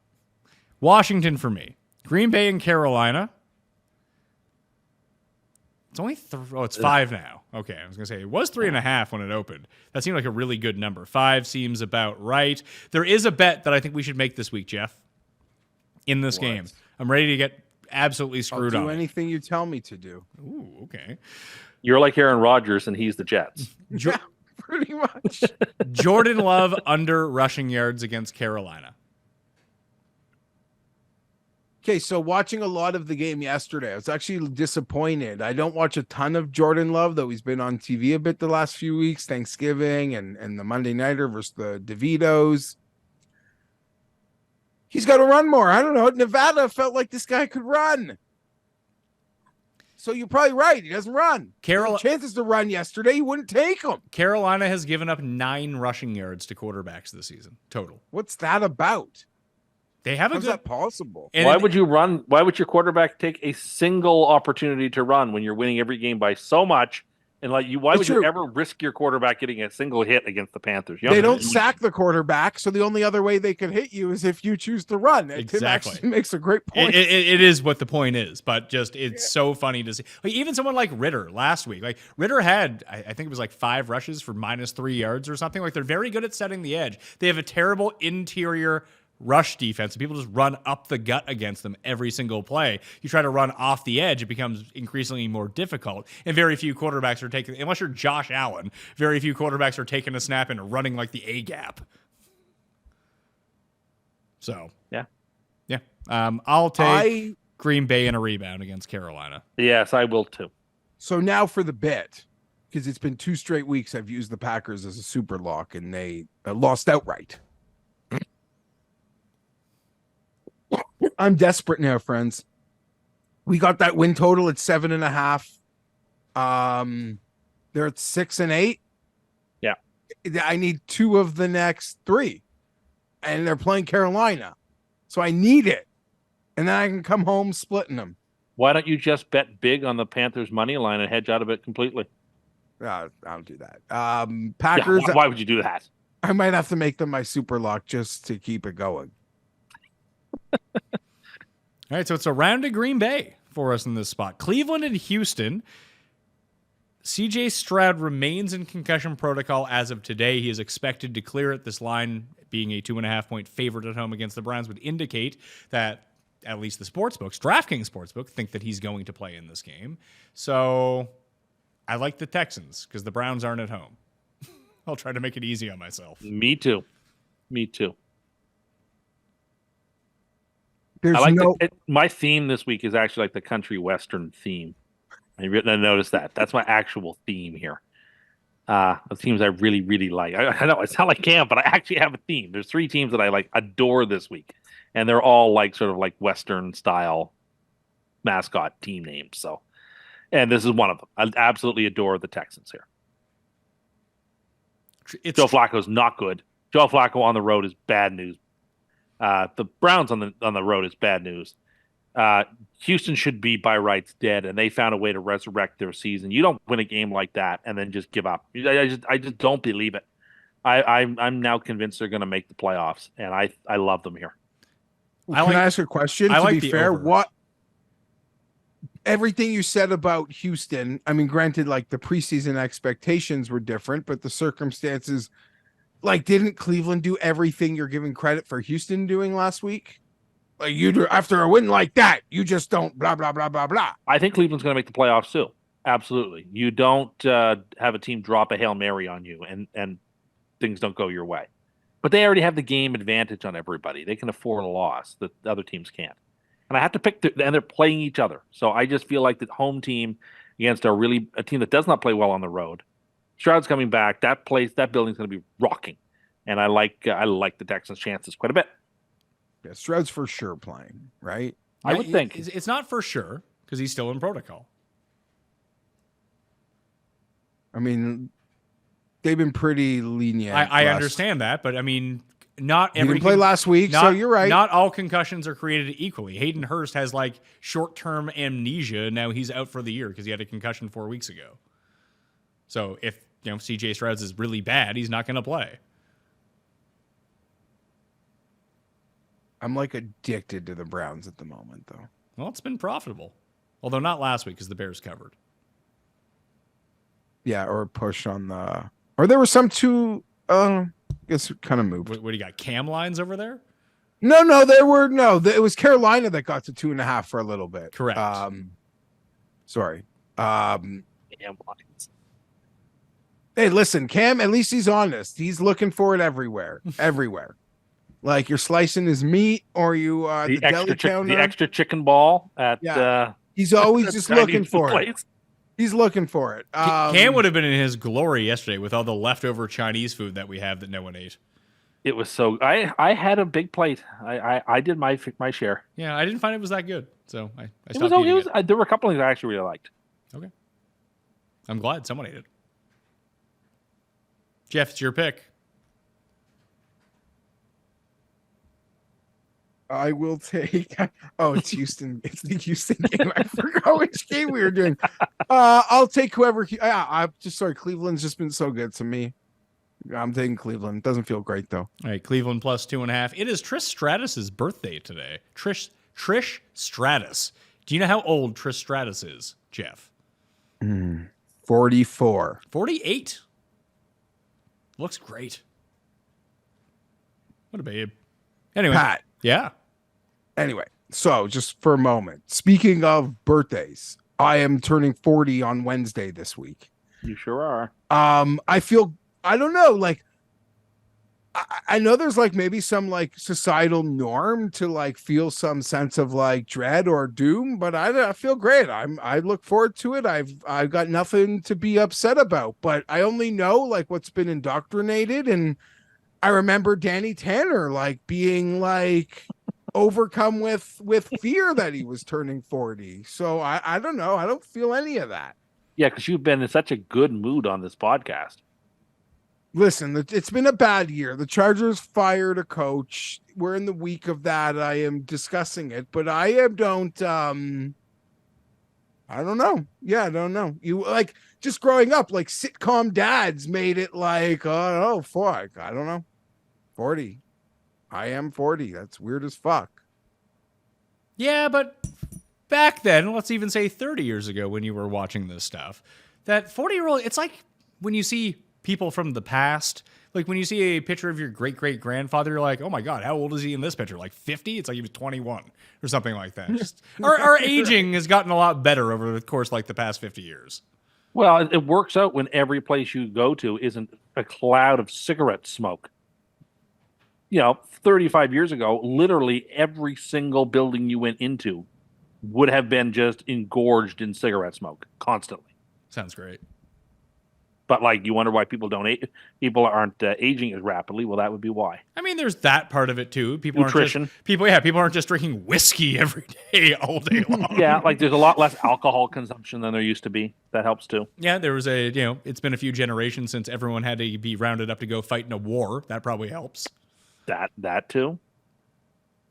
Washington for me. Green Bay and Carolina. It's only it's 5 now. Okay, I was gonna say it was 3.5 when it opened. That seemed like a really good number. 5 seems about right. There is a bet that I think we should make this week, Geoff. In this game, I'm ready to get absolutely screwed I'll on. do anything you tell me to do. Ooh, okay. You're like Aaron Rodgers, and he's the Jets. Yeah, pretty much. Jordan Love under rushing yards against Carolina. Okay, so watching a lot of the game yesterday, I was actually disappointed. I don't watch a ton of Jordan Love, though he's been on TV a bit the last few weeks, Thanksgiving and the Monday Nighter versus the DeVitos. He's got to run more. I don't know. Nevada felt like this guy could run. So you're probably right. He doesn't run. Chances to run yesterday, he wouldn't take them. Carolina has given up 9 rushing yards to quarterbacks this season, total. What's that about? They have How's that possible? Why would you run? Why would your quarterback take a single opportunity to run when you're winning every game by so much? And why would you ever risk your quarterback getting a single hit against the Panthers? They don't sack the quarterback, so the only other way they could hit you is if you choose to run. Exactly. Tim actually makes a great point. It is what the point is, but just it's so funny to see. Like even someone like Ritter last week, like Ritter had, I think it was like 5 rushes for -3 yards or something. Like they're very good at setting the edge. They have a terrible interior rush defense, and people just run up the gut against them every single play. You try to run off the edge, it becomes increasingly more difficult, and very few quarterbacks are taking, unless you're Josh Allen, very few quarterbacks are taking a snap and running like the A-gap. So yeah. I'll take Green Bay in a rebound against Carolina. Yes, I will too. So now for the bet, because it's been 2 straight weeks I've used the Packers as a super lock, and they lost outright. I'm desperate now, friends. We got that win total at 7.5. They're at 6 and 8. Yeah. I need 2 of the next 3. And they're playing Carolina. So I need it. And then I can come home splitting them. Why don't you just bet big on the Panthers money line and hedge out of it completely? I don't do that. Packers. Yeah, why would you do that? I might have to make them my super lock just to keep it going. All right, so it's around to Green Bay for us in this spot. Cleveland and Houston. CJ Stroud remains in concussion protocol as of today. He is expected to clear it. This line, being a 2.5-point favorite at home against the Browns, would indicate that at least the sportsbooks, DraftKings Sportsbook, think that he's going to play in this game. So I like the Texans because the Browns aren't at home. I'll try to make it easy on myself. Me too. There's my theme this week is actually like the country western theme. I noticed that. That's my actual theme here. The teams I really, really like. I know it's not like camp, but I actually have a theme. There's 3 teams that I adore this week, and they're all sort of western style mascot team names. So, and this is one of them. I absolutely adore the Texans here. Joe Flacco's not good. Joe Flacco on the road is bad news. The Browns on the road is bad news. Houston should be by rights dead, and they found a way to resurrect their season. You don't win a game like that and then just give up. I just don't believe it. I'm now convinced they're going to make the playoffs, and I love them here. Can I ask a question? To be fair, what everything you said about Houston, I mean, granted, the preseason expectations were different, but the circumstances. Didn't Cleveland do everything you're giving credit for Houston doing last week? You do after a win like that, you just don't blah, blah, blah, blah, blah. I think Cleveland's going to make the playoffs too. Absolutely. You don't have a team drop a Hail Mary on you and things don't go your way. But they already have the game advantage on everybody. They can afford a loss that the other teams can't. And I have to pick, and they're playing each other. So I just feel like the home team against a team that does not play well on the road. Stroud's coming back. That building's going to be rocking, and I like the Texans' chances quite a bit. Yeah, Stroud's for sure playing, right? I would think. It's not for sure because he's still in protocol. I mean, they've been pretty lenient. I understand that, but I mean, not He every didn't play last week, so you're right. Not all concussions are created equally. Hayden Hurst has like short-term amnesia. Now he's out for the year because he had a concussion 4 weeks ago. So if CJ Stroud is really bad, he's not going to play. I'm like addicted to the Browns at the moment, though. Well, it's been profitable, although not last week because the Bears covered. Yeah, or push on the, or there were some two. I guess it kind of moved. What do you got? Cam lines over there? No, there were no. It was Carolina that got to 2.5 for a little bit. Correct. Sorry. Damn lines. Hey, listen, Cam. At least he's honest. He's looking for it everywhere, everywhere. Like you're slicing his meat, or you the deli counter. The extra chicken ball at. He's always just looking for it. Place. He's looking for it. Cam would have been in his glory yesterday with all the leftover Chinese food that we have that no one ate. It was so. I had a big plate. I did my share. Yeah, I didn't find it was that good, so I It stopped was. eating it. There were a couple things I actually really liked. Okay, I'm glad someone ate it. Geoff, it's your pick. I will take. Oh, it's Houston. It's the Houston game. I forgot which game we were doing. I'll take whoever. I'm just sorry. Cleveland's just been so good to me. I'm taking Cleveland. Doesn't feel great though. All right, Cleveland plus 2.5. It is Trish Stratus's birthday today. Trish Stratus. Do you know how old Trish Stratus is, Geoff? 44. 48. Looks great. What a babe. Anyway. Pat. Yeah. Anyway, so just for a moment, speaking of birthdays, I am turning 40 on Wednesday this week. You sure are. I feel, I don't know, like, I know there's like maybe some like societal norm to like feel some sense of like dread or doom, but I feel great. I look forward to it. I've got nothing to be upset about, but I only know like what's been indoctrinated. And I remember Danny Tanner like being like overcome with fear that he was turning 40. So I don't know. I don't feel any of that. Yeah, because you've been in such a good mood on this podcast. Listen, it's been a bad year. The Chargers fired a coach. We're in the week of that. I am discussing it, but I don't know. Yeah, I don't know. You like just growing up, like sitcom dads made it like, oh, fuck. I don't know. 40. I am 40. That's weird as fuck. Yeah, but back then, let's even say 30 years ago when you were watching this stuff, that 40-year-old, it's like when you see people from the past, like when you see a picture of your great-great-grandfather, you're like, oh my God, how old is he in this picture? Like 50? It's like he was 21 or something like that. Just, our aging has gotten a lot better over the course like the past 50 years. Well, it works out when every place you go to isn't a cloud of cigarette smoke. 35 years ago, literally every single building you went into would have been just engorged in cigarette smoke constantly. Sounds great. But like, you wonder why people aren't aging as rapidly. Well, that would be why. I mean, there's that part of it too. Nutrition. People aren't just drinking whiskey every day all day long. Yeah, like there's a lot less alcohol consumption than there used to be. That helps too. Yeah, there was it's been a few generations since everyone had to be rounded up to go fight in a war. That probably helps. That too.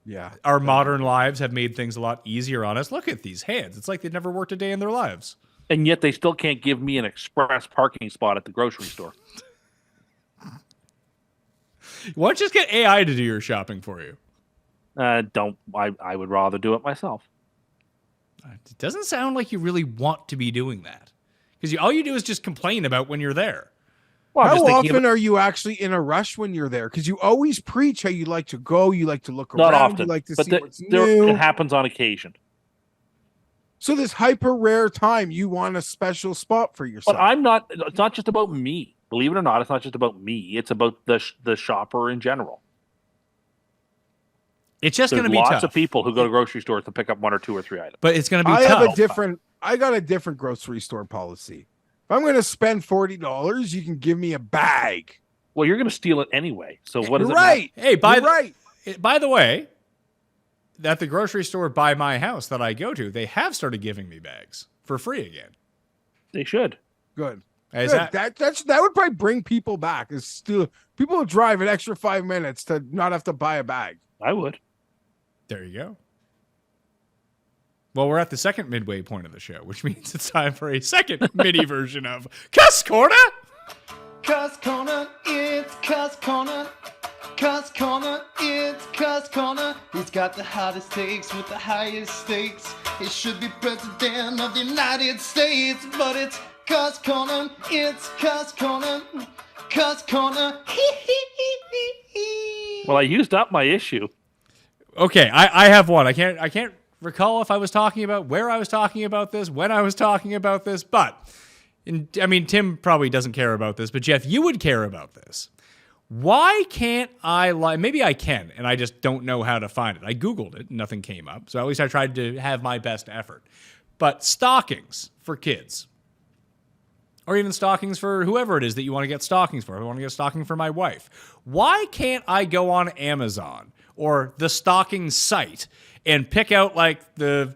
Yeah. Our modern lives have made things a lot easier on us. Look at these hands. It's like they've never worked a day in their lives. And yet they still can't give me an express parking spot at the grocery store. Why don't you just get AI to do your shopping for you? I would rather do it myself. It doesn't sound like you really want to be doing that. Because all you do is just complain about when you're there. Well, how often are you actually in a rush when you're there? Because you always preach how you like to go, you like to look Not around, often, you like to but see what's new. it happens on occasion. So this hyper rare time, you want a special spot for yourself. But it's not just about me. Believe it or not, it's not just about me. It's about the shopper in general. It's just going to be lots tough. of people who go to grocery stores to pick up 1 or 2 or 3 items. But it's going to be I tough. I got a different grocery store policy. If I'm going to spend $40, you can give me a bag. Well, you're going to steal it anyway. So what is it? Right. Hey, by the way, at the grocery store by my house that I go to, they have started giving me bags for free again. They should. Good. Is Good. That would probably bring people back. Is still people will drive an extra 5 minutes to not have to buy a bag. I would. There you go. Well, we're at the second midway point of the show, which means it's time for a second mini version of Cust Corner. Cust Corner, it's Cust Corner. Cust Corner, it's Cust Corner. He's got the hottest takes with the highest stakes. He should be president of the United States, but it's Cust Corner, it's Cust Corner. Cust Corner. Well, I used up my issue. Okay, I have one. I can't recall if I was talking about where I was talking about this, when I was talking about this, but Tim probably doesn't care about this, but Geoff, you would care about this. Why can't I maybe I can, and I just don't know how to find it. I Googled it, nothing came up, so at least I tried to have my best effort. But stockings for kids, or even stockings for whoever it is that you want to get stockings for. I want to get a stocking for my wife. Why can't I go on Amazon or the stocking site and pick out like the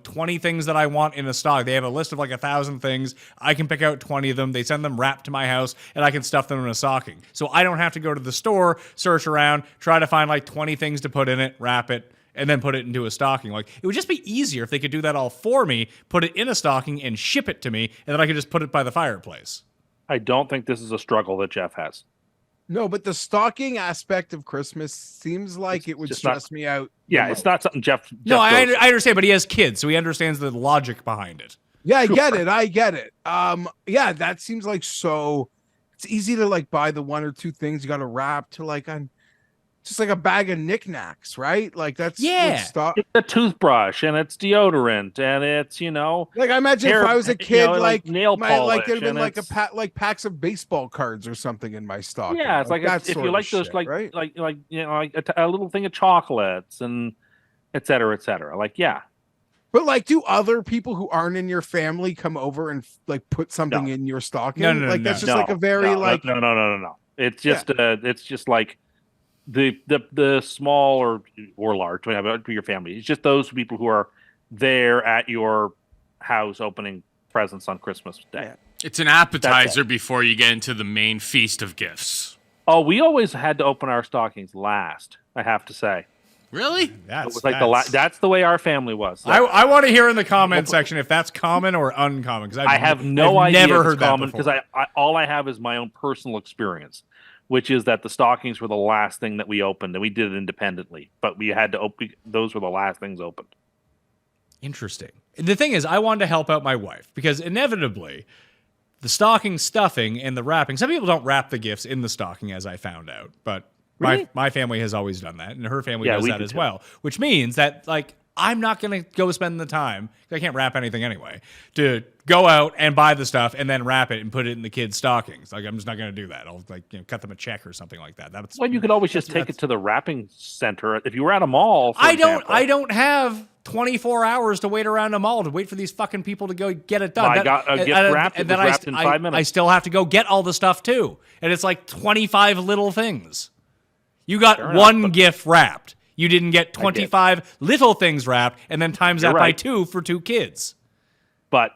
20 things that I want in a stock? They have a list of like 1,000 things. I can pick out 20 of them. They send them wrapped to my house, and I can stuff them in a stocking. So I don't have to go to the store, search around, try to find like 20 things to put in it, wrap it, and then put it into a stocking. Like, it would just be easier if they could do that all for me, put it in a stocking and ship it to me, and then I could just put it by the fireplace. I don't think this is a struggle that Geoff has. No, but the stocking aspect of Christmas seems like it would stress me out. Yeah, it's not something Geoff No, I goes- understand, but he has kids, so he understands the logic behind it. Yeah, I get it. Yeah, that seems like so. It's easy to like buy the one or two things you got to wrap to like on, just like a bag of knickknacks, right? Like that's It's a toothbrush and it's deodorant and it's like I imagine if I was a kid, like nail polish, like there'd been and like it's- like packs of baseball cards or something in my stocking. Yeah, it's like that if sort you of like those, shit, like right? like a little thing of chocolates and et cetera, et cetera. Like, yeah. But like, do other people who aren't in your family come over and like put something in your stocking? No, like that's just like a very like no. It's just like the small or large, whatever, to your family. It's just those people who are there at your house opening presents on Christmas Day. It's an appetizer before you get into the main feast of gifts. Oh, we always had to open our stockings last, I have to say. Really? It was like that's the way our family was. I want to hear in the comment section if that's common or uncommon, because I have no idea. Never if heard it's that common, before. because I all I have is my own personal experience, which is that the stockings were the last thing that we opened, and we did it independently. But we had to open; those were the last things opened. Interesting. The thing is, I wanted to help out my wife because inevitably, the stocking stuffing and the wrapping. Some people don't wrap the gifts in the stocking, as I found out, but Really? my family has always done that, and her family Yeah, does we that do as too. well. Which means that like I'm not gonna go spend the time. I can't wrap anything anyway. To go out and buy the stuff and then wrap it and put it in the kids' stockings. Like I'm just not gonna do that. I'll cut them a check or something like that. That's Well, you could always just take it to the wrapping center if you were at a mall. For example. I don't have 24 hours to wait around a mall to wait for these fucking people to go get it done. I got a gift wrapped. It was wrapped in 5 minutes. I still have to go get all the stuff too, and it's like 25 little things. You got Fair one enough, but- gift wrapped. You didn't get 25 little things wrapped, and then times You're that by right. 2 for 2 kids. But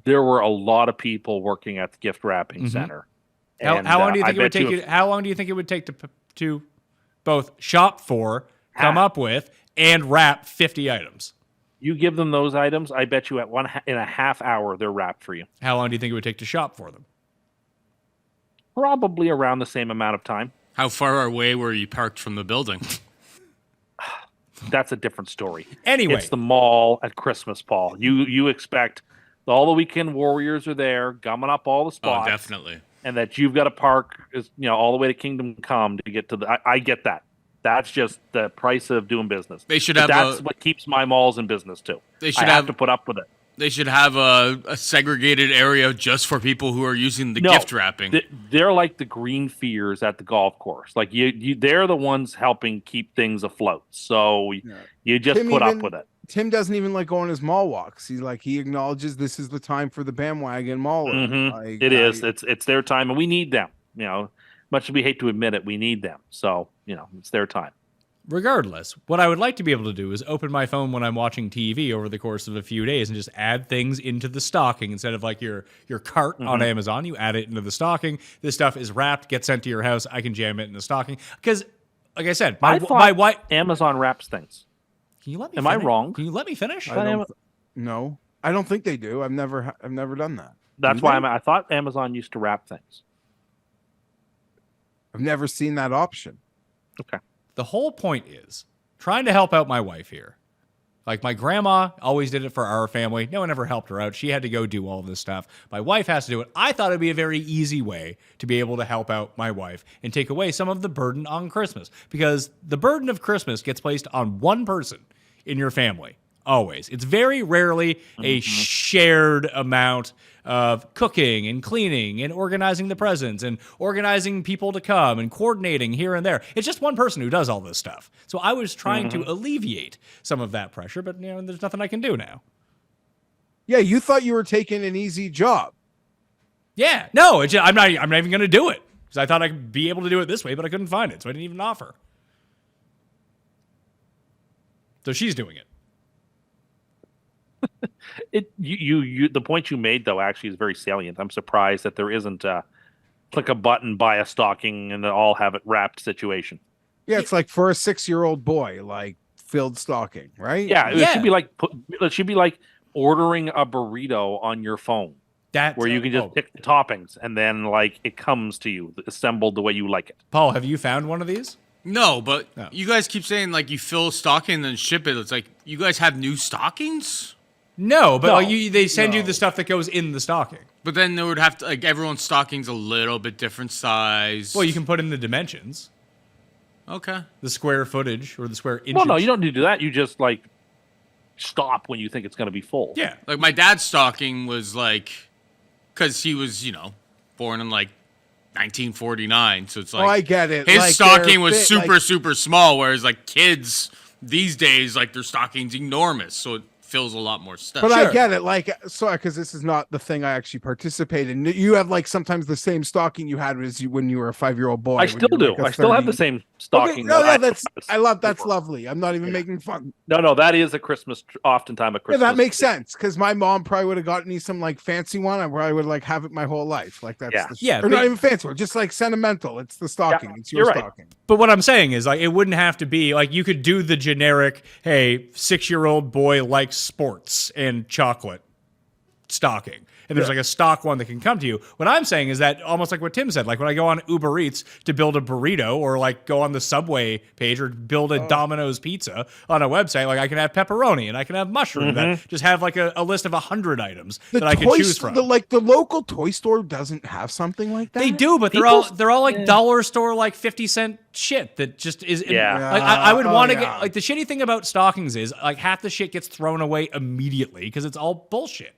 there were a lot of people working at the gift wrapping center. And, How long do you I think it would bet take you? How long do you think it would take to both shop for, come up with, and wrap 50 items? You give them those items, I bet you in a half hour they're wrapped for you. How long do you think it would take to shop for them? Probably around the same amount of time. How far away were you parked from the building? That's a different story. Anyway. It's the mall at Christmas, Paul. You expect all the weekend warriors are there, gumming up all the spots. Oh, definitely. And that you've got to park, all the way to Kingdom Come to get to the. I get that. That's just the price of doing business. They should But have that's what keeps my malls in business too. They should I have have to put up with it. They should have a segregated area just for people who are using the gift wrapping. They're like the green fears at the golf course. Like they're the ones helping keep things afloat. So you just Tim put up even- with it. Tim doesn't even like going on his mall walks. He acknowledges this is the time for the bandwagon maller. Mhm. Like, It is. It's their time, and we need them. Much as we hate to admit it, we need them. So it's their time. Regardless, what I would like to be able to do is open my phone when I'm watching TV over the course of a few days and just add things into the stocking instead of like your cart on Amazon. You add it into the stocking. This stuff is wrapped, gets sent to your house. I can jam it in the stocking because, like I said, my wife. Amazon wraps things. Can you let me? Am finish? I wrong? Can you let me finish? No, I don't think they do. I've never done that. That's why I thought Amazon used to wrap things. I've never seen that option. Okay. The whole point is trying to help out my wife here. Like my grandma always did it for our family. No one ever helped her out. She had to go do all this stuff. My wife has to do it. I thought it'd be a very easy way to be able to help out my wife and take away some of the burden on Christmas. Because the burden of Christmas gets placed on one person in your family. Always. It's very rarely a shared amount of cooking and cleaning and organizing the presents and organizing people to come and coordinating here and there. It's just one person who does all this stuff. So I was trying to alleviate some of that pressure, but there's nothing I can do now. Yeah, you thought you were taking an easy job. Yeah, no, I'm not even going to do it because I thought I'd be able to do it this way, but I couldn't find it, so I didn't even offer. So she's doing it. The point you made though actually is very salient. I'm surprised that there isn't a click a button, buy a stocking, and all have it wrapped situation. Yeah, it's like for a 6-year-old boy, like filled stocking, right? Yeah, it should be like ordering a burrito on your phone, where you can just pick the toppings and then like it comes to you assembled the way you like it. Paul, have you found one of these? No, but you guys keep saying like you fill a stocking and then ship it. It's like you guys have new stockings? No, but they send you the stuff that goes in the stocking. But then there would have to, like, everyone's stocking's a little bit different size. Well, you can put in the dimensions. Okay. The square footage or the square inches. Well, no, you don't need to do that. You just like stop when you think it's going to be full. Yeah. Like my dad's stocking was like, because he was, born in like 1949. So it's like, I get it. His like stocking was super small, whereas like kids these days, like their stocking's enormous. So it fills a lot more stuff. But I get it. Like, sorry, because this is not the thing I actually participate in. You have like sometimes the same stocking you had when you were a 5-year-old boy. I still do. I still have the same stocking. Okay, that's lovely. I'm not even making fun. No, that is a Christmas, oftentimes a Christmas. Yeah, that makes sense because my mom probably would have gotten me some like fancy one. I probably would like have it my whole life. Like that's or not even fancy one, just like sentimental. It's the stocking. It's your stocking. Right. But what I'm saying is like it wouldn't have to be like you could do the generic, hey, 6-year-old boy likes sports and chocolate stocking. And there's like a stock one that can come to you. What I'm saying is that almost like what Tim said, like when I go on Uber Eats to build a burrito or like go on the Subway page or build a Domino's pizza on a website, like I can have pepperoni and I can have mushroom that just have like a list of 100 items that I can choose from. The local toy store doesn't have something like that. They do, but they're all like dollar store, like 50-cent shit that just is. Like, I would want to get like the shitty thing about stockings is like half the shit gets thrown away immediately because it's all bullshit.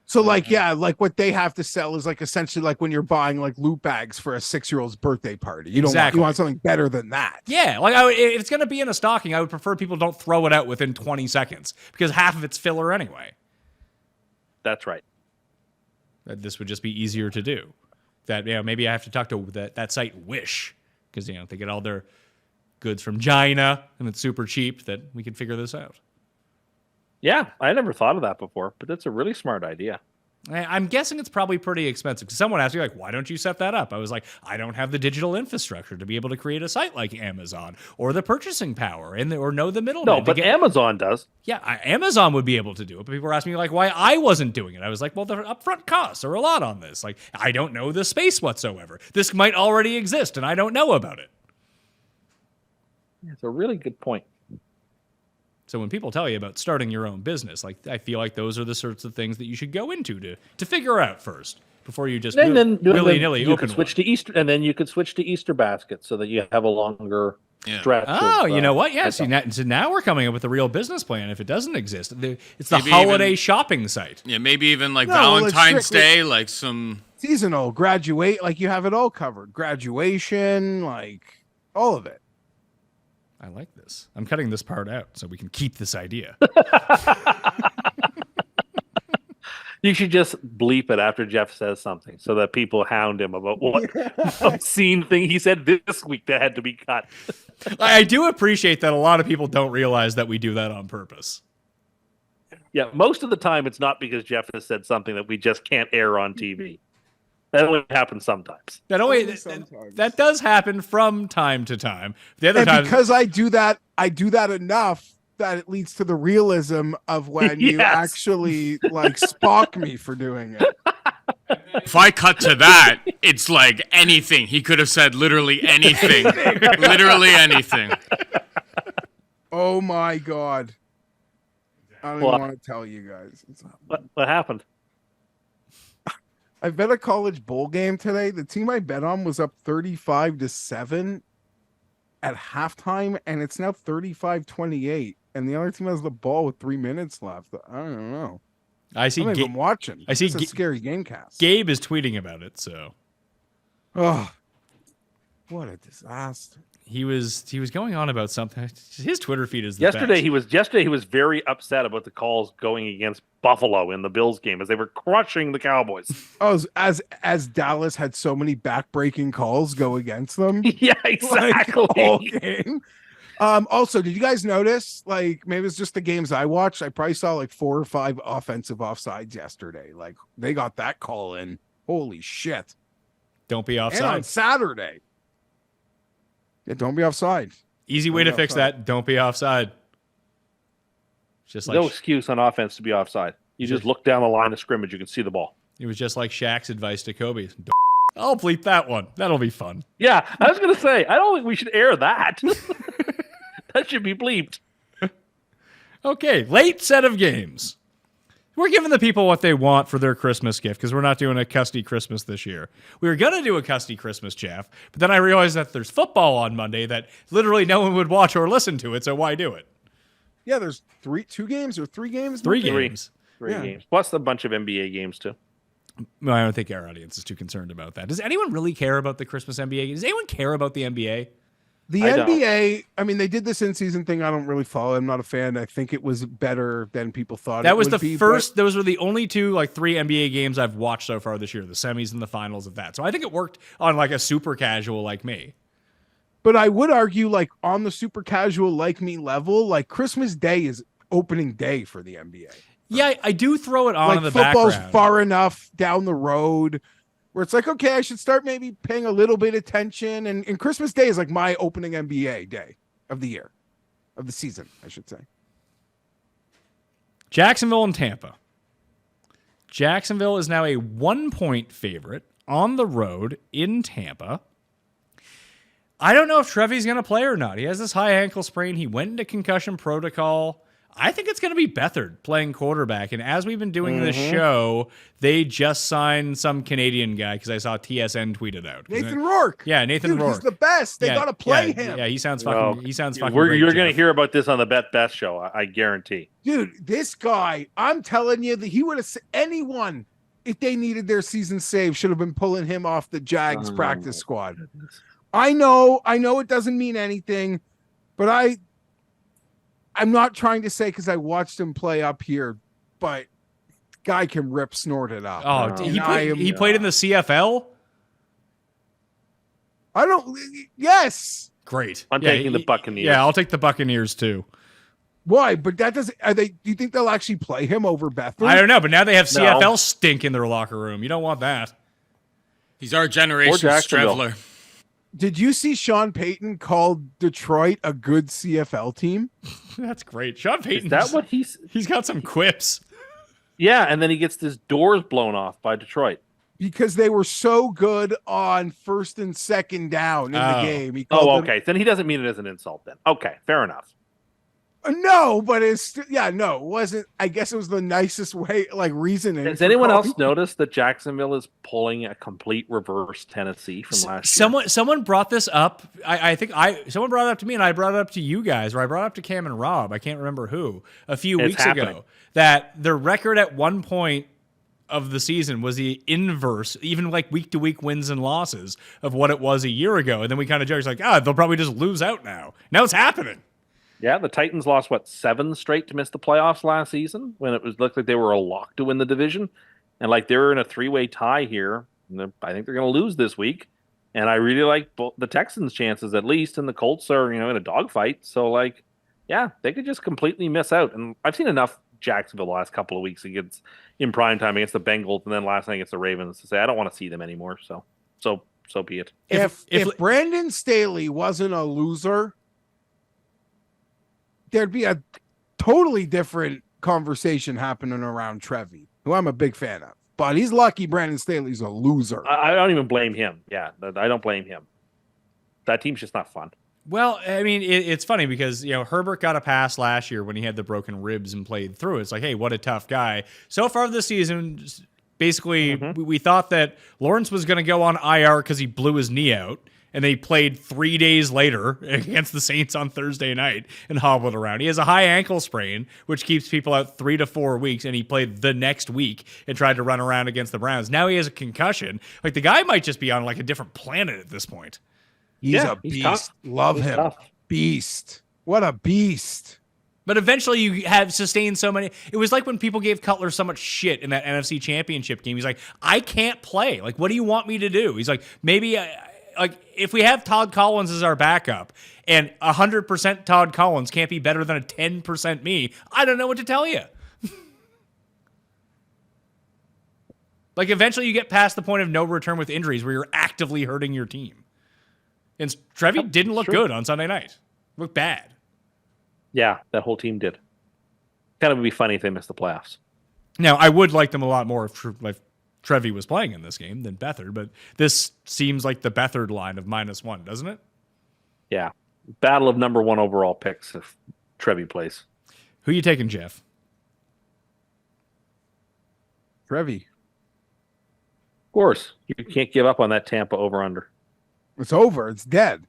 So like, like what they have to sell is like essentially like when you're buying like loot bags for a 6-year-old's birthday party. You want something better than that. Yeah. Like if it's going to be in a stocking, I would prefer people don't throw it out within 20 seconds because half of it's filler anyway. That's right. This would just be easier to do. That, maybe I have to talk to that site Wish because, they get all their goods from China and it's super cheap that we can figure this out. Yeah, I never thought of that before, but that's a really smart idea. I'm guessing it's probably pretty expensive. Someone asked me, like, why don't you set that up? I was like, I don't have the digital infrastructure to be able to create a site like Amazon or the purchasing power or know the middleman. No, but Amazon does. Yeah, Amazon would be able to do it. But people were asking me, like, why I wasn't doing it. I was like, well, the upfront costs are a lot on this. Like, I don't know the space whatsoever. This might already exist, and I don't know about it. It's a really good point. So when people tell you about starting your own business, like I feel like those are the sorts of things that you should go into to figure out first before you just willy-nilly open switch to Easter, and then you could switch to Easter baskets so that you have a longer stretch. Oh, you know what? Yeah, so now we're coming up with a real business plan. If it doesn't exist, it's the holiday shopping site. Yeah, maybe even like Valentine's Day, like some seasonal graduate. Like you have it all covered. Graduation, like all of it. I like this. I'm cutting this part out so we can keep this idea. You should just bleep it after Geoff says something so that people hound him about what obscene thing he said this week that had to be cut. I do appreciate that a lot of people don't realize that we do that on purpose. Yeah, most of the time it's not because Geoff has said something that we just can't air on TV. That only happens sometimes. That does happen from time to time. The other time, because I do that enough that it leads to the realism of when you actually like Spock me for doing it. If I cut to that, it's like anything. He could have said literally anything. Literally anything. Oh my God. I don't even want to tell you guys. What happened? I bet a college bowl game today. The team I bet on was up 35-7 at halftime, and it's now 35-28. And the other team has the ball with 3 minutes left. I don't know. I see. I'm watching. I see. It's a scary game cast. Gabe is tweeting about it. So, oh, what a disaster! He was going on about something. His Twitter feed is the yesterday. best. He was very upset about the calls going against Buffalo in the Bills game as they were crushing the Cowboys. Oh, as Dallas had so many backbreaking calls go against them. Yeah, exactly. Like, all game. Also, did you guys notice? Like, maybe it's just the games I watched. I probably saw like 4 or 5 offensive offsides yesterday. Like, they got that call in. Holy shit! Don't be offside. And on Saturday. Yeah, don't be offside. Easy way to fix that. Don't be offside. Just like no excuse on offense to be offside. You just look down the line of scrimmage, you can see the ball. It was just like Shaq's advice to Kobe. I'll bleep that one. That'll be fun. Yeah, I was going to say, I don't think we should air that. That should be bleeped. Okay, late set of games. We're giving the people what they want for their Christmas gift because we're not doing a Custy Christmas this year. We were going to do a Custy Christmas, Geoff, but then I realized that there's football on Monday that literally no one would watch or listen to it, so why do it? Yeah, there's 2 games or 3 games? 3 games. 3 games. Plus a bunch of NBA games, too. No, I don't think our audience is too concerned about that. Does anyone really care about the Christmas NBA? Does anyone care about the NBA? The NBA, I mean, they did this in-season thing. I don't really follow. I'm not a fan. I think it was better than people thought that it was would the be, first. Those were the only 2, like 3 NBA games I've watched so far this year, the semis and the finals of that. So I think it worked on like a super casual like me. But I would argue, like on the super casual like me level, like Christmas Day is opening day for the NBA. Yeah, I do throw it on like in the football's background. far enough down the road where it's like, okay, I should start maybe paying a little bit of attention. And Christmas Day is like my opening NBA day of the year, of the season, I should say. Jacksonville and Tampa. Jacksonville is now a 1-point favorite on the road in Tampa. I don't know if Trevy's going to play or not. He has this high ankle sprain. He went into concussion protocol. I think it's going to be Beathard playing quarterback. And as we've been doing this show, they just signed some Canadian guy because I saw TSN tweet it out. Nathan Rourke. Yeah, Nathan Rourke. He's the best. They got to play him. Yeah, he sounds fucking. He sounds fucking. You're great, going to Geoff. hear about this on the Bet Best show. I guarantee. Dude, this guy, I'm telling you that he would have anyone, if they needed their season saved, should have been pulling him off the Jags practice squad. I know it doesn't mean anything, but I'm not trying to say because I watched him play up here, but guy can rip snort it up. Oh, he played in the CFL? Yes. Great. I'm taking the Buccaneers. Yeah, I'll take the Buccaneers too. Why? But that doesn't. Do you think they'll actually play him over Bethel? I don't know, but now they have CFL stink in their locker room. You don't want that. He's our generation Strevler. Did you see Sean Payton call Detroit a good CFL team? That's great. Sean Payton. Is that what he's got some quips. Yeah, and then he gets his doors blown off by Detroit. Because they were so good on first and second down in the game. He okay. Then he doesn't mean it as an insult then. Okay, fair enough. No, but it wasn't. I guess it was the nicest way, like reasoning. Has anyone else noticed that Jacksonville is pulling a complete reverse Tennessee from last year? Someone brought this up. I think someone brought it up to me, and I brought it up to you guys, or I brought it up to Cam and Rob. I can't remember who. A few weeks ago, that their record at one point of the season was the inverse, even like week to week wins and losses of what it was a year ago. And then we kind of joked like, they'll probably just lose out now. Now it's happening. Yeah, the Titans lost 7 straight to miss the playoffs last season when it looked like they were a lock to win the division, And like they're in a 3-way tie here. I think they're going to lose this week. And I really like the Texans' chances at least, and the Colts are, in a dogfight. So like, yeah, they could just completely miss out. And I've seen enough Jacksonville the last couple of weeks against in prime time against the Bengals, and then last night against the Ravens to say I don't want to see them anymore. So be it. If Brandon Staley wasn't a loser, there'd be a totally different conversation happening around Trevi, who I'm a big fan of. But he's lucky Brandon Staley's a loser. I don't even blame him. Yeah, I don't blame him. That team's just not fun. Well, I mean, it's funny because, Herbert got a pass last year when he had the broken ribs and played through. It's like, hey, what a tough guy. So far this season, basically, we thought that Lawrence was going to go on IR because he blew his knee out. And they played 3 days later against the Saints on Thursday night and hobbled around. He has a high ankle sprain, which keeps people out 3 to 4 weeks, and he played the next week and tried to run around against the Browns. Now he has a concussion. Like, the guy might just be on, like, a different planet at this point. He's a beast. Tough. Love him. Tough. Beast. What a beast. But eventually you have sustained so many. It was like when people gave Cutler so much shit in that NFC Championship game. He's like, I can't play. Like, what do you want me to do? He's like, maybe... Like, if we have Todd Collins as our backup and 100% Todd Collins can't be better than a 10% me, I don't know what to tell you. Like, eventually you get past the point of no return with injuries where you're actively hurting your team. And Trevi didn't look good on Sunday night. Looked bad. Yeah, that whole team did. Kind of would be funny if they missed the playoffs. Now, I would like them a lot more if Trevi was playing in this game than Beathard, but this seems like the Beathard line of -1, doesn't it? Yeah. Battle of number 1 overall picks if Trevi plays. Who you taking, Geoff? Trevi. Of course. You can't give up on that Tampa over-under. It's over. It's dead.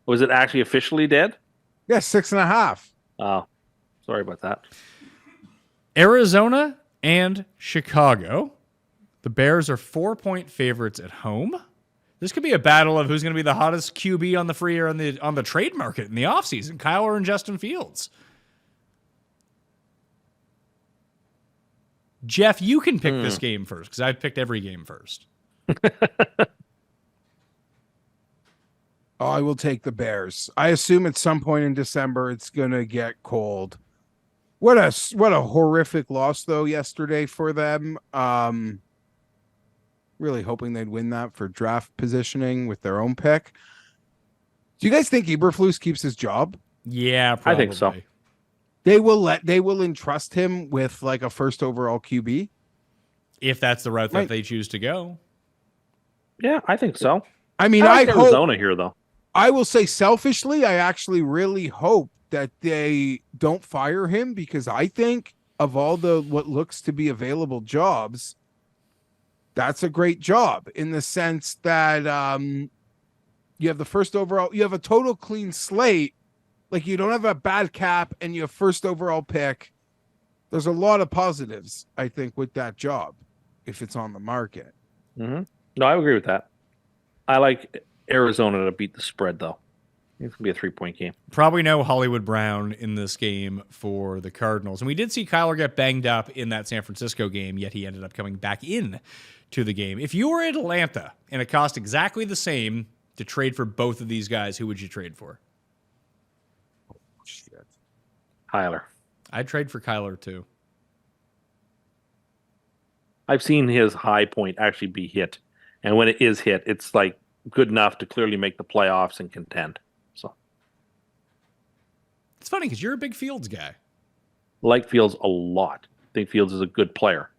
Was it actually officially dead? Yeah, 6.5. Oh, sorry about that. Arizona and Chicago. The Bears are 4-point favorites at home. This could be a battle of who's going to be the hottest QB on the free or on the trade market in the offseason, Kyler and Justin Fields. Geoff, you can pick this game first because I've picked every game first. I will take the Bears. I assume at some point in December it's going to get cold. What a horrific loss though yesterday for them. Really hoping they'd win that for draft positioning with their own pick. Do you guys think Eberflus keeps his job? Yeah, probably. I think so. They will entrust him with like a first overall QB If that's the route that they choose to go. Yeah, I think so. I mean, I like hope, Arizona here, though. I will say selfishly, I actually really hope that they don't fire him because I think of all the what looks to be available jobs, that's a great job in the sense that you have the first overall, you have a total clean slate. Like you don't have a bad cap and you have first overall pick. There's a lot of positives, I think, with that job if it's on the market. Mm-hmm. No, I agree with that. I like Arizona to beat the spread, though. It's going to be a 3-point game. Probably no Hollywood Brown in this game for the Cardinals. And we did see Kyler get banged up in that San Francisco game, yet he ended up coming back in to the game. If you were at Atlanta and it cost exactly the same to trade for both of these guys, who would you trade for? Oh, shit. Kyler. I'd trade for Kyler, too. I've seen his high point actually be hit. And when it is hit, it's like good enough to clearly make the playoffs and contend. So it's funny because you're a big Fields guy. Like Fields a lot. I think Fields is a good player.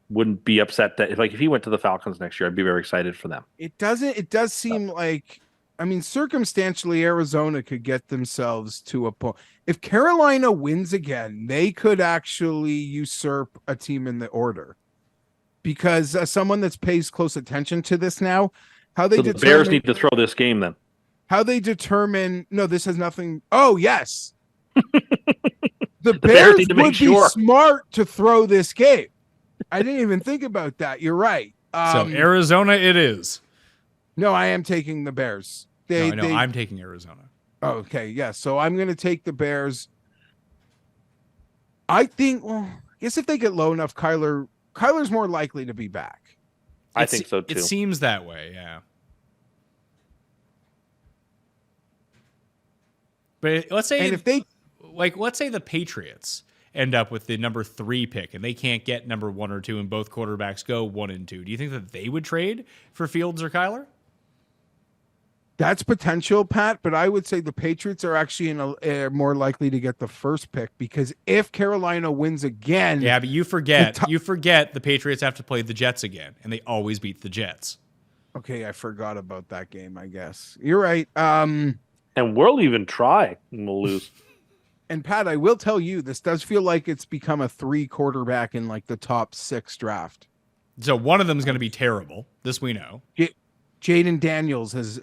Wouldn't be upset that if he went to the Falcons next year, I'd be very excited for them. It does seem like, I mean, circumstantially, Arizona could get themselves to a point. If Carolina wins again, they could actually usurp a team in the order. Because someone that pays close attention to this now, how they the Bears need to throw this game then. How they determine, no, this has nothing. Oh, yes. The Bears need to would make sure. be smart to throw this game. I didn't even think about that. You're right. So Arizona it is. No, I am taking the Bears. I'm taking Arizona. Okay, yeah. So I'm going to take the Bears. I think, well, I guess if they get low enough, Kyler Kyler's more likely to be back. I think so too. It seems that way, yeah. But let's say And if they let's say the Patriots end up with the number 3 pick and they can't get number 1 or 2 and both quarterbacks go 1 and 2. Do you think that they would trade for Fields or Kyler? That's potential, Pat, but I would say the Patriots are actually more likely to get the first pick because if Carolina wins again, Yeah, but you forget the Patriots have to play the Jets again, and they always beat the Jets. Okay, I forgot about that game. I guess you're right. And we'll even try and we'll lose. And Pat, I will tell you, this does feel like it's become a 3 quarterback in like the top 6 draft. So one of them is going to be terrible. This we know. Jaden Daniels has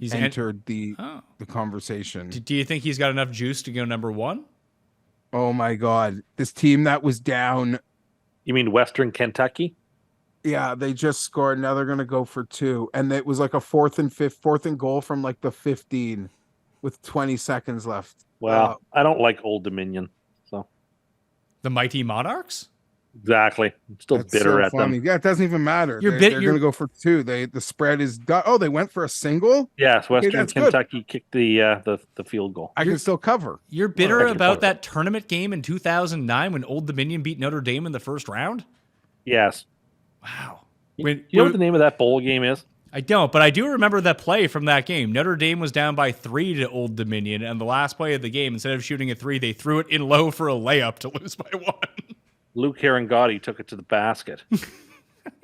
He's entered the conversation. Do you think he's got enough juice to go number 1? Oh my God, this team that was down. You mean Western Kentucky? Yeah, they just scored. Now they're going to go for 2. And it was like a 4th and goal from like the 15 with 20 seconds left. Well, I don't like Old Dominion. So The Mighty Monarchs? exactly. I'm still That's bitter so at funny. them. Yeah, it doesn't even matter. You're They're going you're- to go for 2. The spread is done. Oh, they went for a single? Yes, Western that's good. Kentucky kicked the field goal. I can still cover. You're bitter Well, about that tournament game in 2009 when Old Dominion beat Notre Dame in the first round? Yes. Wow. You know what the name of that bowl game is? I don't, but I do remember that play from that game. Notre Dame was down by 3 to Old Dominion, and the last play of the game, instead of shooting a 3, they threw it in low for a layup to lose by 1. Luke Herringatti took it to the basket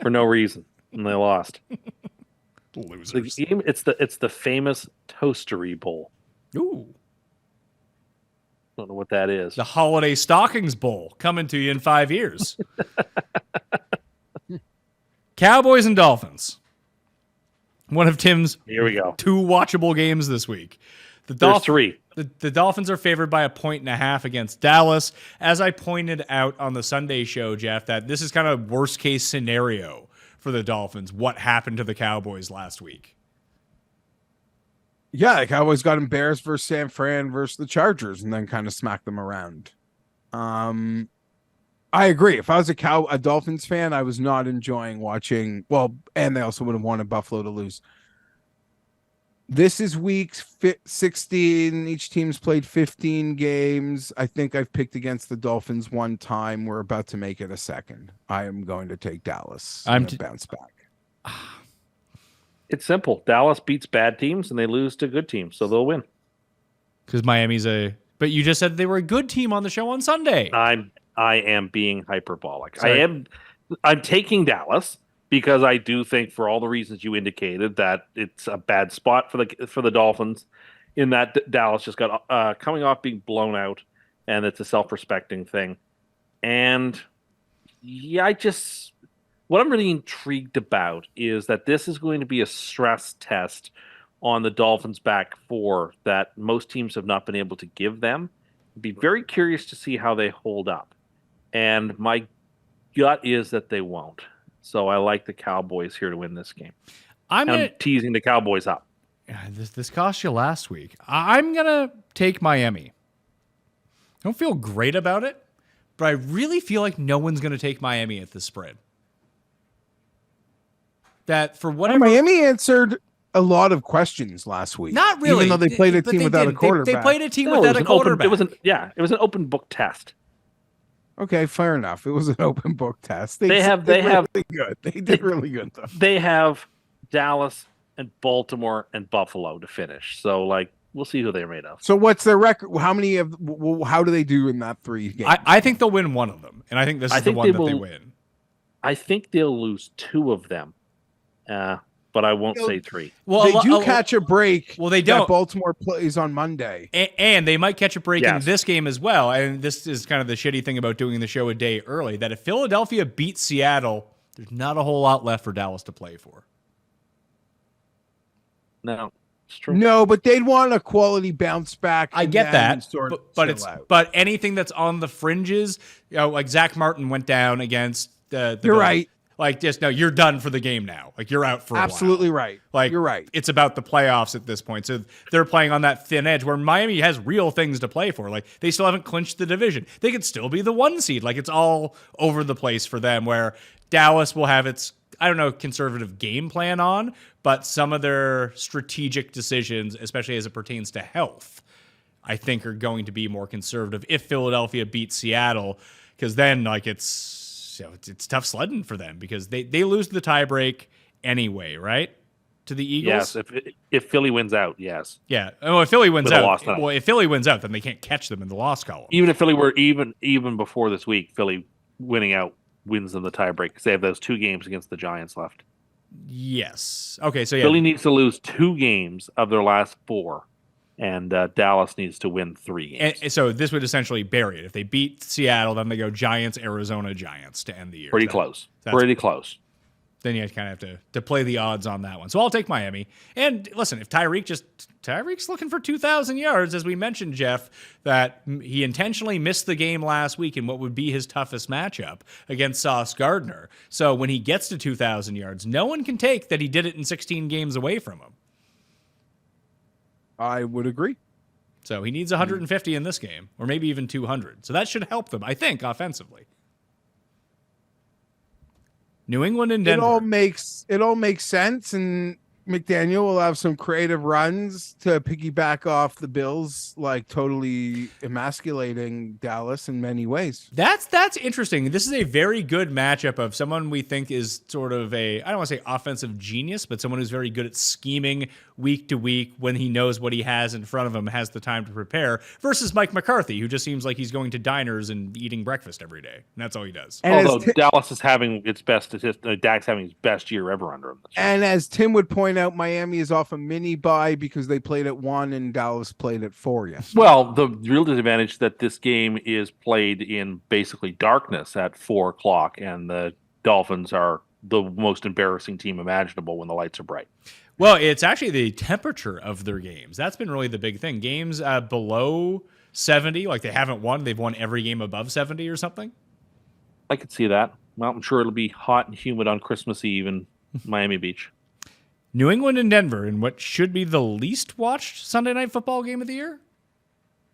for no reason, and they lost. Losers. The game, it's the famous Toastery Bowl. Ooh. Don't know what that is. The Holiday Stockings Bowl coming to you in 5 years. Cowboys and Dolphins. One of Tim's Here we go. 2 watchable games this week. There's 3. The Dolphins are favored by 1.5 against Dallas. As I pointed out on the Sunday show, Geoff, that this is kind of worst case scenario for the Dolphins. What happened to the Cowboys last week? Yeah, the Cowboys got embarrassed versus San Fran versus the Chargers and then kind of smacked them around. I agree. If I was a Dolphins fan, I was not enjoying watching. Well, and they also would have wanted Buffalo to lose. This is week 16. Each team's played 15 games. I think I've picked against the Dolphins 1 time. We're about to make it a second. I am going to take Dallas. I'm going to bounce back. It's simple. Dallas beats bad teams and they lose to good teams, so they'll win. Because Miami's but you just said they were a good team on the show on Sunday. I am being hyperbolic. Sorry. I'm taking Dallas because I do think, for all the reasons you indicated, that it's a bad spot for the Dolphins, in that Dallas just got coming off being blown out, and it's a self-respecting thing. And yeah, what I'm really intrigued about is that this is going to be a stress test on the Dolphins' back 4 that most teams have not been able to give them. I'd be very curious to see how they hold up. And my gut is that they won't. So I like the Cowboys here to win this game. I'm teasing the Cowboys up. This cost you last week. I'm going to take Miami. I don't feel great about it, but I really feel like no one's going to take Miami at this spread. That for whatever... Miami answered a lot of questions last week. Not really. Even though they played a team without a quarterback. They played a team without a quarterback. It was an open book test. Okay, fair enough. It was an open book test. They did really good. They did really good though. They have Dallas and Baltimore and Buffalo to finish. So we'll see who they're made of. So what's their record? How do they do in that 3 games? I think they'll win one of them, and I think this is the one that they win. I think they'll lose 2 of them, but I won't say 3. Well, they do catch a break. Well, they don't. That Baltimore plays on Monday, and they might catch a break in this game as well. And this is kind of the shitty thing about doing the show a day early: that if Philadelphia beats Seattle, there's not a whole lot left for Dallas to play for. No, it's true. No, but they'd want a quality bounce back. I get that, but but anything that's on the fringes, like Zach Martin went down against the You're right. Like, just no, you're done for the game now. Like, you're out for a Absolutely while. right. Like, you're right. It's about the playoffs at this point. So they're playing on that thin edge where Miami has real things to play for. Like, they still haven't clinched the division. They could still be the 1 seed. Like, it's all over the place for them, where Dallas will have its, I don't know, conservative game plan on, but some of their strategic decisions, especially as it pertains to health, I think are going to be more conservative if Philadelphia beats Seattle, because then, like, it's tough sledding for them because they lose the tiebreak anyway, right? To the Eagles. Yes, if Philly wins out, yes. Yeah. Oh, if Philly wins With a out, loss line. well, if Philly wins out, then they can't catch them in the loss column. Even if Philly were even before this week, Philly winning out wins them the tiebreak because they have those 2 games against the Giants left. Yes. Okay. So yeah, Philly needs to lose 2 games of their last 4, and Dallas needs to win 3 games. and so this would essentially bury it. If they beat Seattle, then they go Giants, Arizona, Giants to end the year. Pretty close. Then you kind of have to play the odds on that one. So I'll take Miami. And listen, if Tyreek's looking for 2,000 yards, as we mentioned, Geoff, that he intentionally missed the game last week in what would be his toughest matchup against Sauce Gardner. So when he gets to 2,000 yards, no one can take that he did it in 16 games away from him. I would agree. So he needs 150 in this game, or maybe even 200. So that should help them, I think, offensively. New England and Denver. It all makes sense, and McDaniel will have some creative runs to piggyback off the Bills, like totally emasculating Dallas in many ways. That's interesting. This is a very good matchup of someone we think is sort of I don't want to say offensive genius, but someone who's very good at scheming week to week when he knows what he has in front of him, has the time to prepare, versus Mike McCarthy, who just seems like he's going to diners and eating breakfast every day. And that's all he does. And although Dallas is having its best Dak's having his best year ever under him. And as Tim would point out, Miami is off a mini bye because they played at 1 and Dallas played at 4 yesterday. Well, the real disadvantage that this game is played in basically darkness at 4:00, and the Dolphins are the most embarrassing team imaginable when the lights are bright. Well, it's actually the temperature of their games. That's been really the big thing. Games below 70, like they haven't won. They've won every game above 70 or something. I could see that. Well, I'm sure it'll be hot and humid on Christmas Eve in Miami Beach. New England and Denver in what should be the least watched Sunday night football game of the year.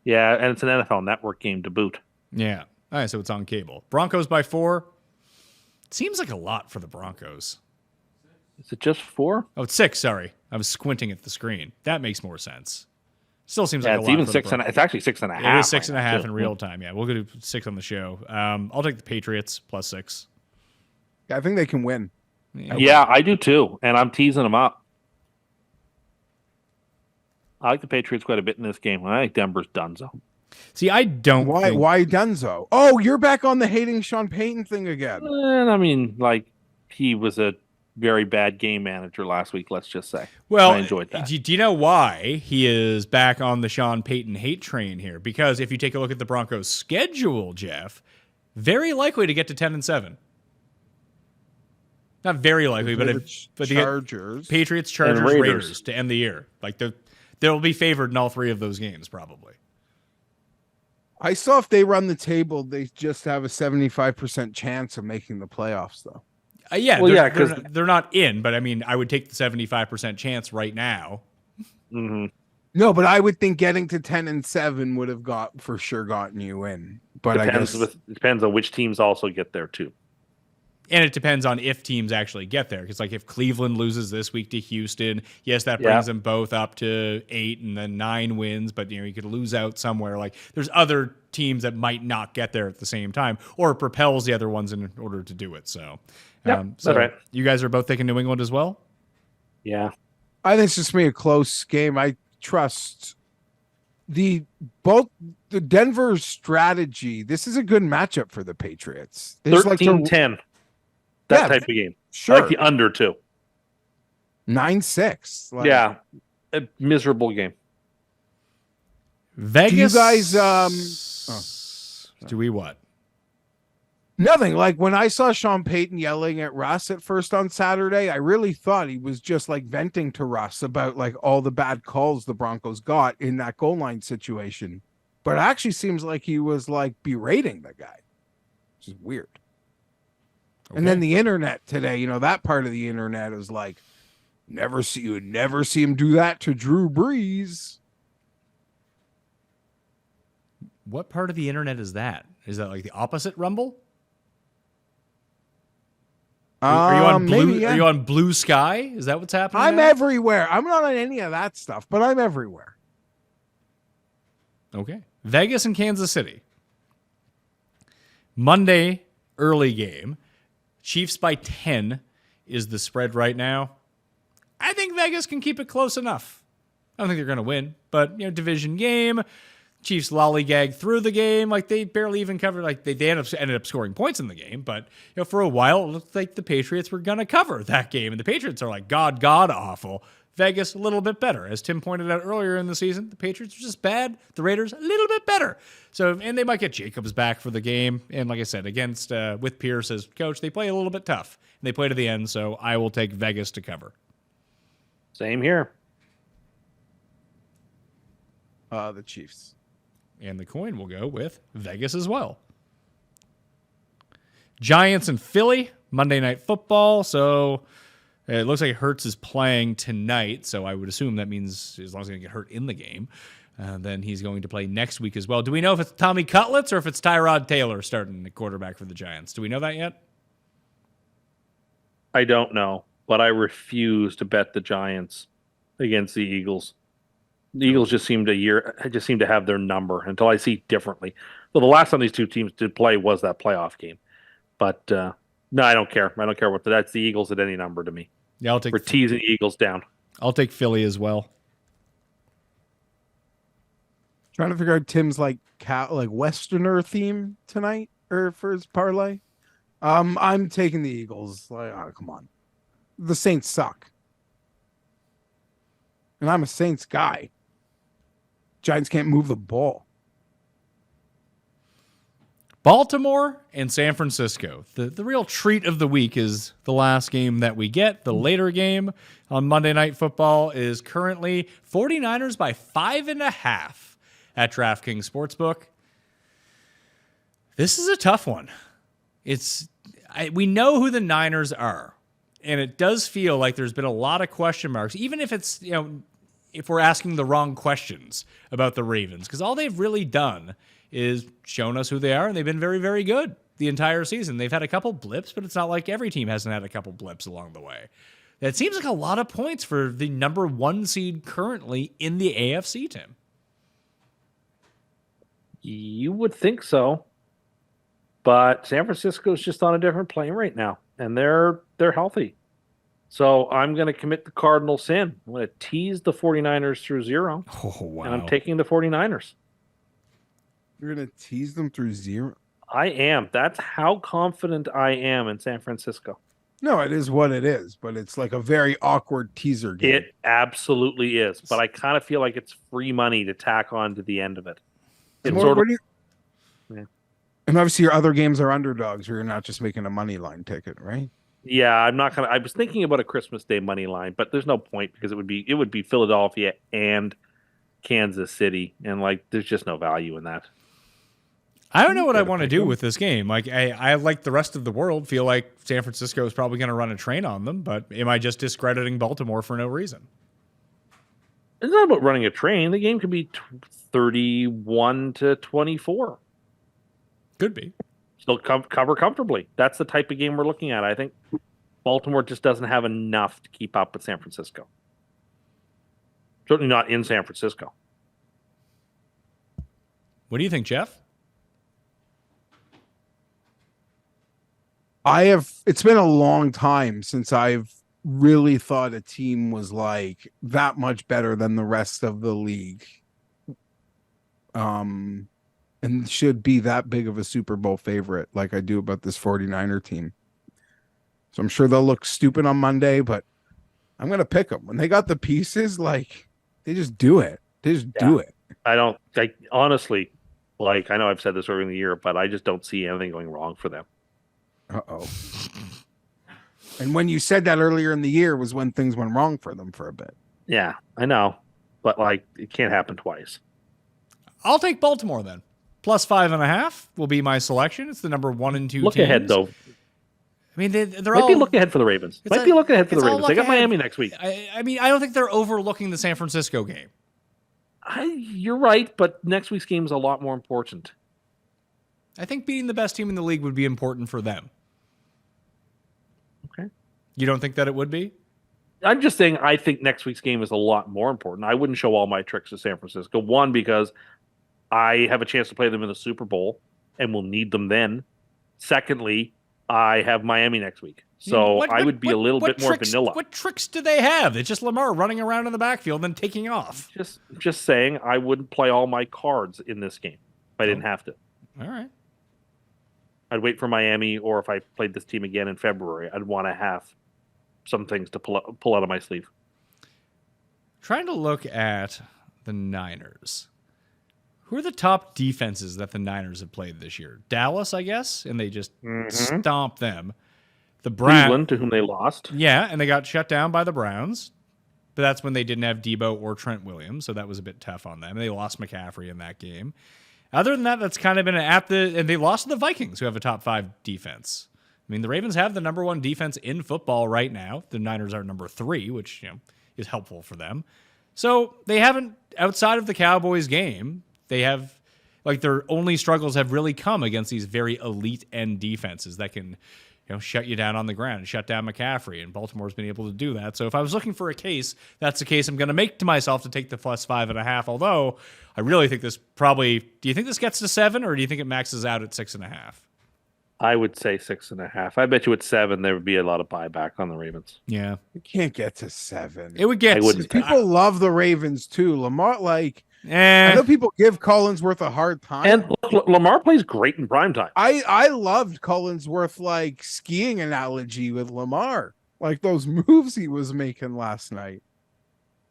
Yeah, and it's an NFL Network game to boot. Yeah. All right, so it's on cable. Broncos by 4. Seems like a lot for the Broncos. Is it just 4? Oh, it's 6, sorry. I was squinting at the screen. That makes more sense. Still seems like a it's lot even for the 6 and Broncos. It's actually 6.5. It is 6.5 right in real time. Yeah, we'll go to 6 on the show. I'll take the Patriots plus 6. I think they can win. Yeah, I do too, and I'm teasing them up. I like the Patriots quite a bit in this game. I think Denver's donezo. See, I don't. Why Dunzo? Oh, you're back on the hating Sean Payton thing again. And I mean, like, he was a very bad game manager last week, let's just say. Well, I enjoyed that. Do you know why he is back on the Sean Payton hate train here? Because if you take a look at the Broncos' schedule, Geoff, very likely to get to 10-7. Not very likely, but the Chargers, Patriots, Chargers, and Raiders to end the year. Like they'll be favored in all 3 of those games, probably. I saw if they run the table, they just have a 75% chance of making the playoffs, though. Yeah, well, they're not in, but I mean, I would take the 75% chance right now. Mm-hmm. No, but I would think getting to 10-7 would have gotten you in. But It depends on which teams also get there too. And it depends on if teams actually get there. Because, like, if Cleveland loses this week to Houston, yes, that brings them both up to 8 and then 9 wins. But, you could lose out somewhere. Like, there's other teams that might not get there at the same time, or it propels the other ones in order to do it. So, that's right. You guys are both thinking New England as well? Yeah. I think it's just me a close game. I trust the Denver strategy. This is a good matchup for the Patriots. 13-10. That type of game. Sure. I like the under too. 9-6. Yeah. A miserable game. Vegas. Do you guys do we what? Nothing. Like when I saw Sean Payton yelling at Russ at first on Saturday, I really thought he was just like venting to Russ about like all the bad calls the Broncos got in that goal line situation. But it actually seems like he was like berating the guy, which is weird. And then the internet today, that part of the internet is like, you would never see him do that to Drew Brees. What part of the internet is that? Is that like the opposite Rumble? Are you on blue? Maybe, yeah. Are you on Blue Sky? Is that what's happening? I'm now? everywhere. I'm not on any of that stuff, but I'm everywhere. Okay. Vegas and Kansas City. Monday, early game. Chiefs by 10 is the spread right now. I think Vegas can keep it close enough. I don't think they're going to win, but, division game. Chiefs lollygag through the game. Like, they barely even covered. Like, they ended up scoring points in the game, but, for a while, it looked like the Patriots were going to cover that game. And the Patriots are like God awful. Vegas, a little bit better. As Tim pointed out earlier in the season, the Patriots are just bad. The Raiders, a little bit better. So, and they might get Jacobs back for the game. And like I said, against, with Pierce as coach, they play a little bit tough. And they play to the end, so I will take Vegas to cover. Same here. The Chiefs. And the coin will go with Vegas as well. Giants and Philly, Monday Night Football. So it looks like Hurts is playing tonight. So I would assume that means as long as he doesn't get hurt in the game, then he's going to play next week as well. Do we know if it's Tommy Cutlets or if it's Tyrod Taylor starting the quarterback for the Giants? Do we know that yet? I don't know, but I refuse to bet the Giants against the Eagles. The Eagles just seem to have their number until I see differently. Well, the last time these two teams did play was that playoff game. But no, I don't care. I don't care that's the Eagles at any number to me. Yeah, we're teasing the Eagles down. I'll take Philly as well. Trying to figure out Tim's like Westerner theme tonight or for his parlay. I'm taking the Eagles. Like, oh, come on, the Saints suck, and I'm a Saints guy. Giants can't move the ball. Baltimore and San Francisco. The real treat of the week is the last game that we get. The later game on Monday Night Football is currently 49ers by 5.5 at DraftKings Sportsbook. This is a tough one. We know who the Niners are, and it does feel like there's been a lot of question marks, even if it's, if we're asking the wrong questions about the Ravens, because all they've really done is shown us who they are, and they've been very, very good the entire season. They've had a couple blips, but it's not like every team hasn't had a couple blips along the way. That seems like a lot of points for the number 1 seed currently in the AFC, Tim. You would think so, but San Francisco's just on a different plane right now, and they're healthy. So I'm going to commit the cardinal sin. I'm going to tease the 49ers through 0. Oh, wow. And I'm taking the 49ers. You're going to tease them through 0? I am. That's how confident I am in San Francisco. No, it is what it is, but it's like a very awkward teaser game. It absolutely is, but I kind of feel like it's free money to tack on to the end of it. And obviously your other games are underdogs, or you're not just making a money line ticket, right? Yeah, I'm not gonna. I was thinking about a Christmas Day money line, but there's no point because it would be Philadelphia and Kansas City, and there's just no value in that. I don't know what I want to do with this game. Like I like the rest of the world, feel like San Francisco is probably going to run a train on them, but am I just discrediting Baltimore for no reason? It's not about running a train. The game could be 31-24. Could be. Still cover comfortably. That's the type of game we're looking at. I think Baltimore just doesn't have enough to keep up with San Francisco. Certainly not in San Francisco. What do you think, Geoff? It's been a long time since I've really thought a team was like that much better than the rest of the league. And should be that big of a Super Bowl favorite like I do about this 49er team. So I'm sure they'll look stupid on Monday, but I'm going to pick them. When they got the pieces, they just do it. They just do it. Honestly, I know I've said this earlier in the year, but I just don't see anything going wrong for them. Uh-oh. And when you said that earlier in the year was when things went wrong for them for a bit. Yeah, I know. But, it can't happen twice. I'll take Baltimore then. +5.5 will be my selection. It's the number 1 and 2 Look teams. ahead, though. I mean, they're Might all be looking ahead for the Ravens. Might be looking ahead for the it's all Ravens. They got look ahead. Miami next week. I mean, I don't think they're overlooking the San Francisco game. You're right, but next week's game is a lot more important. I think beating the best team in the league would be important for them. Okay. You don't think that it would be? I'm just saying I think next week's game is a lot more important. I wouldn't show all my tricks to San Francisco. One, because I have a chance to play them in the Super Bowl and will need them then. Secondly, I have Miami next week. So I would be a little bit more vanilla. What tricks do they have? It's just Lamar running around in the backfield and taking off. Just saying I wouldn't play all my cards in this game if I didn't have to. All right. I'd wait for Miami, or if I played this team again in February, I'd want to have some things to pull out of my sleeve. Trying to look at the Niners. Who are the top defenses that the Niners have played this year? Dallas, I guess, and they just stomp them. The Cleveland, to whom they lost. Yeah, and they got shut down by the Browns. But that's when they didn't have Debo or Trent Williams, so that was a bit tough on them. They lost McCaffrey in that game. Other than that, that's kind of been and they lost to the Vikings, who have a top 5 defense. I mean, the Ravens have the number 1 defense in football right now. The Niners are number 3, which is helpful for them. So they haven't, outside of the Cowboys game, they have, their only struggles have really come against these very elite end defenses that can, shut you down on the ground and shut down McCaffrey. And Baltimore's been able to do that. So if I was looking for a case, that's the case I'm going to make to myself to take the plus 5.5. Although I really think this do you think this gets to 7, or do you think it maxes out at 6.5? I would say 6.5. I bet you at 7 there would be a lot of buyback on the Ravens. Yeah, it can't get to 7. It would get. I wouldn't. People love the Ravens too. Lamar, I I know people give Collinsworth a hard time. And look, Lamar plays great in primetime. I loved Collinsworth skiing analogy with Lamar. Those moves he was making last night.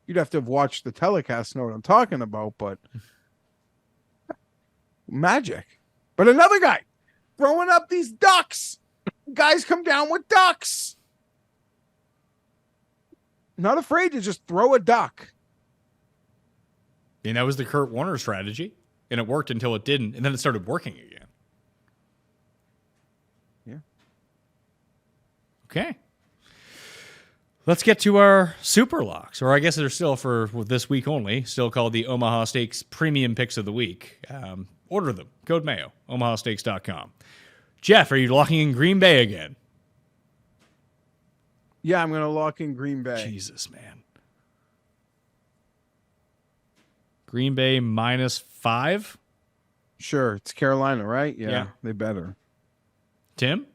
You'd have to have watched the telecast to know what I'm talking about, but magic. But another guy throwing up these ducks. Guys come down with ducks. Not afraid to just throw a duck. And that was the Kurt Warner strategy, and it worked until it didn't, and then it started working again. Yeah. Okay. Let's get to our super locks, or I guess they're still for this week only, still called the Omaha Steaks Premium Picks of the Week. Order them. Code Mayo, omahasteaks.com. Geoff, are you locking in Green Bay again? Yeah, I'm going to lock in Green Bay. Jesus, man. Green Bay -5? Sure. It's Carolina, right? Yeah. They better. Tim?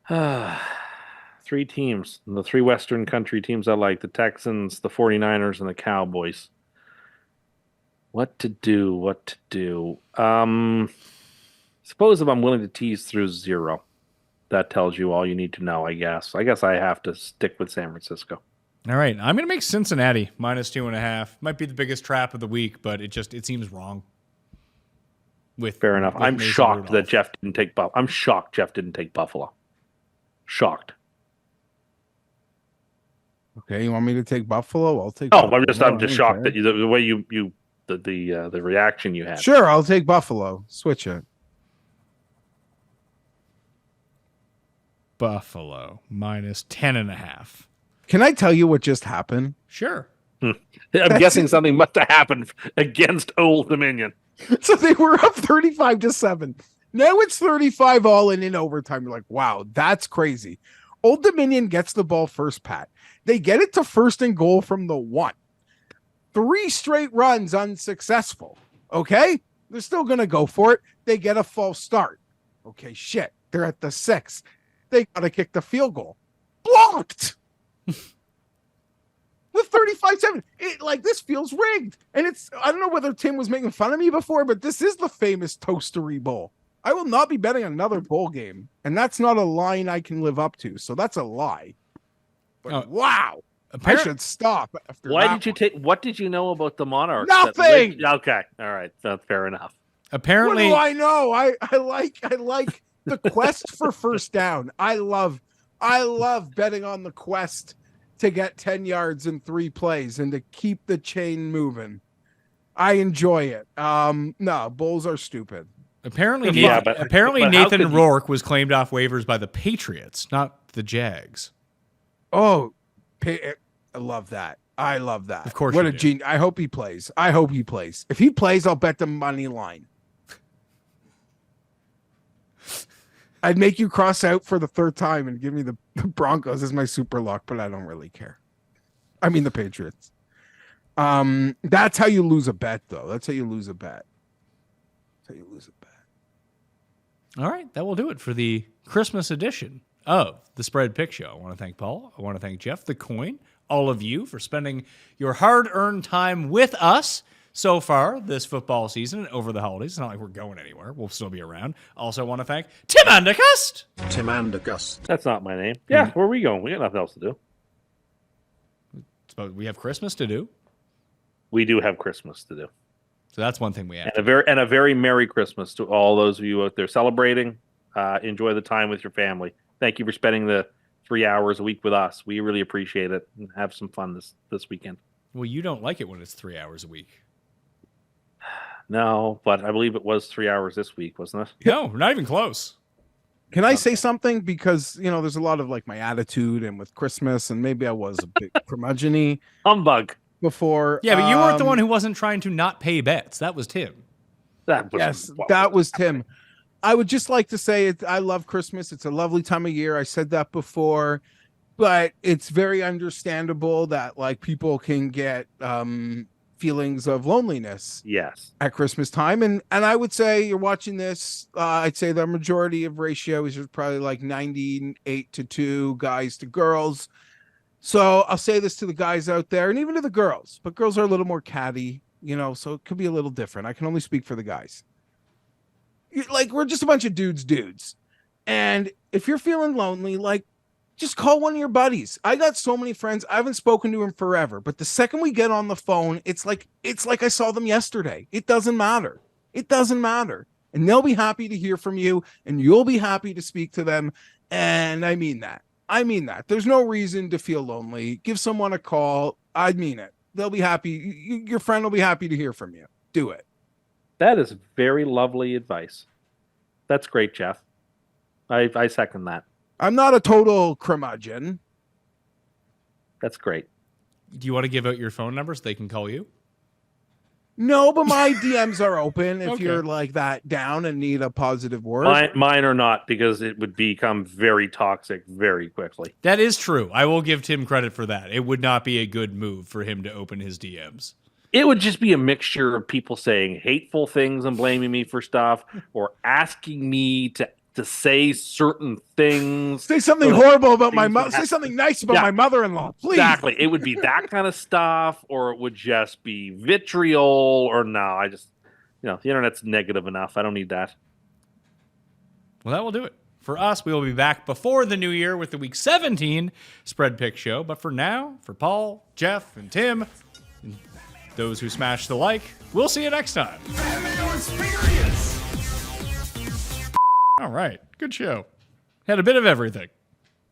3 teams. The 3 Western country teams I like. The Texans, the 49ers, and the Cowboys. What to do? Suppose if I'm willing to tease through 0. That tells you all you need to know, I guess. I guess I have to stick with San Francisco. All right, I'm going to make Cincinnati -2.5. Might be the biggest trap of the week, but it seems wrong. Fair enough. I'm Mason shocked Rudolph. that Geoff didn't take Buffalo. I'm shocked Geoff didn't take Buffalo. Shocked. Okay, you want me to take Buffalo? I'll take. Oh, Buffalo. I'm just shocked that the way the reaction you had. Sure, I'll take Buffalo. Switch it. Buffalo -10.5. Can I tell you what just happened? Sure. I'm guessing something must have happened against Old Dominion. So they were up 35-7. Now it's 35 all in overtime. You're like, wow, that's crazy. Old Dominion gets the ball first, Pat. They get it to 1st and goal from the 1. 3 straight runs unsuccessful. Okay? They're still going to go for it. They get a false start. Okay, shit. They're at the 6. They got to kick the field goal. Blocked! With 35-7. This feels rigged. And I don't know whether Tim was making fun of me before, but this is the famous Toastery Bowl. I will not be betting another bowl game. And that's not a line I can live up to. So that's a lie. But wow. I should stop after What did you know about the Monarchs? Nothing. Okay. All right. That's fair enough. Apparently, what do I know? I like the quest for first down. I love betting on the quest to get 10 yards in 3 plays and to keep the chain moving. I enjoy it. No, Bulls are stupid. Apparently, Yeah, Nathan, but- apparently but how Nathan could you- Rourke was claimed off waivers by the Patriots, not the Jags. Oh, I love that. I love that. Of course What you a do. genius. I hope he plays. I hope he plays. If he plays, I'll bet the money line. I'd make you cross out for the third time and give me the Broncos as my super lock, but I don't really care. I mean the Patriots. That's how you lose a bet, though. That's how you lose a bet. That's how you lose a bet. All right, that will do it for the Christmas edition of the Spread Pick Show. I want to thank Paul. I want to thank Geoff, the coin, all of you for spending your hard-earned time with us so far this football season and over the holidays. It's not like we're going anywhere. We'll still be around. Also want to thank Tim and Cust. Tim and Cust. That's not my name. Yeah, where are we going? We got nothing else to do. So we have Christmas to do. We do have Christmas to do. So that's one thing we have. And a very Merry Christmas to all those of you out there celebrating. Enjoy the time with your family. Thank you for spending the 3 hours a week with us. We really appreciate it. And have some fun this weekend. Well, you don't like it when it's 3 hours a week. No, but I believe it was 3 hours this week, wasn't it? No, not even close. Can I say something? Because, there's a lot of like my attitude and with Christmas, and maybe I was a bit curmudgeon-y Humbug. before. Yeah, but you weren't the one who wasn't trying to not pay bets. That was Tim. That was, Yes, that was Tim. I would just like to say I love Christmas. It's a lovely time of year. I said that before, but it's very understandable that like people can get feelings of loneliness Yes. at Christmas time. And I would say you're watching this. I'd say the majority of ratio is probably like 98-2 guys to girls. So I'll say this to the guys out there and even to the girls, but girls are a little more catty, so it could be a little different. I can only speak for the guys. Like, we're just a bunch of dudes. And if you're feeling lonely, like, just call one of your buddies. I got so many friends. I haven't spoken to them forever, but the second we get on the phone, it's like I saw them yesterday. It doesn't matter. It doesn't matter. And they'll be happy to hear from you, and you'll be happy to speak to them. And I mean that. There's no reason to feel lonely. Give someone a call. I mean it. They'll be happy. Your friend will be happy to hear from you. Do it. That is very lovely advice. That's great, Geoff. I second that. I'm not a total curmudgeon. That's great. Do you want to give out your phone number so they can call you? No, but my DMs are open if Okay. you're like that down and need a positive word. Mine are not, because it would become very toxic very quickly. That is true. I will give Tim credit for that. It would not be a good move for him to open his DMs. It would just be a mixture of people saying hateful things and blaming me for stuff, or asking me to say certain things. Say something Or horrible about my things mother. that Say something nice about Yeah. my mother-in-law, please. Exactly. It would be that kind of stuff, or it would just be vitriol, or no, I just, the internet's negative enough. I don't need that. Well, that will do it. For us, we will be back before the new year with the Week 17 Spread Pick Show. But for now, for Paul, Geoff, and Tim, and those who smash the like, we'll see you next time. That Mayo experience. All right. Good show. Had a bit of everything.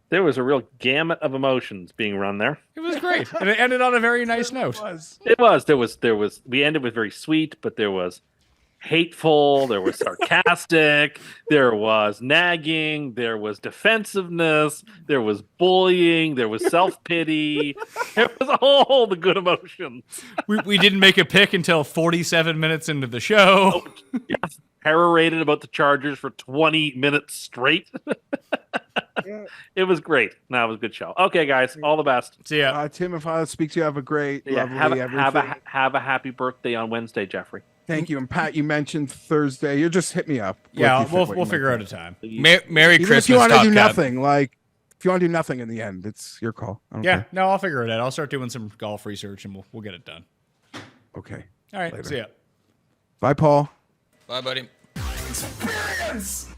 There was a real gamut of emotions being run there. It was great. And it ended on a very nice note. It was. There was. We ended with very sweet, but there was hateful. There was sarcastic. There was nagging. There was defensiveness. There was bullying. There was self-pity. There was all the good emotions. We didn't make a pick until 47 minutes into the show. Yes. Perorated about the Chargers for 20 minutes straight. It was great. No, it was a good show. Okay, guys, all the best. See ya. Tim, if I speak to you, have a great, Yeah, lovely everything. have a happy birthday on Wednesday, Jeffrey. Thank you. And Pat, you mentioned Thursday. You just hit me up. Yeah, What you we'll think, what you figure might out a think. time. Merry Even Christmas, if you want to Top do Cat. nothing, if you want to do nothing in the end, it's your call. I don't Yeah, care. no, I'll figure it out. I'll start doing some golf research and we'll get it done. Okay. All right, Later. see ya. Bye, Paul. Bye, buddy. Experience.